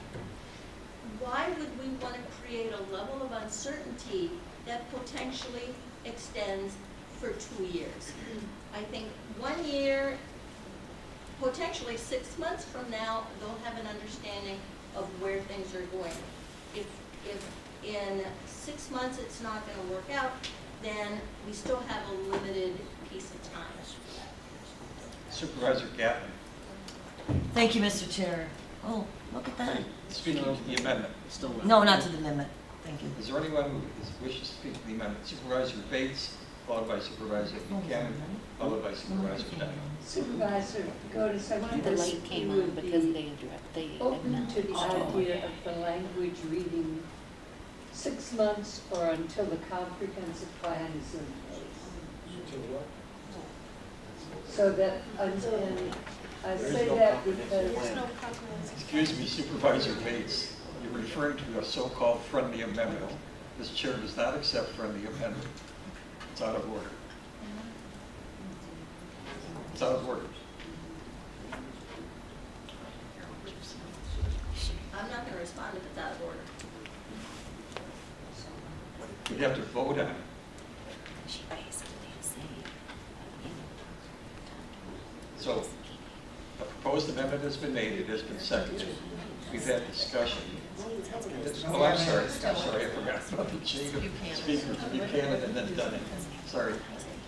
Speaker 18: why would we want to create a level of uncertainty that potentially extends for 2 years? I think 1 year, potentially 6 months from now, they'll have an understanding of where things are going. If in 6 months it's not going to work out, then we still have a limited piece of time.
Speaker 2: Supervisor Gattman.
Speaker 12: Thank you, Mr. Chair. Oh, look at that.
Speaker 2: Speaking to the amendment.
Speaker 12: No, not to the amendment. Thank you.
Speaker 2: Is there anyone who wishes to speak to the amendment? Supervisor Bates, followed by Supervisor Buchanan, followed by Supervisor Denny.
Speaker 14: Supervisor Godis, I wonder
Speaker 16: The
Speaker 14: if
Speaker 16: light came
Speaker 14: you
Speaker 16: on
Speaker 14: would
Speaker 16: because
Speaker 14: be
Speaker 16: they
Speaker 14: open to the idea of the language reading 6 months or until the comprehensive plan is in place.
Speaker 11: Until what?
Speaker 14: So that, and I say that because
Speaker 2: Excuse me, Supervisor Bates. You're referring to a so-called friendly amendment. This chair does not accept friendly amendment. It's out of order. It's out of order.
Speaker 18: I'm not going to respond if it's out of order.
Speaker 2: we'd have to vote on it. So, a proposed amendment has been made, it has been seconded. We've had discussion. Oh, I'm sorry, I forgot about the chain of speakers, Buchanan and then Dunning. Sorry.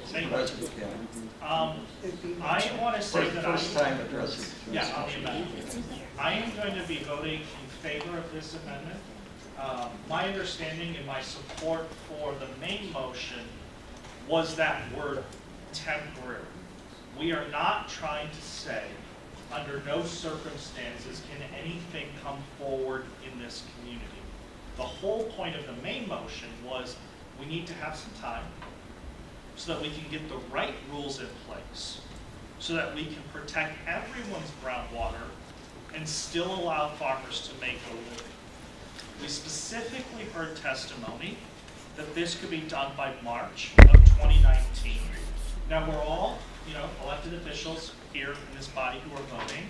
Speaker 2: Supervisor Buchanan.
Speaker 15: I want to say that
Speaker 2: First time addressing.
Speaker 15: Yeah, on the amendment. I am going to be voting in favor of this amendment. My understanding and my support for the main motion was that word temporary. We are not trying to say, under no circumstances can anything come forward in this community. The whole point of the main motion was we need to have some time so that we can get the right rules in place, so that we can protect everyone's groundwater and still allow farmers to make a living. We specifically heard testimony that this could be done by March of 2019. Now we're all, elected officials here in this body who are voting.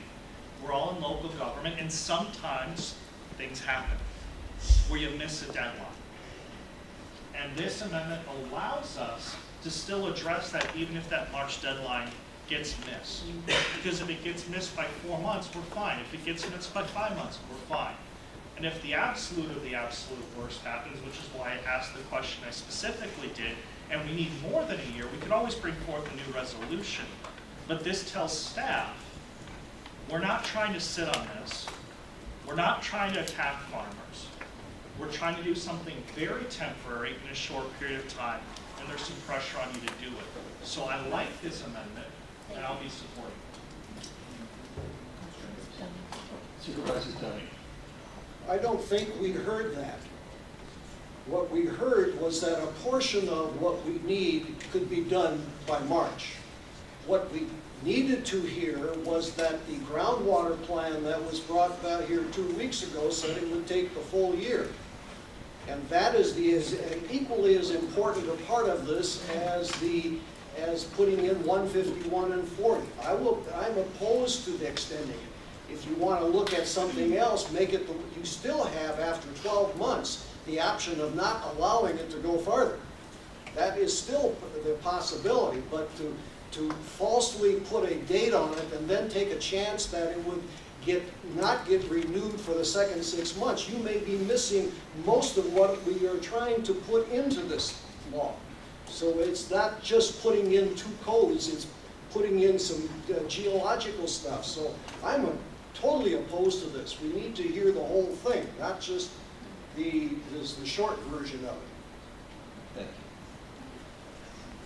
Speaker 15: We're all in local government, and sometimes things happen where you miss a deadline. And this amendment allows us to still address that even if that March deadline gets missed. Because if it gets missed by 4 months, we're fine. If it gets missed by 5 months, we're fine. And if the absolute of the absolute worst happens, which is why I asked the question I specifically did, and we need more than a year, we could always bring forth a new resolution. But this tells staff, we're not trying to sit on this. We're not trying to attack farmers. We're trying to do something very temporary in a short period of time, and there's some pressure on you to do it. So I like this amendment, and I'll be supporting it.
Speaker 2: Supervisor Dunning.
Speaker 11: I don't think we heard that. What we heard was that a portion of what we need could be done by March. What we needed to hear was that the groundwater plan that was brought back here 2 weeks ago said it would take the full year. And that is equally as important a part of this as putting in 151 and 40. I'm opposed to the extending it. If you want to look at something else, make it, you still have after 12 months the option of not allowing it to go farther. That is still the possibility, but to falsely put a date on it and then take a chance that it would not get renewed for the second 6 months, you may be missing most of what we are trying to put into this law. So it's not just putting in 2 codes, it's putting in some geological stuff. So I'm totally opposed to this. We need to hear the whole thing, not just the short version of it.
Speaker 2: Thank you.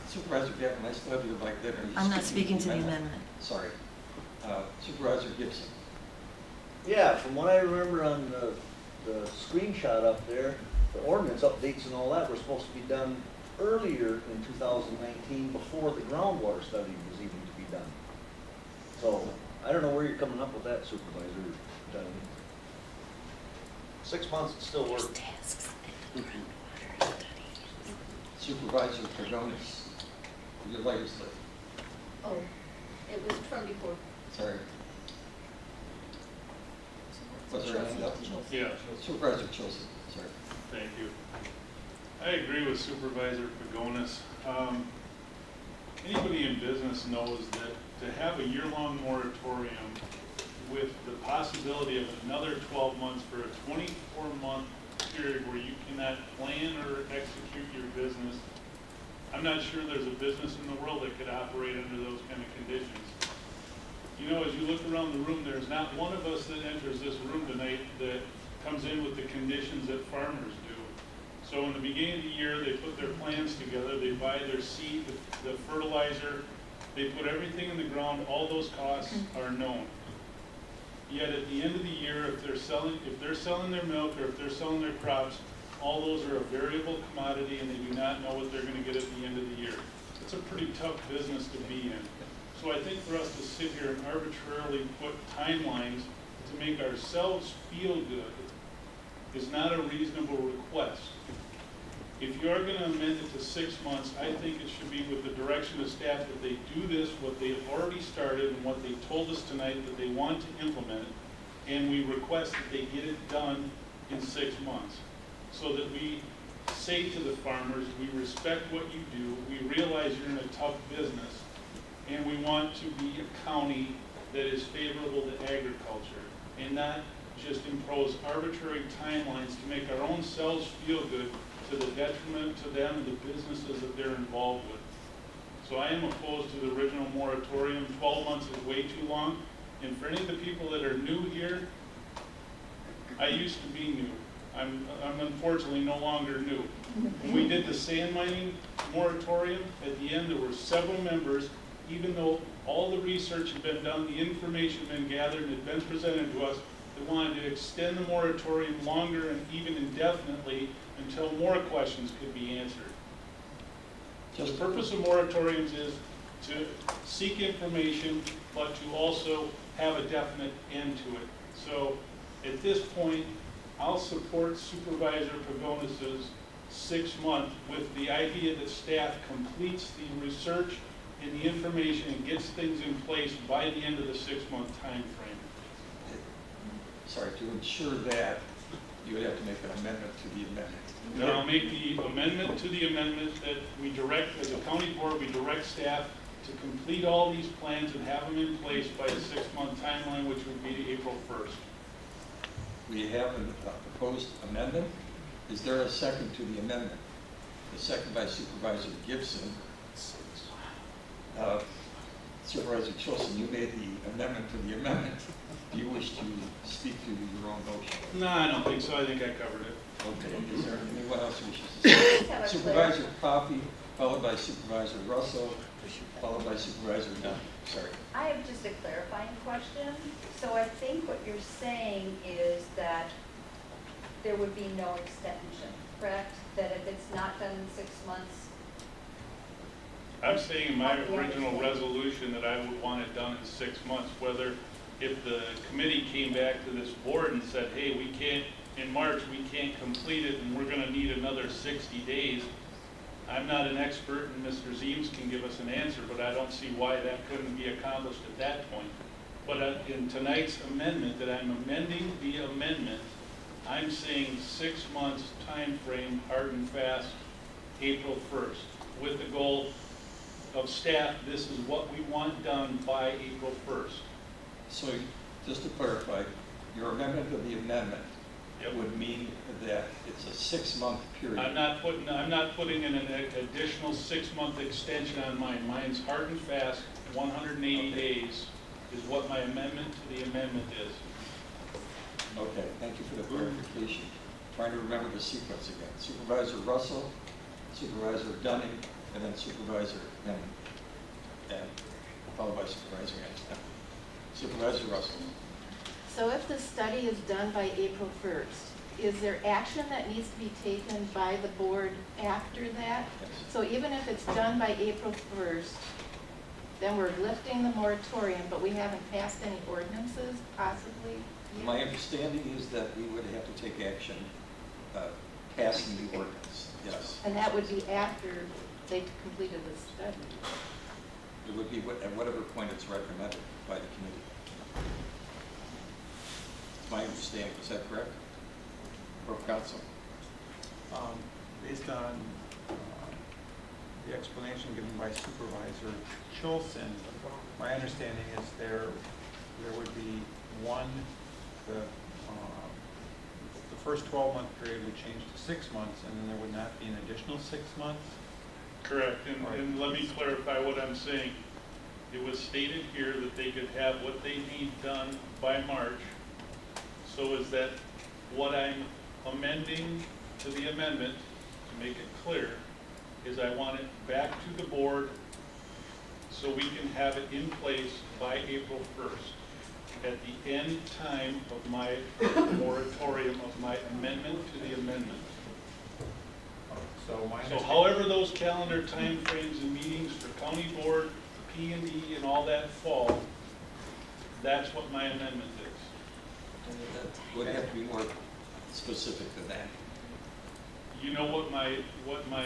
Speaker 2: Supervisor Gavin, I still have you back there.
Speaker 12: I'm not speaking to the amendment.
Speaker 2: Sorry. Supervisor Gibson.
Speaker 9: Yeah, from what I remember on the screenshot up there, the ordinance updates and all that were supposed to be done earlier in 2019 before the groundwater study was even to be done. So I don't know where you're coming up with that, Supervisor Dunning. 6 months, it still works.
Speaker 2: Supervisor Pergonis, your legislature.
Speaker 8: Oh, it was from before.
Speaker 2: Sorry. Was there any up?
Speaker 21: Yeah.
Speaker 2: Supervisor Chilson, sorry.
Speaker 21: Thank you. I agree with Supervisor Pagonis. Anybody in business knows that to have a year-long moratorium with the possibility of another 12 months for a 24-month period where you cannot plan or execute your business, I'm not sure there's a business in the world that could operate under those kind of conditions. As you look around the room, there's not one of us that enters this room tonight that comes in with the conditions that farmers do. So in the beginning of the year, they put their plans together, they buy their seed, the fertilizer, they put everything in the ground, all those costs are known. Yet at the end of the year, if they're selling their milk or if they're selling their crops, all those are a variable commodity and they do not know what they're going to get at the end of the year. It's a pretty tough business to be in. So I think for us to sit here and arbitrarily put timelines to make ourselves feel good is not a reasonable request. If you are going to amend it to 6 months, I think it should be with the direction of staff that they do this, what they have already started and what they told us tonight that they want to implement, and we request that they get it done in 6 months so that we say to the farmers, we respect what you do, we realize you're in a tough business, and we want to be a county that is favorable to agriculture, and not just impose arbitrary timelines to make our own selves feel good to the detriment to them and the businesses that they're involved with. So I am opposed to the original moratorium. 12 months is way too long. And for any of the people that are new here, I used to be new. I'm unfortunately no longer new. When we did the sand mining moratorium, at the end there were several members, even though all the research had been done, the information had been gathered and had been presented to us, that wanted to extend the moratorium longer and even indefinitely until more questions could be answered. The purpose of moratoriums is to seek information, but to also have a definite end to it. So at this point, I'll support Supervisor Pagonis's 6 month with the idea that staff completes the research and the information and gets things in place by the end of the 6 month time frame.
Speaker 2: Sorry, to ensure that, you would have to make an amendment to the amendment.
Speaker 21: Then I'll make the amendment to the amendment that we direct, as a county board, we direct staff to complete all these plans and have them in place by a 6 month timeline, which would be April 1st.
Speaker 2: We have a proposed amendment. Is there a second to the amendment? The second by Supervisor Gibson. Supervisor Chilson, you made the amendment to the amendment. Do you wish to speak to your own motion?
Speaker 21: No, I don't think so. I think I covered it.
Speaker 2: Okay. Is there anyone else who wishes to speak? Supervisor Coffey, followed by Supervisor Russell, followed by Supervisor Dunn. Sorry.
Speaker 16: I have just a clarifying question. So I think what you're saying is that there would be no extension, correct? That if it's not done in 6 months?
Speaker 21: I'm saying in my original resolution that I would want it done in 6 months, whether if the committee came back to this board and said, hey, we can't, in March, we can't complete it and we're going to need another 60 days. I'm not an expert and Mr. Zeems can give us an answer, but I don't see why that couldn't be accomplished at that point. But in tonight's amendment, that I'm amending the amendment, I'm saying 6 months time frame, hard and fast, April 1st, with the goal of staff, this is what we want done by April 1st.
Speaker 2: So just to clarify, your amendment of the amendment would mean that it's a 6 month period.
Speaker 21: I'm not putting in an additional 6 month extension on mine. Mine's hard and fast, 180 days is what my amendment to the amendment is.
Speaker 2: Okay, thank you for the clarification. Trying to remember the sequence again. Supervisor Russell, Supervisor Dunning, and then Supervisor Henry. And followed by Supervisor Anderson. Supervisor Russell.
Speaker 17: So if the study is done by April 1st, is there action that needs to be taken by the board after that?
Speaker 2: Yes.
Speaker 17: So even if it's done by April 1st, then we're lifting the moratorium, but we haven't passed any ordinances possibly yet?
Speaker 2: My understanding is that we would have to take action passing the ordinance, yes.
Speaker 17: And that would be after they completed the study?
Speaker 2: It would be at whatever point it's recommended by the committee. My understanding, is that correct? Or council?
Speaker 4: Based on the explanation given by Supervisor Chilson, my understanding is there would be the first 12-month period would change to 6 months, and then there would not be an additional 6 months?
Speaker 21: Correct, and let me clarify what I'm saying. It was stated here that they could have what they need done by March. So is that what I'm amending to the amendment, to make it clear, is I want it back to the board so we can have it in place by April 1st. At the end time of my moratorium, of my amendment to the amendment. So however those calendar timeframes and meetings for county board, P&D and all that fall, that's what my amendment is.
Speaker 2: Would have to be more specific than that.
Speaker 21: You know what my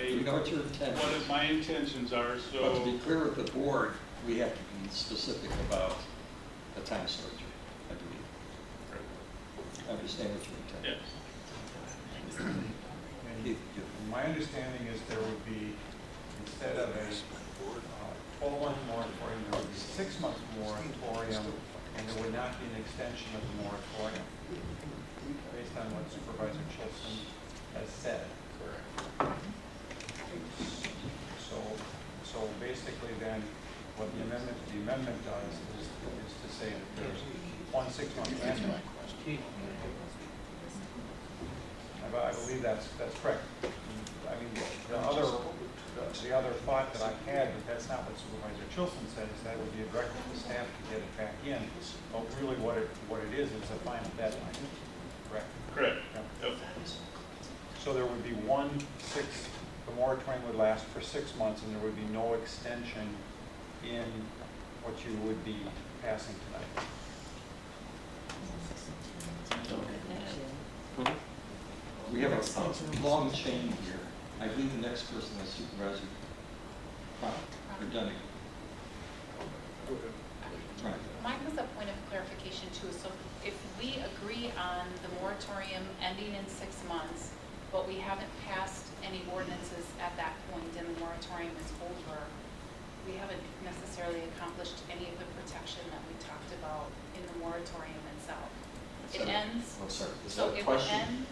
Speaker 2: You know what your intent
Speaker 21: what
Speaker 2: is.
Speaker 21: my intentions are, so.
Speaker 2: But to be clear with the board, we have to be specific about the time structure, I believe. I understand what your intent is.
Speaker 21: Yes.
Speaker 4: My understanding is there would be, instead of a 12-month moratorium, there would be a 6-month moratorium, and there would not be an extension of the moratorium, based on what Supervisor Chilson has said. So basically then, what the amendment does is to say that there's one 6-month amendment. I believe that's correct. I mean, the other thought that I had, but that's not what Supervisor Chilson said, is that would be a directive to staff to get it back in. But really what it is a final deadline. Correct?
Speaker 21: Correct.
Speaker 4: Yeah.
Speaker 21: Yep.
Speaker 4: So there would be the moratorium would last for 6 months, and there would be no extension in what you would be passing tonight.
Speaker 2: We have a long chain here. I believe the next person is Supervisor or Dunning. Right.
Speaker 10: Mine was a point of clarification too. So if we agree on the moratorium ending in 6 months, but we haven't passed any ordinances at that point and the moratorium is over, we haven't necessarily accomplished any of the protection that we talked about in the moratorium itself. It ends.
Speaker 2: Oh, sorry. Is
Speaker 10: So
Speaker 2: that a
Speaker 10: it would
Speaker 2: question?
Speaker 10: end.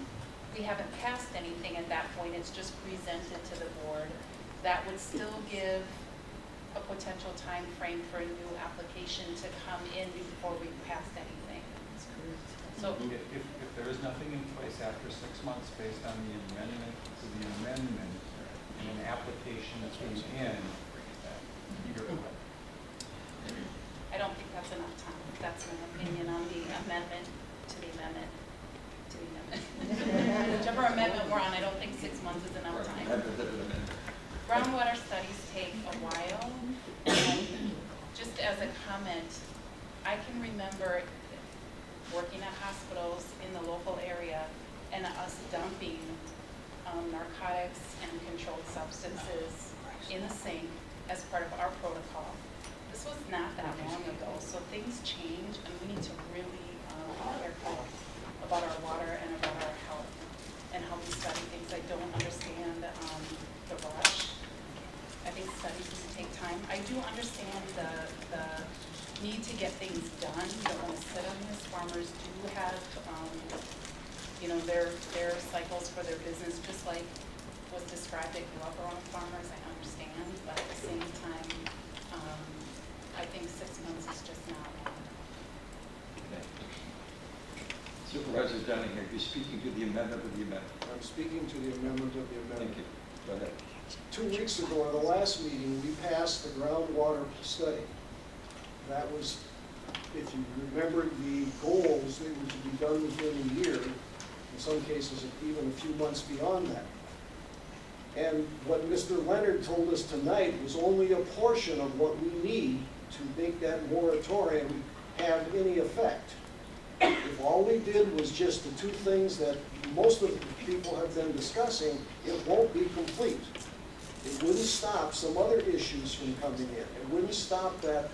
Speaker 10: We haven't passed anything at that point. It's just presented to the board. That would still give a potential time frame for a new application to come in before we passed anything. So
Speaker 4: If there is nothing in place after 6 months based on the amendment to the amendment and an application that's being in, you're correct.
Speaker 10: I don't think that's enough time. That's my opinion on the amendment to the amendment to the amendment. Whichever amendment we're on, I don't think 6 months is enough time. Groundwater studies take a while, and just as a comment, I can remember working at hospitals in the local area and us dumping narcotics and controlled substances in the sink as part of our protocol. This was not that long ago, so things change, and we need to really be careful about our water and about our health and how we study things. I don't understand the rush. I think studies need to take time. I do understand the need to get things done. You don't want to sit on this. Farmers do have, their cycles for their business, just like was described. They grew up around farmers. I understand, but at the same time, I think 6 months is just not long.
Speaker 2: Okay. Supervisor Dunning, are you speaking to the amendment of the amendment?
Speaker 11: I'm speaking to the amendment of the amendment.
Speaker 2: Thank you. Go ahead.
Speaker 11: 2 weeks ago, at the last meeting, we passed the groundwater study. That was, if you remember the goals, they were to be done within a year, in some cases even a few months beyond that. And what Mr. Leonard told us tonight was only a portion of what we need to make that moratorium have any effect. If all we did was just the 2 things that most of the people have been discussing, it won't be complete. It wouldn't stop some other issues from coming in. It wouldn't stop that,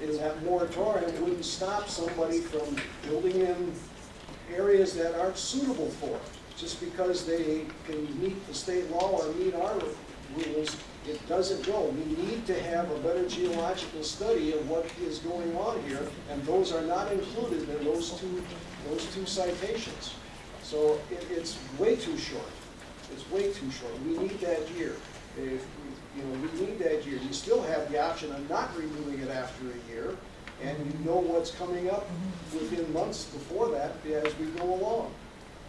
Speaker 11: in that moratorium, it wouldn't stop somebody from building in areas that aren't suitable for it. Just because they can meet the state law or meet our rules, it doesn't go. We need to have a better geological study of what is going on here, and those are not included in those two citations. So it's way too short. It's way too short. We need that year. We need that year. You still have the option of not renewing it after a year, and you know what's coming up within months before that as we go along.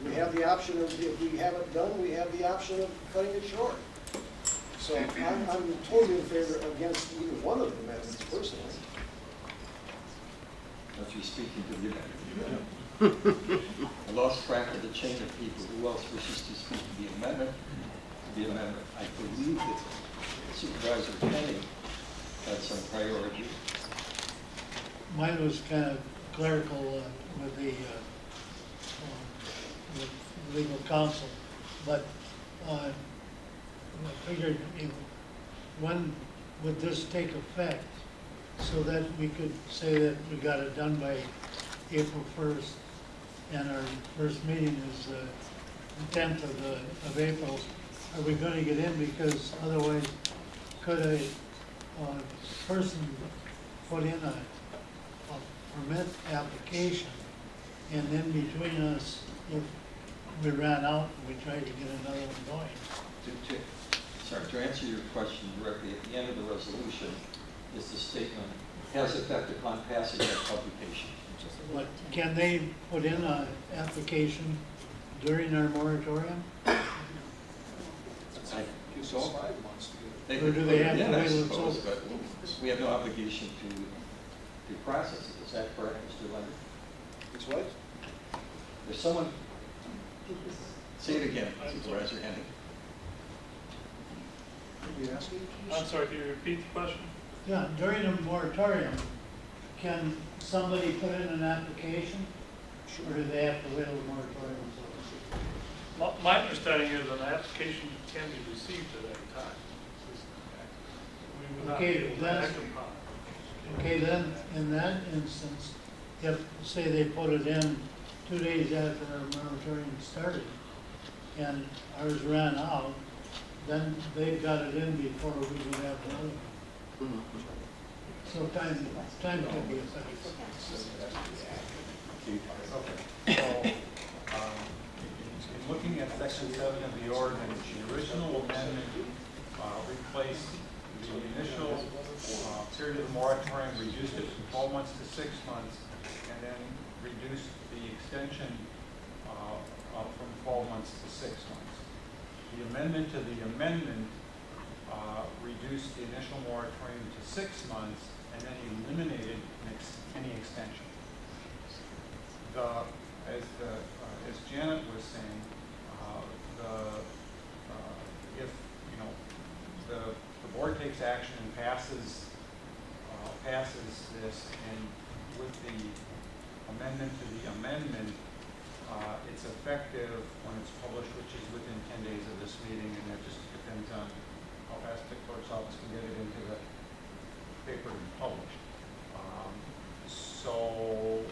Speaker 11: We have the option of, if we have it done, we have the option of cutting it short. So I'm totally in favor against either one of the amendments personally.
Speaker 2: But you're speaking to the amendment. I lost track of the chain of people. Who else wishes to speak to the amendment? I believe that Supervisor Kenny had some priority.
Speaker 19: Mine was kind of clerical with the with legal counsel, but I figured when would this take effect so that we could say that we got it done by April 1st, and our first meeting is 10th of April, are we going to get in? Because otherwise, could a person put in a permit application, and in between us, if we ran out and we tried to get another one going?
Speaker 2: Sorry, to answer your question directly, at the end of the resolution is the statement, has effect upon passage of publication.
Speaker 19: But can they put in an application during our moratorium?
Speaker 2: I think so.
Speaker 11: 5 months to get it.
Speaker 19: Or do they have to
Speaker 2: Yeah, I
Speaker 19: wait until-
Speaker 2: suppose, but we have no obligation to process it. Is that correct, Mr. Leonard?
Speaker 11: It's what?
Speaker 2: If someone, say it again, Supervisor Henning.
Speaker 11: You asking?
Speaker 21: I'm sorry, can you repeat the question?
Speaker 19: Yeah, during a moratorium, can somebody put in an application? Or do they have to wait till the moratorium is over?
Speaker 21: My understanding is an application can be received at any time. We would not be
Speaker 19: Okay,
Speaker 21: able to
Speaker 19: that's-
Speaker 21: act upon it.
Speaker 19: Okay, then, in that instance, if, say they put it in 2 days after our moratorium started, and ours ran out, then they got it in before we would have another one. So time can be a factor.
Speaker 4: Okay, so, in looking at section 7 of the ordinance, the original amendment replaced the initial period of moratorium, reduced it from 12 months to 6 months, and then reduced the extension from 12 months to 6 months. The amendment to the amendment reduced the initial moratorium to 6 months and then eliminated any extension. As Janet was saying, if the board takes action and passes this, and with the amendment to the amendment, it's effective when it's published, which is within 10 days of this meeting, and it just depends on how fast the clerk's office can get it into the paper to be published. So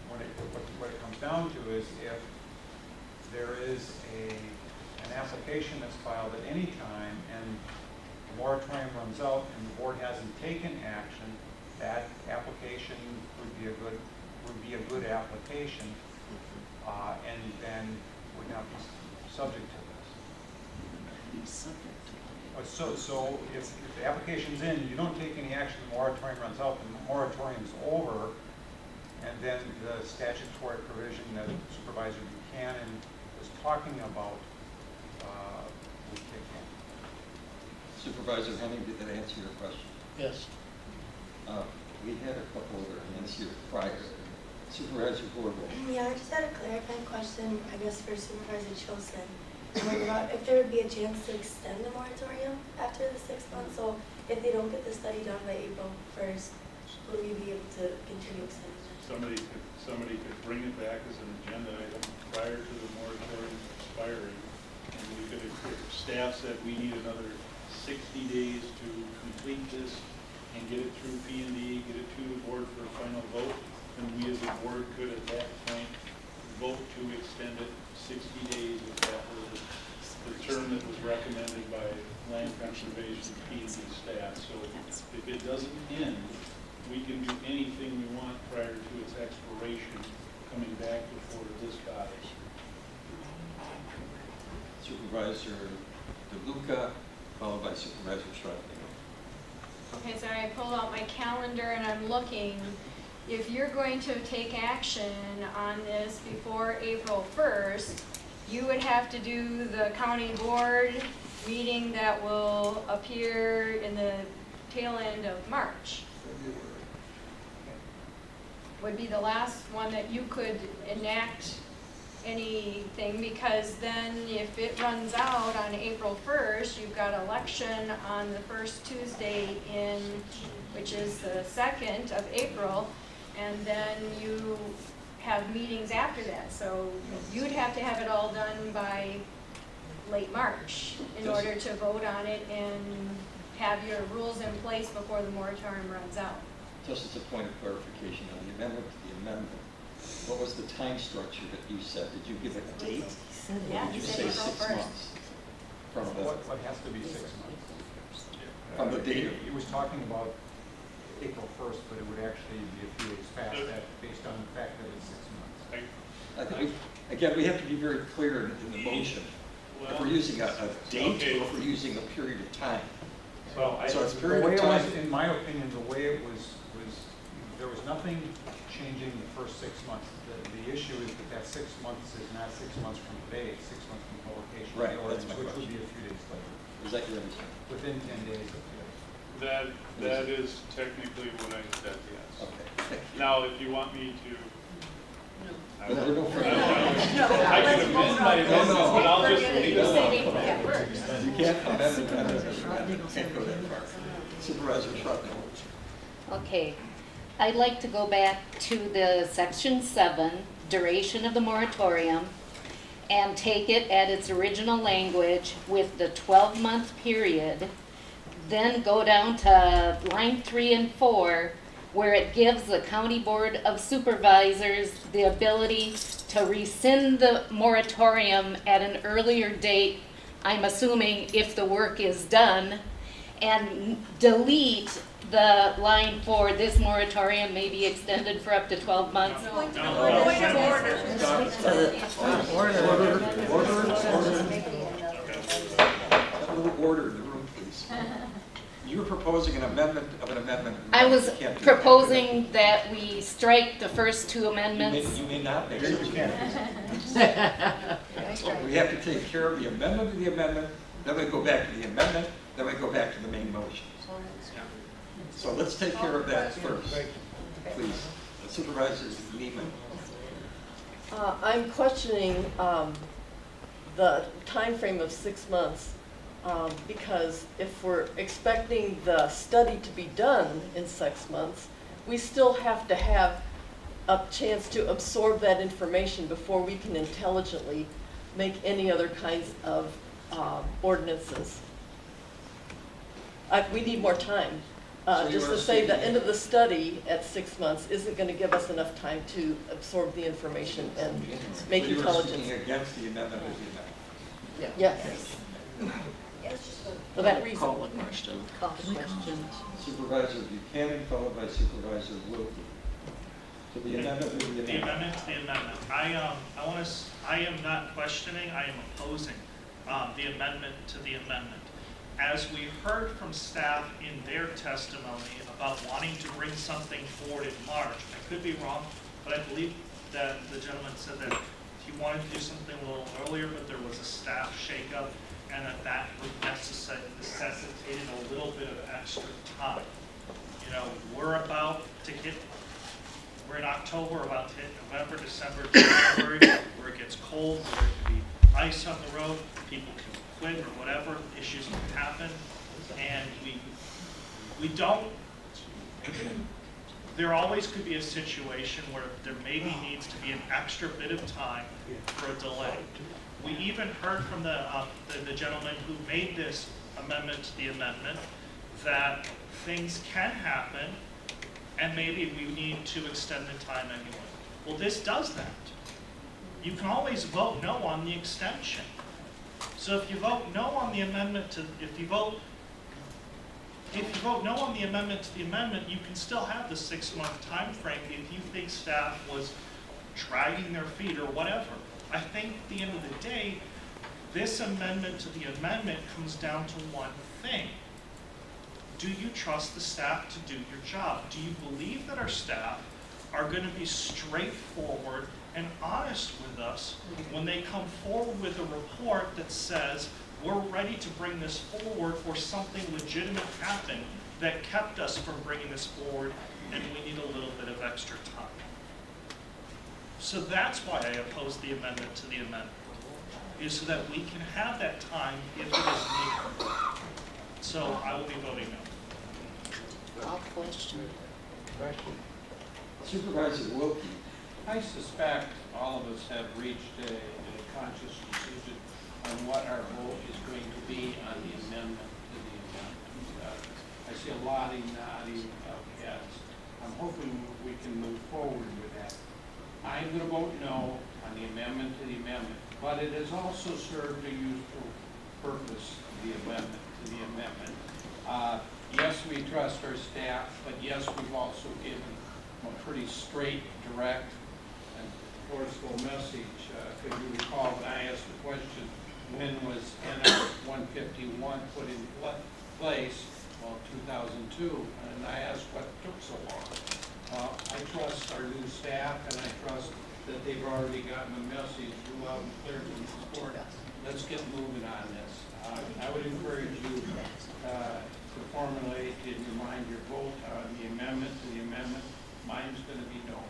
Speaker 4: what it comes down to is if there is an application that's filed at any time and the moratorium runs out and the board hasn't taken action, that application would be a good application, and then would not be subject to this. So if the application's in, you don't take any action, the moratorium runs out, the moratorium's over, and then the statutory provision that Supervisor Buchanan was talking about would kick in.
Speaker 2: Supervisor Henning, did that answer your question?
Speaker 19: Yes.
Speaker 2: We had a couple other hands here prior. Supervisor Gordon.
Speaker 1: Yeah, I just had a clarifying question, I guess, for Supervisor Chilson. If there would be a chance to extend the moratorium after the 6 months, so if they don't get the study done by April 1st, would we be able to continue extending it?
Speaker 21: Somebody could bring it back as an agenda item prior to the moratorium expiring. And we could, if staff said we need another 60 days to complete this and get it through P&D, get it to the board for a final vote, then we as a board could at that point vote to extend it 60 days if that was the term that was recommended by land conservation P&D staff. So if it doesn't end, we can do anything we want prior to its expiration, coming back before this body.
Speaker 2: Supervisor DeLuca, followed by Supervisor Schroeder.
Speaker 13: Okay, so I pulled out my calendar and I'm looking. If you're going to take action on this before April 1st, you would have to do the county board meeting that will appear in the tail end of March. Would be the last one that you could enact anything, because then if it runs out on April 1st, you've got election on the first Tuesday in, which is the 2nd of April, and then you have meetings after that. So you'd have to have it all done by late March in order to vote on it and have your rules in place before the moratorium runs out.
Speaker 2: Just as a point of clarification on the amendment to the amendment, What was the time structure that you said? Did you give a date?
Speaker 10: Yeah,
Speaker 2: Or did
Speaker 10: he
Speaker 2: you
Speaker 10: said
Speaker 2: say
Speaker 10: April
Speaker 2: 6
Speaker 10: 1st.
Speaker 2: months? From the,
Speaker 4: What has to be 6 months?
Speaker 2: From the date of-
Speaker 4: It was talking about April 1st, but it would actually be a few days past that based on the fact that it's 6 months.
Speaker 2: I think, again, we have to be very clear in the motion. If we're using a date or if we're using a period of time.
Speaker 4: Well,
Speaker 2: So it's a
Speaker 4: the
Speaker 2: period
Speaker 4: way
Speaker 2: of
Speaker 4: it was,
Speaker 2: time.
Speaker 4: in my opinion, the way it was, there was nothing changing the first 6 months. The issue is that 6 months is not 6 months from today, it's 6 months from publication of
Speaker 2: Right,
Speaker 4: the
Speaker 2: that's
Speaker 4: ordinance,
Speaker 2: my
Speaker 4: which would
Speaker 2: question.
Speaker 4: be a few days later,
Speaker 2: Is that your understanding?
Speaker 4: within 10 days of today.
Speaker 21: That is technically what I said, yes.
Speaker 2: Okay.
Speaker 21: Now, if you want me to. I
Speaker 2: But we're no further.
Speaker 21: I can amend my amendment, but I'll just leave it alone.
Speaker 2: You can't amend the amendment. You can't go that far. Supervisor Shrubman.
Speaker 7: Okay, I'd like to go back to the section 7, duration of the moratorium, and take it at its original language with the 12-month period, then go down to line 3 and 4, where it gives the County Board of Supervisors the ability to rescind the moratorium at an earlier date, I'm assuming if the work is done, and delete the line for this moratorium may be extended for up to 12 months.
Speaker 2: Order in the room, please. You were proposing an amendment of an amendment.
Speaker 7: I was
Speaker 2: You can't do that.
Speaker 7: proposing that we strike the first 2 amendments.
Speaker 2: You may not make such a We have to take care of the amendment of the amendment, then we go back to the amendment, then we go back to the main motion. So let's take care of that first, please. Supervisor Neiman.
Speaker 23: I'm questioning the time frame of 6 months, because if we're expecting the study to be done in 6 months, we still have to have a chance to absorb that information before we can intelligently make any other kinds of ordinances. We need more time.
Speaker 2: So you
Speaker 23: Just
Speaker 2: are
Speaker 23: to say the
Speaker 2: speaking-
Speaker 23: end of the study at 6 months isn't going to give us enough time to absorb the information and make
Speaker 2: You were
Speaker 23: intelligence.
Speaker 2: speaking against the amendment of the amendment.
Speaker 23: Yes. For that reason.
Speaker 7: Call the question. Call the question.
Speaker 2: Supervisor Buchanan, followed by Supervisor Wilkie. To the amendment of the
Speaker 15: The
Speaker 2: amendment.
Speaker 15: amendment to the amendment. I am not questioning, I am opposing the amendment to the amendment. As we heard from staff in their testimony about wanting to bring something forward in March, I could be wrong, but I believe that the gentleman said that he wanted to do something a little earlier, but there was a staff shakeup, and that would necessitated a little bit of extra time. You know, we're in October, we're about to hit November, December, January, where it gets cold, where it can be ice on the road, people can quit or whatever, issues can happen, and we don't, there always could be a situation where there maybe needs to be an extra bit of time for a delay. We even heard from the gentleman who made this amendment to the amendment that things can happen and maybe we need to extend the time anyway. Well, this does that. You can always vote no on the extension. So if you vote no on the amendment to, if you vote no on the amendment to the amendment, you can still have the 6-month time frame if you think staff was dragging their feet or whatever. I think at the end of the day, this amendment to the amendment comes down to one thing. Do you trust the staff to do your job? Do you believe that our staff are going to be straightforward and honest with us when they come forward with a report that says, we're ready to bring this forward or something legitimate happened that kept us from bringing this forward and we need a little bit of extra time. So that's why I oppose the amendment to the amendment, is so that we can have that time if it is needed. So I will be voting no.
Speaker 7: Call the question.
Speaker 2: Supervisor Wilkie.
Speaker 3: I suspect all of us have reached a conscious decision on what our vote is going to be on the amendment to the amendment. I see a lot of nodding of heads. I'm hoping we can move forward with that. I'm going to vote no on the amendment to the amendment, but it has also served a useful purpose, the amendment to the amendment. Yes, we trust our staff, but yes, we've also given a pretty straight, direct, and forceful message. Could you recall when I asked the question, when was NR 151 put in place? Well, 2002, and I asked what took so long. I trust our new staff, and I trust that they've already gotten the message loud and clear from this board. Let's get moving on this. I would encourage you to formulate in your mind your vote on the amendment to the amendment. Mine's going to be no.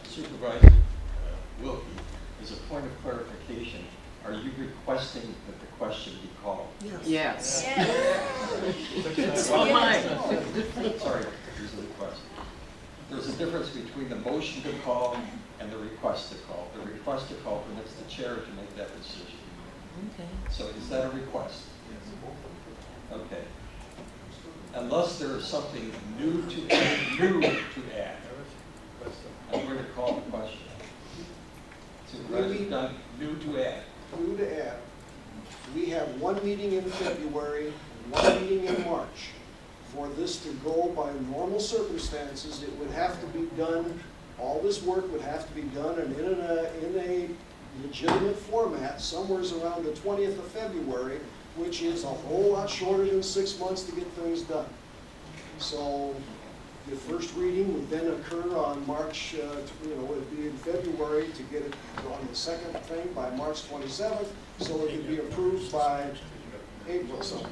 Speaker 2: Supervisor Wilkie, as a point of clarification, are you requesting that the question be called?
Speaker 12: Yes.
Speaker 2: It's
Speaker 12: on mine.
Speaker 2: Sorry, here's the request. There's a difference between the motion to call and the request to call. The request to call permits the chair to make that decision.
Speaker 12: Okay.
Speaker 2: So is that a request? Okay. Unless there is something new to add, I'm going to call the question. Supervisor Dunn, new to add.
Speaker 11: New to add. We have one meeting in February, one meeting in March. For this to go by normal circumstances, it would have to be done, all this work would have to be done and in a legitimate format, somewhere around the 20th of February, which is a whole lot shorter than 6 months to get things done. So the first reading would then occur on March, it'd be in February to get it on the second thing by March 27th, so it could be approved by April something.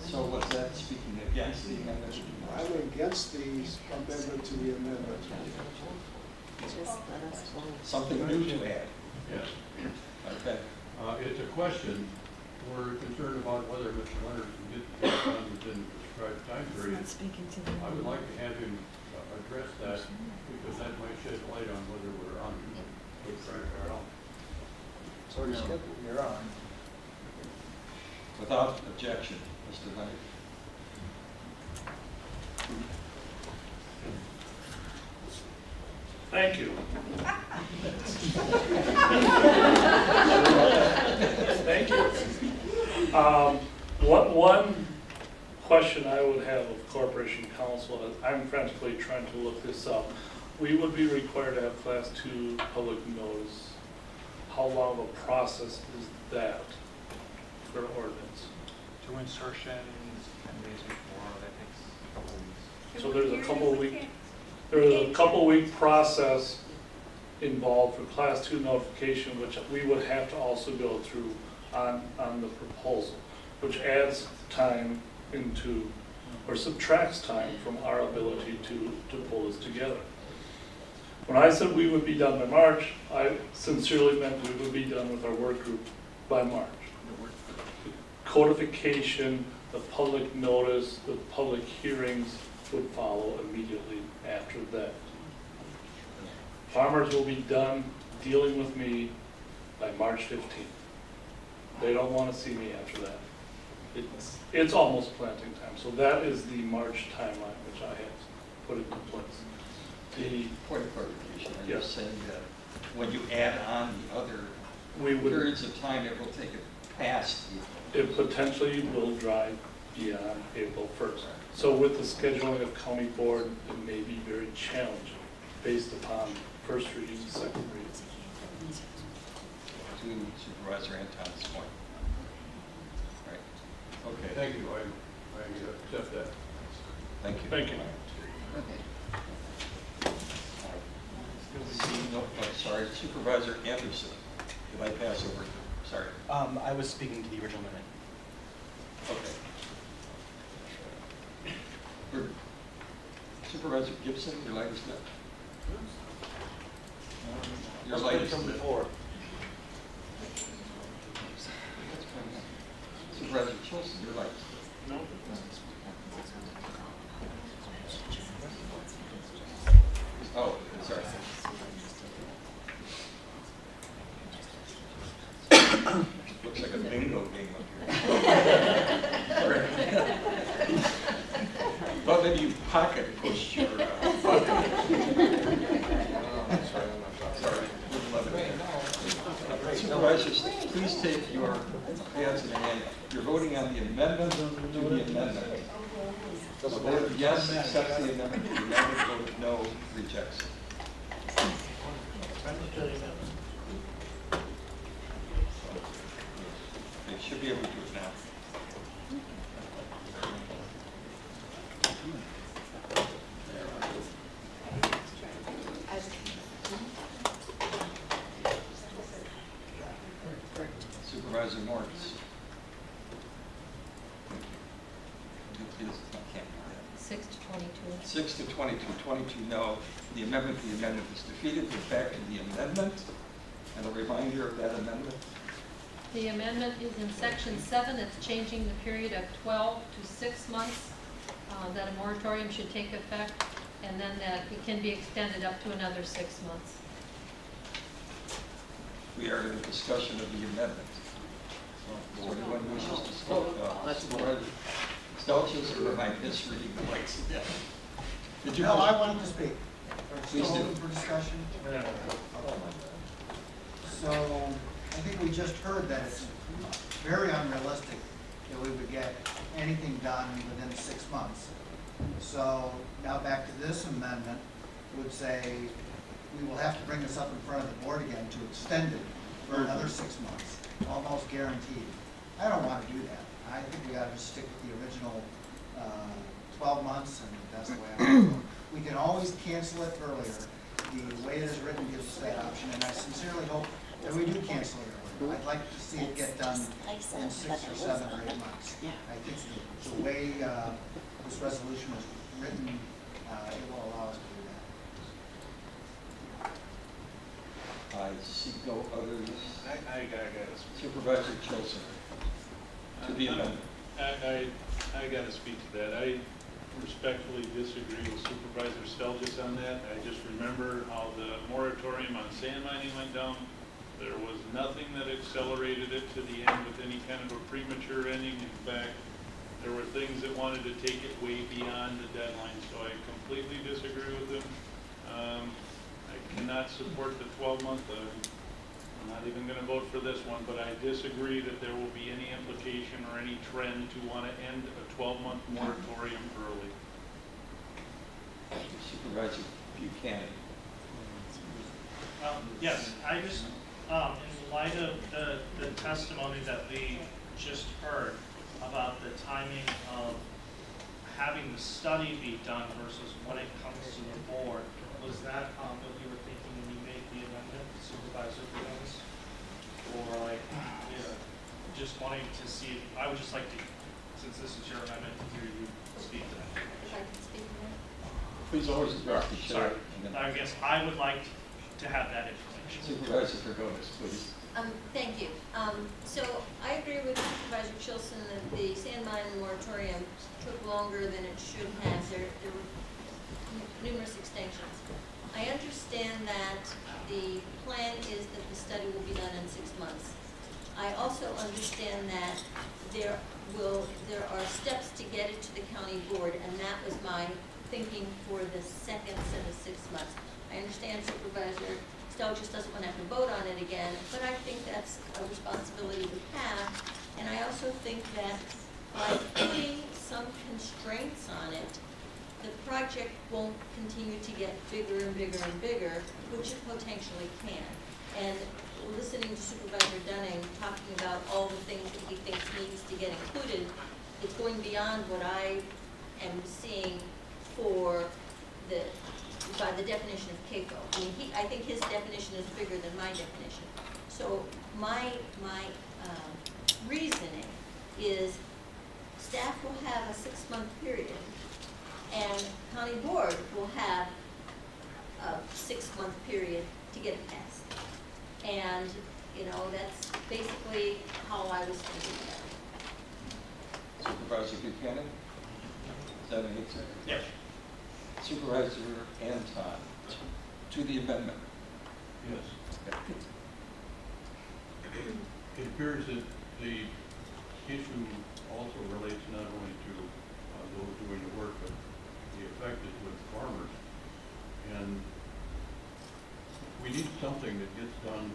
Speaker 2: So was that speaking against the amendment?
Speaker 11: I'm against the amendment to the amendment.
Speaker 2: Something new to add.
Speaker 6: Yes.
Speaker 2: Okay.
Speaker 6: It's a question. We're concerned about whether Mr. Leonard can get the job done within the prescribed time period. I would like to have him address that because that might shed light on whether we're on good track or not.
Speaker 5: So you're on.
Speaker 2: Without objection, Mr. Leonard.
Speaker 15: Thank you. Thank you. One question I would have of Corporation Counsel, is I'm frantically trying to look this up. We would be required to have Class 2 public notice. How long of a process is that for ordinance?
Speaker 4: 2 insertions, 10 days before, that takes a couple weeks.
Speaker 15: So there's a couple week process involved for Class 2 notification, which we would have to also go through on the proposal, which adds time into, or subtracts time from our ability to pull this together. When I said we would be done by March, I sincerely meant we would be done with our work group by March. Codification, the public notice, the public hearings would follow immediately after that. Farmers will be done dealing with me by March 15th. They don't want to see me after that. It's almost planting time. So that is the March timeline which I have put into place.
Speaker 2: The point of clarification, are you
Speaker 15: Yes.
Speaker 2: saying that when you add on the other periods of time, it will take it past
Speaker 15: It potentially will drive beyond April 1st. So with the scheduling of county board, it may be very challenging based upon first reading, second reading.
Speaker 2: to Supervisor Anton's point? Right. Okay.
Speaker 6: Thank you. I accept that.
Speaker 2: Thank you.
Speaker 15: Thank you.
Speaker 2: Sorry, Supervisor Anderson. Did I pass over? Sorry.
Speaker 20: I was speaking to the original minute.
Speaker 2: Okay. Supervisor Gibson, your light is lit. Your light is lit.
Speaker 9: before.
Speaker 2: Supervisor Chilson, your light is lit.
Speaker 15: No?
Speaker 2: Oh, sorry. Looks like a bingo game up here. Well, maybe you pocket pushed your button.
Speaker 9: That's right.
Speaker 2: please take your pads in hand. You're voting on the amendment to the amendment. The vote of yes accepts the amendment, the amendment vote of no rejects it. They should be able to do it now. Supervisor Morris. I can't do that.
Speaker 8: 6 to 22.
Speaker 2: 6 to 22, 22 no. The amendment is defeated. We're back to the amendment. And a reminder of that amendment.
Speaker 8: The amendment is in section 7. It's changing the period of 12 to 6 months, that a moratorium should take effect, and then that it can be extended up to another 6 months.
Speaker 2: We are in a discussion of the amendment. So anyone wishes to speak? Indulgence or am I misreading the rights? Did you?
Speaker 5: No, I wanted to speak.
Speaker 2: Please
Speaker 5: Still
Speaker 2: do.
Speaker 5: open for discussion? So, I think we just heard that it's very unrealistic that we would get anything done within 6 months. So, now back to this amendment, would say we will have to bring this up in front of the board again to extend it for another 6 months, almost guaranteed. I don't want to do that. I think we ought to just stick with the original 12 months, and that's the way I want to go. We can always cancel it earlier. The way it is written gives us that option, and I sincerely hope that we do cancel it earlier. I'd like to see it get done in 6 or 7 or 8 months. I think the way this resolution is written, it will allow us to do that.
Speaker 2: I see no others.
Speaker 21: I got it.
Speaker 2: Supervisor Chilson. To the amendment.
Speaker 21: I got to speak to that. I respectfully disagree with Supervisor Stelgis on that. I just remember how the moratorium on sand mining went down. There was nothing that accelerated it to the end with any kind of a premature ending. In fact, there were things that wanted to take it way beyond the deadline, so I completely disagree with them. I cannot support the 12-month. I'm not even going to vote for this one, but I disagree that there will be any implication or any trend to want to end a 12-month moratorium early.
Speaker 2: Supervisor Buchanan.
Speaker 15: Yes, I just, in light of the testimony that we just heard about the timing of having the study be done versus when it comes to the board, was that what you were thinking when you made the amendment, Supervisor Jones? Or like, just wanting to see, I would just like to, since this is your amendment, to hear you speak to that.
Speaker 8: If I can speak now.
Speaker 2: Please always address the chair.
Speaker 15: Sorry, I guess I would like to have that information.
Speaker 2: Supervisor Dragonis, please.
Speaker 14: Thank you. So I agree with Supervisor Chilson that the sand mine moratorium took longer than it should have. There were numerous extensions. I understand that the plan is that the study will be done in 6 months. I also understand that there are steps to get it to the county board, and that was my thinking for the second set of 6 months. I understand Supervisor Stowe just doesn't want to have to vote on it again, but I think that's a responsibility we have. And I also think that by putting some constraints on it, the project won't continue to get bigger and bigger and bigger, which it potentially can. And listening to Supervisor Dunning talking about all the things that he thinks needs to get included, it's going beyond what I am seeing by the definition of CAFO. I mean, I think his definition is bigger than my definition. So my reasoning is staff will have a 6-month period, and county board will have a 6-month period to get it passed. And, that's basically how I was thinking about it.
Speaker 2: Supervisor Buchanan? Is that an answer?
Speaker 15: Yes.
Speaker 2: Supervisor Anton, to the amendment.
Speaker 6: Yes. It appears that the issue also relates not only to those doing the work, but the effect is with farmers. And we need something that gets done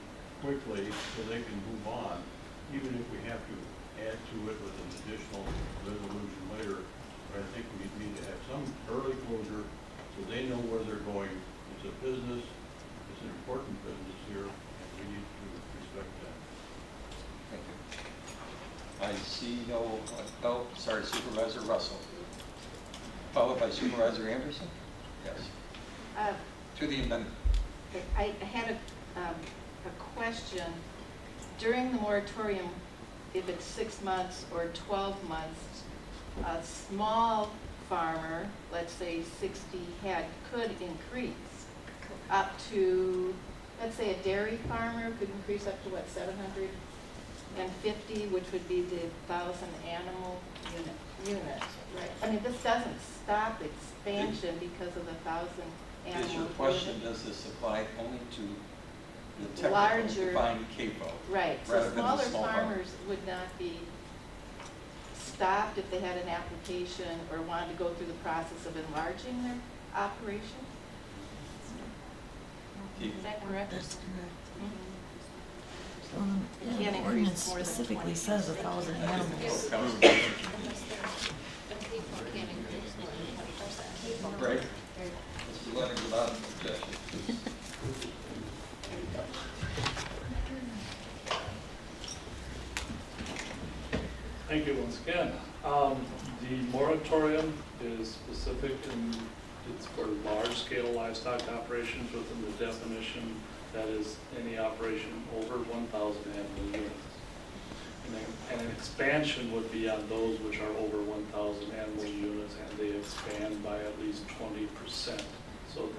Speaker 6: quickly so they can move on, even if we have to add to it with an additional resolution later. But I think we need to have some early closure so they know where they're going. It's a business, it's an important business here, and we need to respect that.
Speaker 2: Thank you. I see no, oh, sorry, Supervisor Russell. Followed by Supervisor Anderson? Yes. To the amendment.
Speaker 17: I had a question. During the moratorium, if it's 6 months or 12 months, a small farmer, let's say 60 head, could increase up to, let's say a dairy farmer could increase up to what, 750, which would be the 1,000 animal units, right? I mean, this doesn't stop expansion because of the 1,000 animal
Speaker 2: Is
Speaker 17: units.
Speaker 2: your question, does this apply only to the technical
Speaker 17: Larger,
Speaker 2: defined CAFO?
Speaker 17: right, so
Speaker 2: rather than the
Speaker 17: smaller
Speaker 2: small farm?
Speaker 17: farmers would not be stopped if they had an application or wanted to go through the process of enlarging their operation? Is that correct?
Speaker 12: That's correct.
Speaker 17: It
Speaker 12: Yeah,
Speaker 17: can't
Speaker 12: the
Speaker 17: increase
Speaker 12: ordinance
Speaker 17: more than
Speaker 12: specifically
Speaker 17: 20%.
Speaker 12: says 1,000 animals.
Speaker 2: Right? Mr. Leonard, without objection.
Speaker 16: Thank you once again. The moratorium is specific and it's for large-scale livestock operations within the definition that is any operation over 1,000 animal units. And an expansion would be on those which are over 1,000 animal units and they expand by at least 20%. So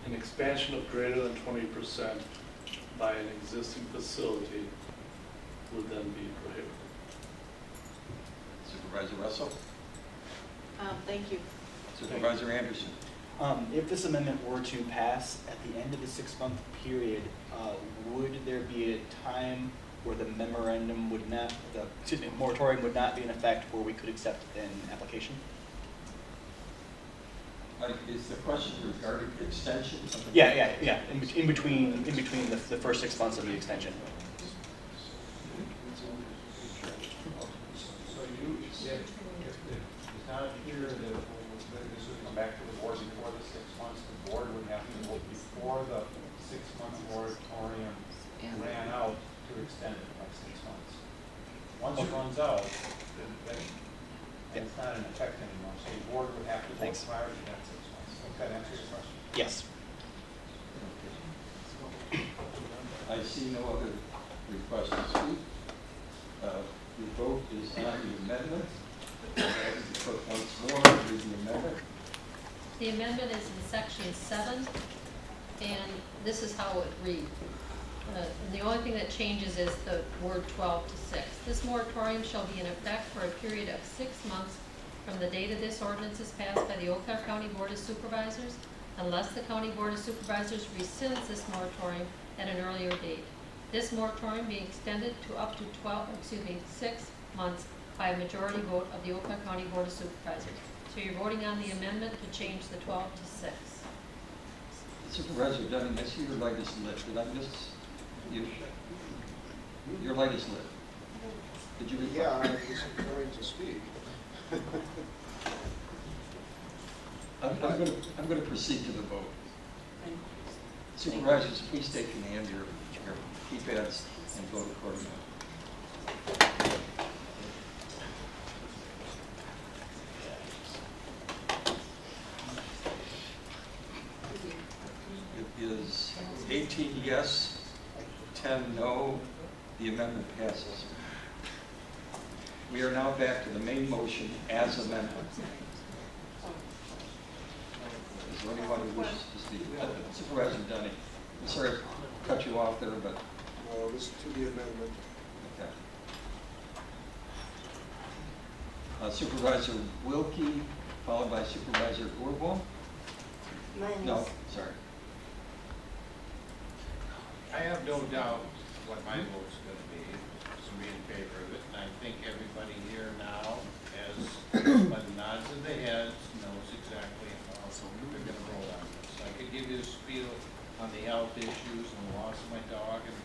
Speaker 16: an expansion of greater than 20% by an existing facility would then be prohibited.
Speaker 2: Supervisor Russell?
Speaker 17: Thank you.
Speaker 2: Supervisor Anderson?
Speaker 18: If this amendment were to pass at the end of the 6-month period, would there be a time where the memorandum would not, moratorium would not be in effect where we could accept an application?
Speaker 2: Is the question regarding the extension? Of the
Speaker 18: Yeah. In between the first 6 months of the extension.
Speaker 4: So if it's not clear that this would come back to the board before the 6 months, the board would have to vote before the 6-month moratorium ran out to extend it by 6 months. Once it runs out, then it's not in effect anymore, so the board would have to vote prior to that 6 months. Does that answer your question?
Speaker 18: Yes.
Speaker 2: I see no other requests to speak. The vote is on the amendment. Clerk once more, read the amendment.
Speaker 8: The amendment is in section 7, and this is how it reads. And the only thing that changes is the word 12 to 6. This moratorium shall be in effect for a period of 6 months from the date of this ordinance is passed by the Eau Claire County Board of Supervisors, unless the County Board of Supervisors rescinds this moratorium at an earlier date. This moratorium being extended to up to 6 months by a majority vote of the Eau Claire County Board of Supervisors. So you're voting on the amendment to change the 12 to 6.
Speaker 2: Supervisor Dunning, I see your light is lit. Did I miss you? Your light is lit. Did you read?
Speaker 11: Yeah, I was going to speak.
Speaker 2: I'm going to proceed to the vote. Supervisors, please take in hand your keypads and vote accordingly. It is 18 yes, 10 no. The amendment passes. We are now back to the main motion as amended. Is there anyone who wishes to speak? Supervisor Dunning. I'm sorry to cut you off there, but...
Speaker 11: Well, this is to the amendment.
Speaker 2: Okay. Supervisor Wilkie, followed by Supervisor Urban. No, sorry.
Speaker 3: I have no doubt what my vote's going to be in favor of it, and I think everybody here now, as by the nods of the heads, knows exactly how they're going to roll on this. I could give you the spiel
Speaker 1: on the health issues and the loss of my dog and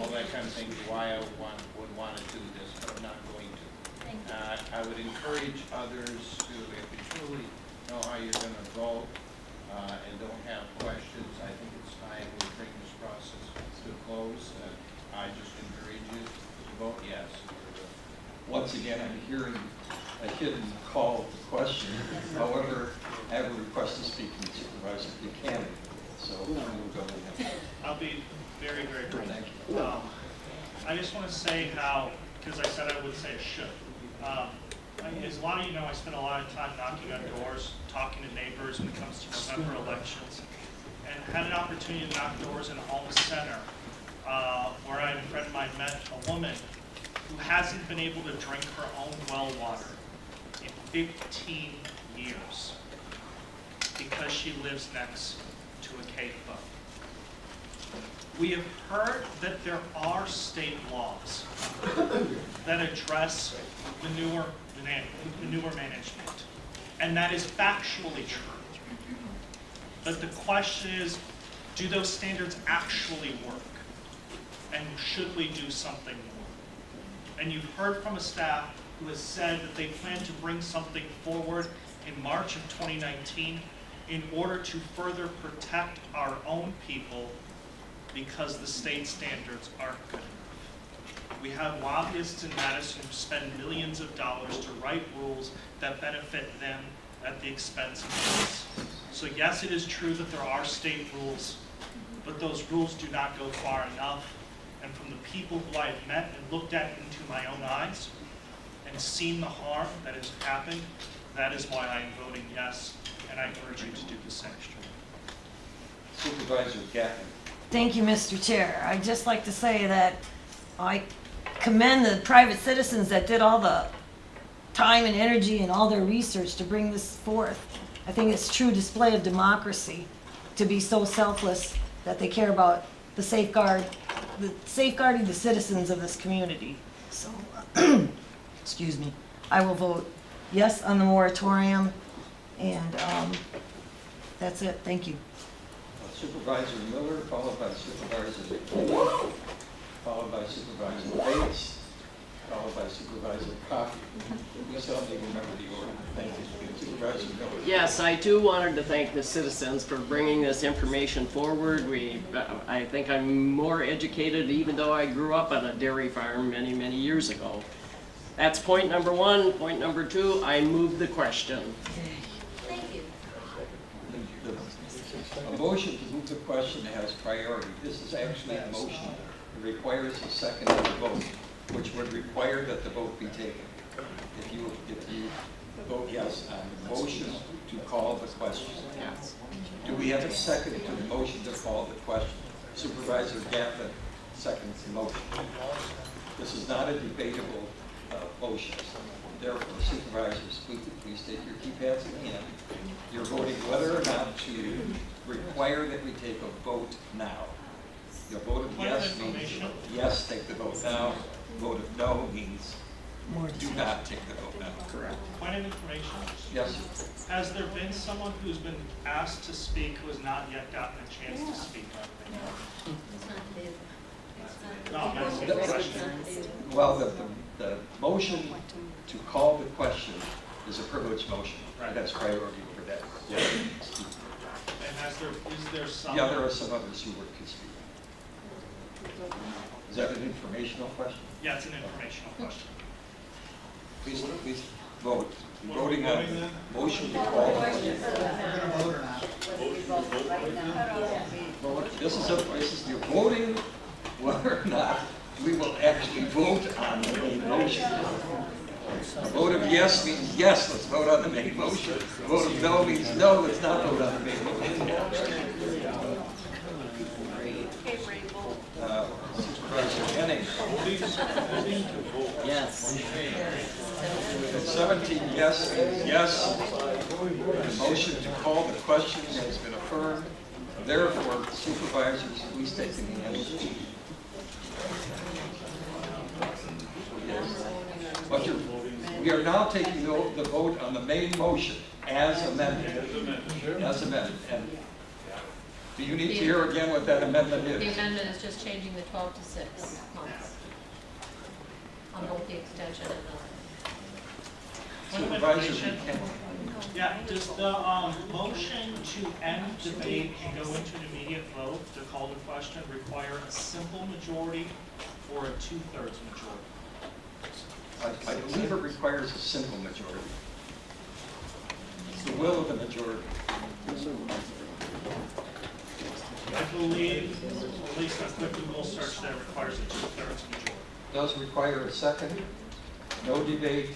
Speaker 1: all that kind of thing, why I would want to do this, but I'm not going to. I would encourage others to, if you truly know how you're going to vote and don't have questions, I think it's time we bring this process to a close. I just encourage you to vote yes.
Speaker 2: Once again, I'm hearing a hidden call to question. However, I have a request to speak from Supervisor Buchanan, so we'll go ahead.
Speaker 15: I'll be very, very brief.
Speaker 2: Thank you.
Speaker 15: I just want to say how, because I said I would say I should. As a lot of you know, I spend a lot of time knocking on doors, talking to neighbors when it comes to November elections, and had an opportunity to knock doors in Alma Center, where I and a friend of mine met a woman who hasn't been able to drink her own well water in 15 years because she lives next to a cave boat. We have heard that there are state laws that address manure management, and that is factually true. But the question is, do those standards actually work? And should we do something more? And you've heard from a staff who has said that they plan to bring something forward in March of 2019 in order to further protect our own people because the state standards aren't good enough. We have lobbyists in Madison who spend millions of dollars to write rules that benefit them at the expense of us. So yes, it is true that there are state rules, but those rules do not go far enough. And from the people who I have met and looked at into my own eyes and seen the harm that has happened, that is why I am voting yes, and I urge you to do the same.
Speaker 2: Supervisor Gatlin.
Speaker 12: Thank you, Mr. Chair. I'd just like to say that I commend the private citizens that did all the time and energy and all their research to bring this forth. I think it's a true display of democracy to be so selfless that they care about the safeguarding the citizens of this community. So, excuse me, I will vote yes on the moratorium, and that's it. Thank you.
Speaker 2: Supervisor Miller, followed by Supervisor McKinney, followed by Supervisor Bates, followed by Supervisor Coffey. Please help me remember the order. Thank you. Supervisor Miller.
Speaker 19: Yes, I too wanted to thank the citizens for bringing this information forward. I think I'm more educated even though I grew up on a dairy farm many, many years ago. That's point number one. Point number two, I moved the question.
Speaker 14: Thank you.
Speaker 2: A motion to move the question has priority. This is actually a motion. It requires a second of the vote, which would require that the vote be taken. If you vote yes on the motion to call the question.
Speaker 19: Yes.
Speaker 2: Do we have a second to the motion to call the question? Supervisor Gatlin seconds the motion. This is not a debatable motion. Therefore, supervisors, please take your keypads in hand. You're voting whether or not to require that we take a vote now. Your vote of yes means yes, take the vote now. Vote of no means do not take the vote now. Correct.
Speaker 15: Point of information.
Speaker 2: Yes.
Speaker 15: Has there been someone who's been asked to speak who has not yet gotten a chance to speak? No, I'm asking a question.
Speaker 2: Well, the motion to call the question is a privileged motion. It has priority over that. Yeah.
Speaker 15: And is there some?
Speaker 2: Yeah, there are some others who could speak. Is that an informational question?
Speaker 15: Yeah, it's an informational question.
Speaker 2: Please vote. Voting on the motion to call the question. This is you're voting whether or not we will actually vote on the main motion. A vote of yes means yes, let's vote on the main motion. A vote of no means no, let's not vote on the main motion. Supervisor Henning.
Speaker 19: Yes.
Speaker 2: 17 yes means yes. The motion to call the question has been affirmed. Therefore, supervisors, please take the hand. We are now taking the vote on the main motion as amended. As amended. And Do you need to hear again what that amendment
Speaker 8: The
Speaker 2: is?
Speaker 8: amendment is just changing the 12 to 6 months on both the extension and
Speaker 2: Supervisor Buchanan.
Speaker 15: Yeah, does the motion to end debate and go into an immediate vote to call the question require a simple majority or a 2/3 majority?
Speaker 2: I believe it requires a simple majority. It's the will of the majority.
Speaker 15: I believe, at least a quick Google search, that requires a 2/3 majority.
Speaker 2: Does require a second, no debate.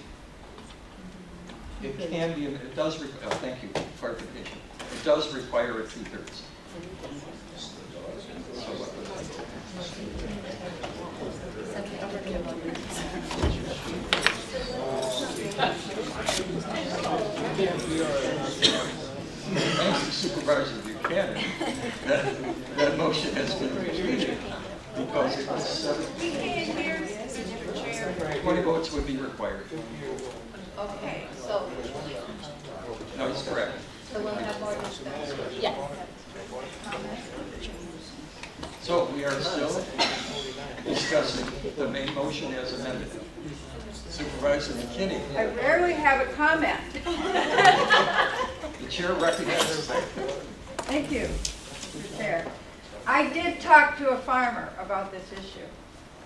Speaker 2: It can be, it does, thank you, clarification. It does require a 2/3. Thank you, Supervisor Buchanan. That motion has been defeated because it was 20 votes would be required.
Speaker 17: Okay, so,
Speaker 2: No, he's correct.
Speaker 17: so we'll have more discussion.
Speaker 7: Yes.
Speaker 2: So we are still discussing the main motion as amended. Supervisor McKinney,
Speaker 17: I rarely have a comment.
Speaker 2: the chair recognizes that.
Speaker 17: Thank you, Mr. Chair. I did talk to a farmer about this issue,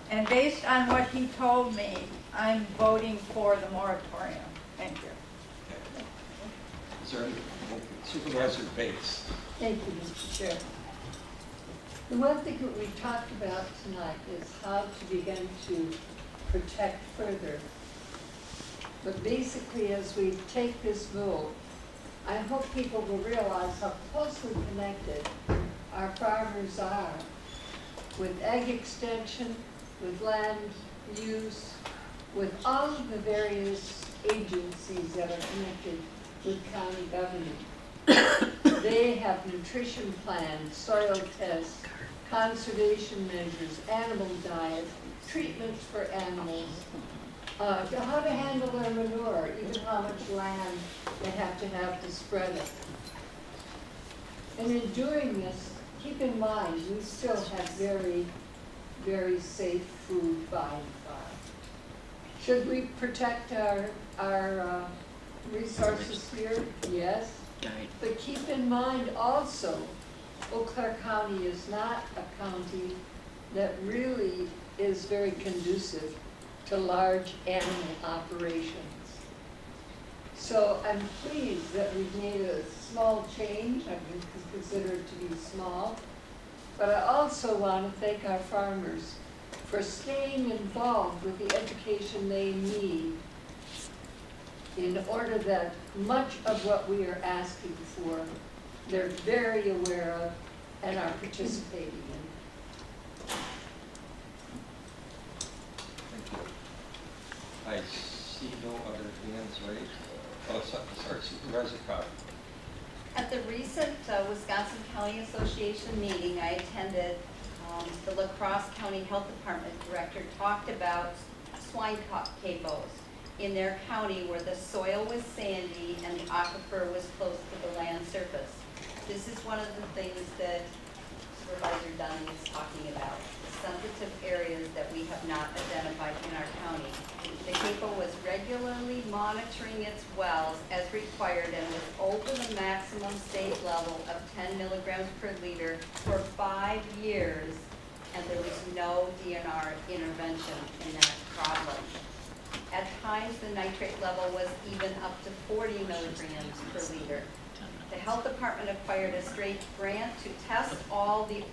Speaker 17: and based on what he told me, I'm voting for the moratorium. Thank you.
Speaker 2: Is there any, Supervisor Bates?
Speaker 10: Thank you, Mr. Chair. The one thing that we talked about tonight is how to begin to protect further. But basically, as we take this vote, I hope people will realize how closely connected our farmers are with ag extension, with land use, with all of the various agencies that are connected with county government. They have nutrition plans, soil tests, conservation measures, animal diet, treatments for animals, how to handle their manure, even how much land they have to spread it. And in doing this, keep in mind, we still have very, very safe food by and far. Should we protect our resources here? Yes. But keep in mind also, Eau Claire County is not a county that really is very conducive to large animal operations. So I'm pleased that we've made a small change. I would consider it to be small. But I also want to thank our farmers for staying involved with the education they need in order that much of what we are asking for, they're very aware of and are participating in.
Speaker 2: I see no other hands raised. Oh, sorry, Supervisor Cobb.
Speaker 13: At the recent Wisconsin County Association meeting I attended, the La Crosse County Health Department director talked about swine capos in their county where the soil was sandy and the aquifer was close to the land surface. This is one of the things that Supervisor Dunning is talking about, sensitive areas that we have not identified in our county. The CAPO was regularly monitoring its wells as required and was over the maximum state level of 10 milligrams per liter for 5 years, and there was no DNR intervention in that problem. At times, the nitrate level was even up to 40 milligrams per liter. The health department acquired a straight grant to test all the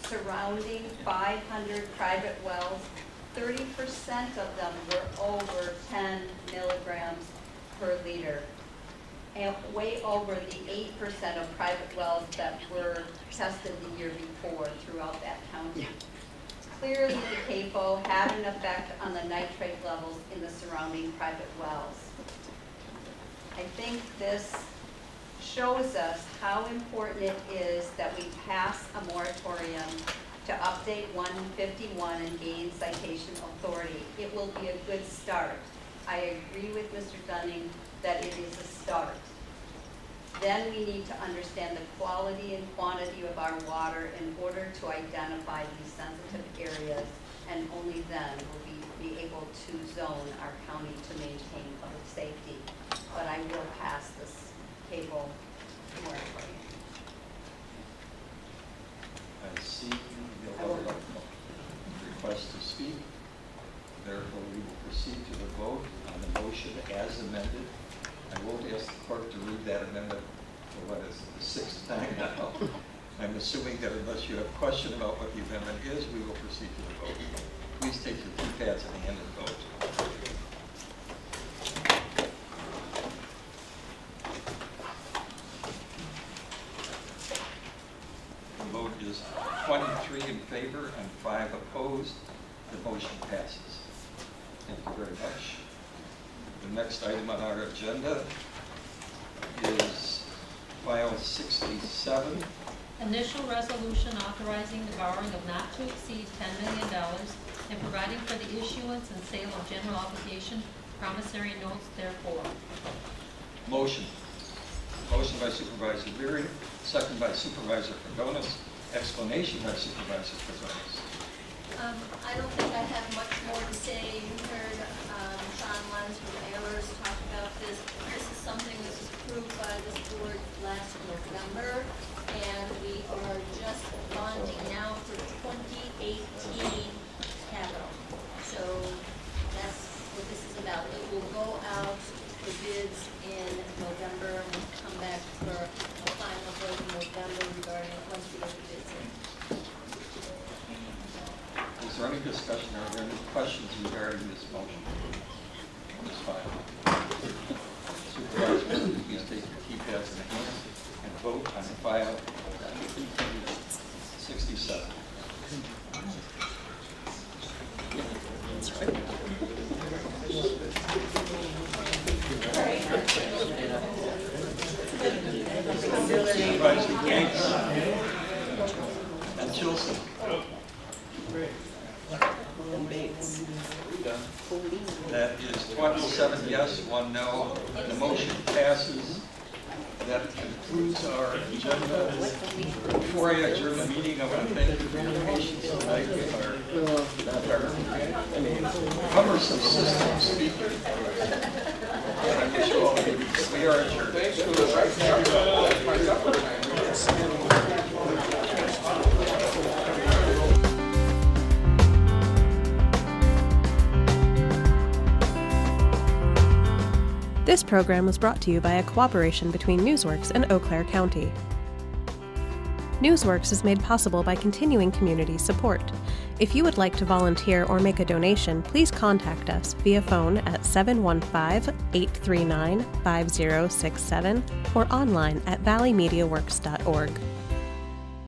Speaker 13: surrounding 500 private wells. 30% of them were over 10 milligrams per liter, and way over the 8% of private wells that were tested the year before throughout that county. Clearly, the CAPO had an effect on the nitrate levels in the surrounding private wells. I think this shows us how important it is that we pass a moratorium to update 151 and gain citation authority. It will be a good start. I agree with Mr. Dunning that it is a start. Then we need to understand the quality and quantity of our water in order to identify these sensitive areas, and only then will we be able to zone our county to maintain public safety. But I will pass this cable moratorium.
Speaker 2: I see no other request to speak. Therefore, we will proceed to the vote on the motion as amended. I won't ask the clerk to read that amendment for what is the sixth time now. I'm assuming that unless you have a question about what the amendment is, we will proceed to the vote. Please take your keypads in hand and vote. The vote is 23 in favor and 5 opposed. The motion passes. Thank you very much. The next item on our agenda is file 67.
Speaker 8: Initial resolution authorizing the borrowing of not to exceed $10 million and providing for the issuance and sale of general obligation promissory notes therefore.
Speaker 2: Motion. Motion by Supervisor Leary, second by Supervisor Pagonis. Explanation by Supervisor Pagonis.
Speaker 14: I don't think I have much more to say. You heard Sean Lenz from Ayers talk about this. This is something that was approved by this board last November, and we are just bonding now for 2018 capital. So that's what this is about. It will go out for bids in November, and we'll come back for a final vote in November regarding it once we get the bids in.
Speaker 2: Is there any discussion or are there any questions regarding this motion? This file. Supervisor, please take your keypads in hand and vote on file 67. Supervisor Gates and Chilson. That is 27 yes, 1 no. The motion passes. That concludes our agenda. Before I adjourn the meeting, I want to thank you for your patience tonight with our cumbersome system speaker. And I wish you all good peace. We are adjourned. Thanks for
Speaker 20: This program was brought to you by a cooperation between Newsworks and Eau Claire County. Newsworks is made possible by continuing community support. If you would like to volunteer or make a donation, please contact us via phone at 715-839-5067 or online at valleymediaworks.org.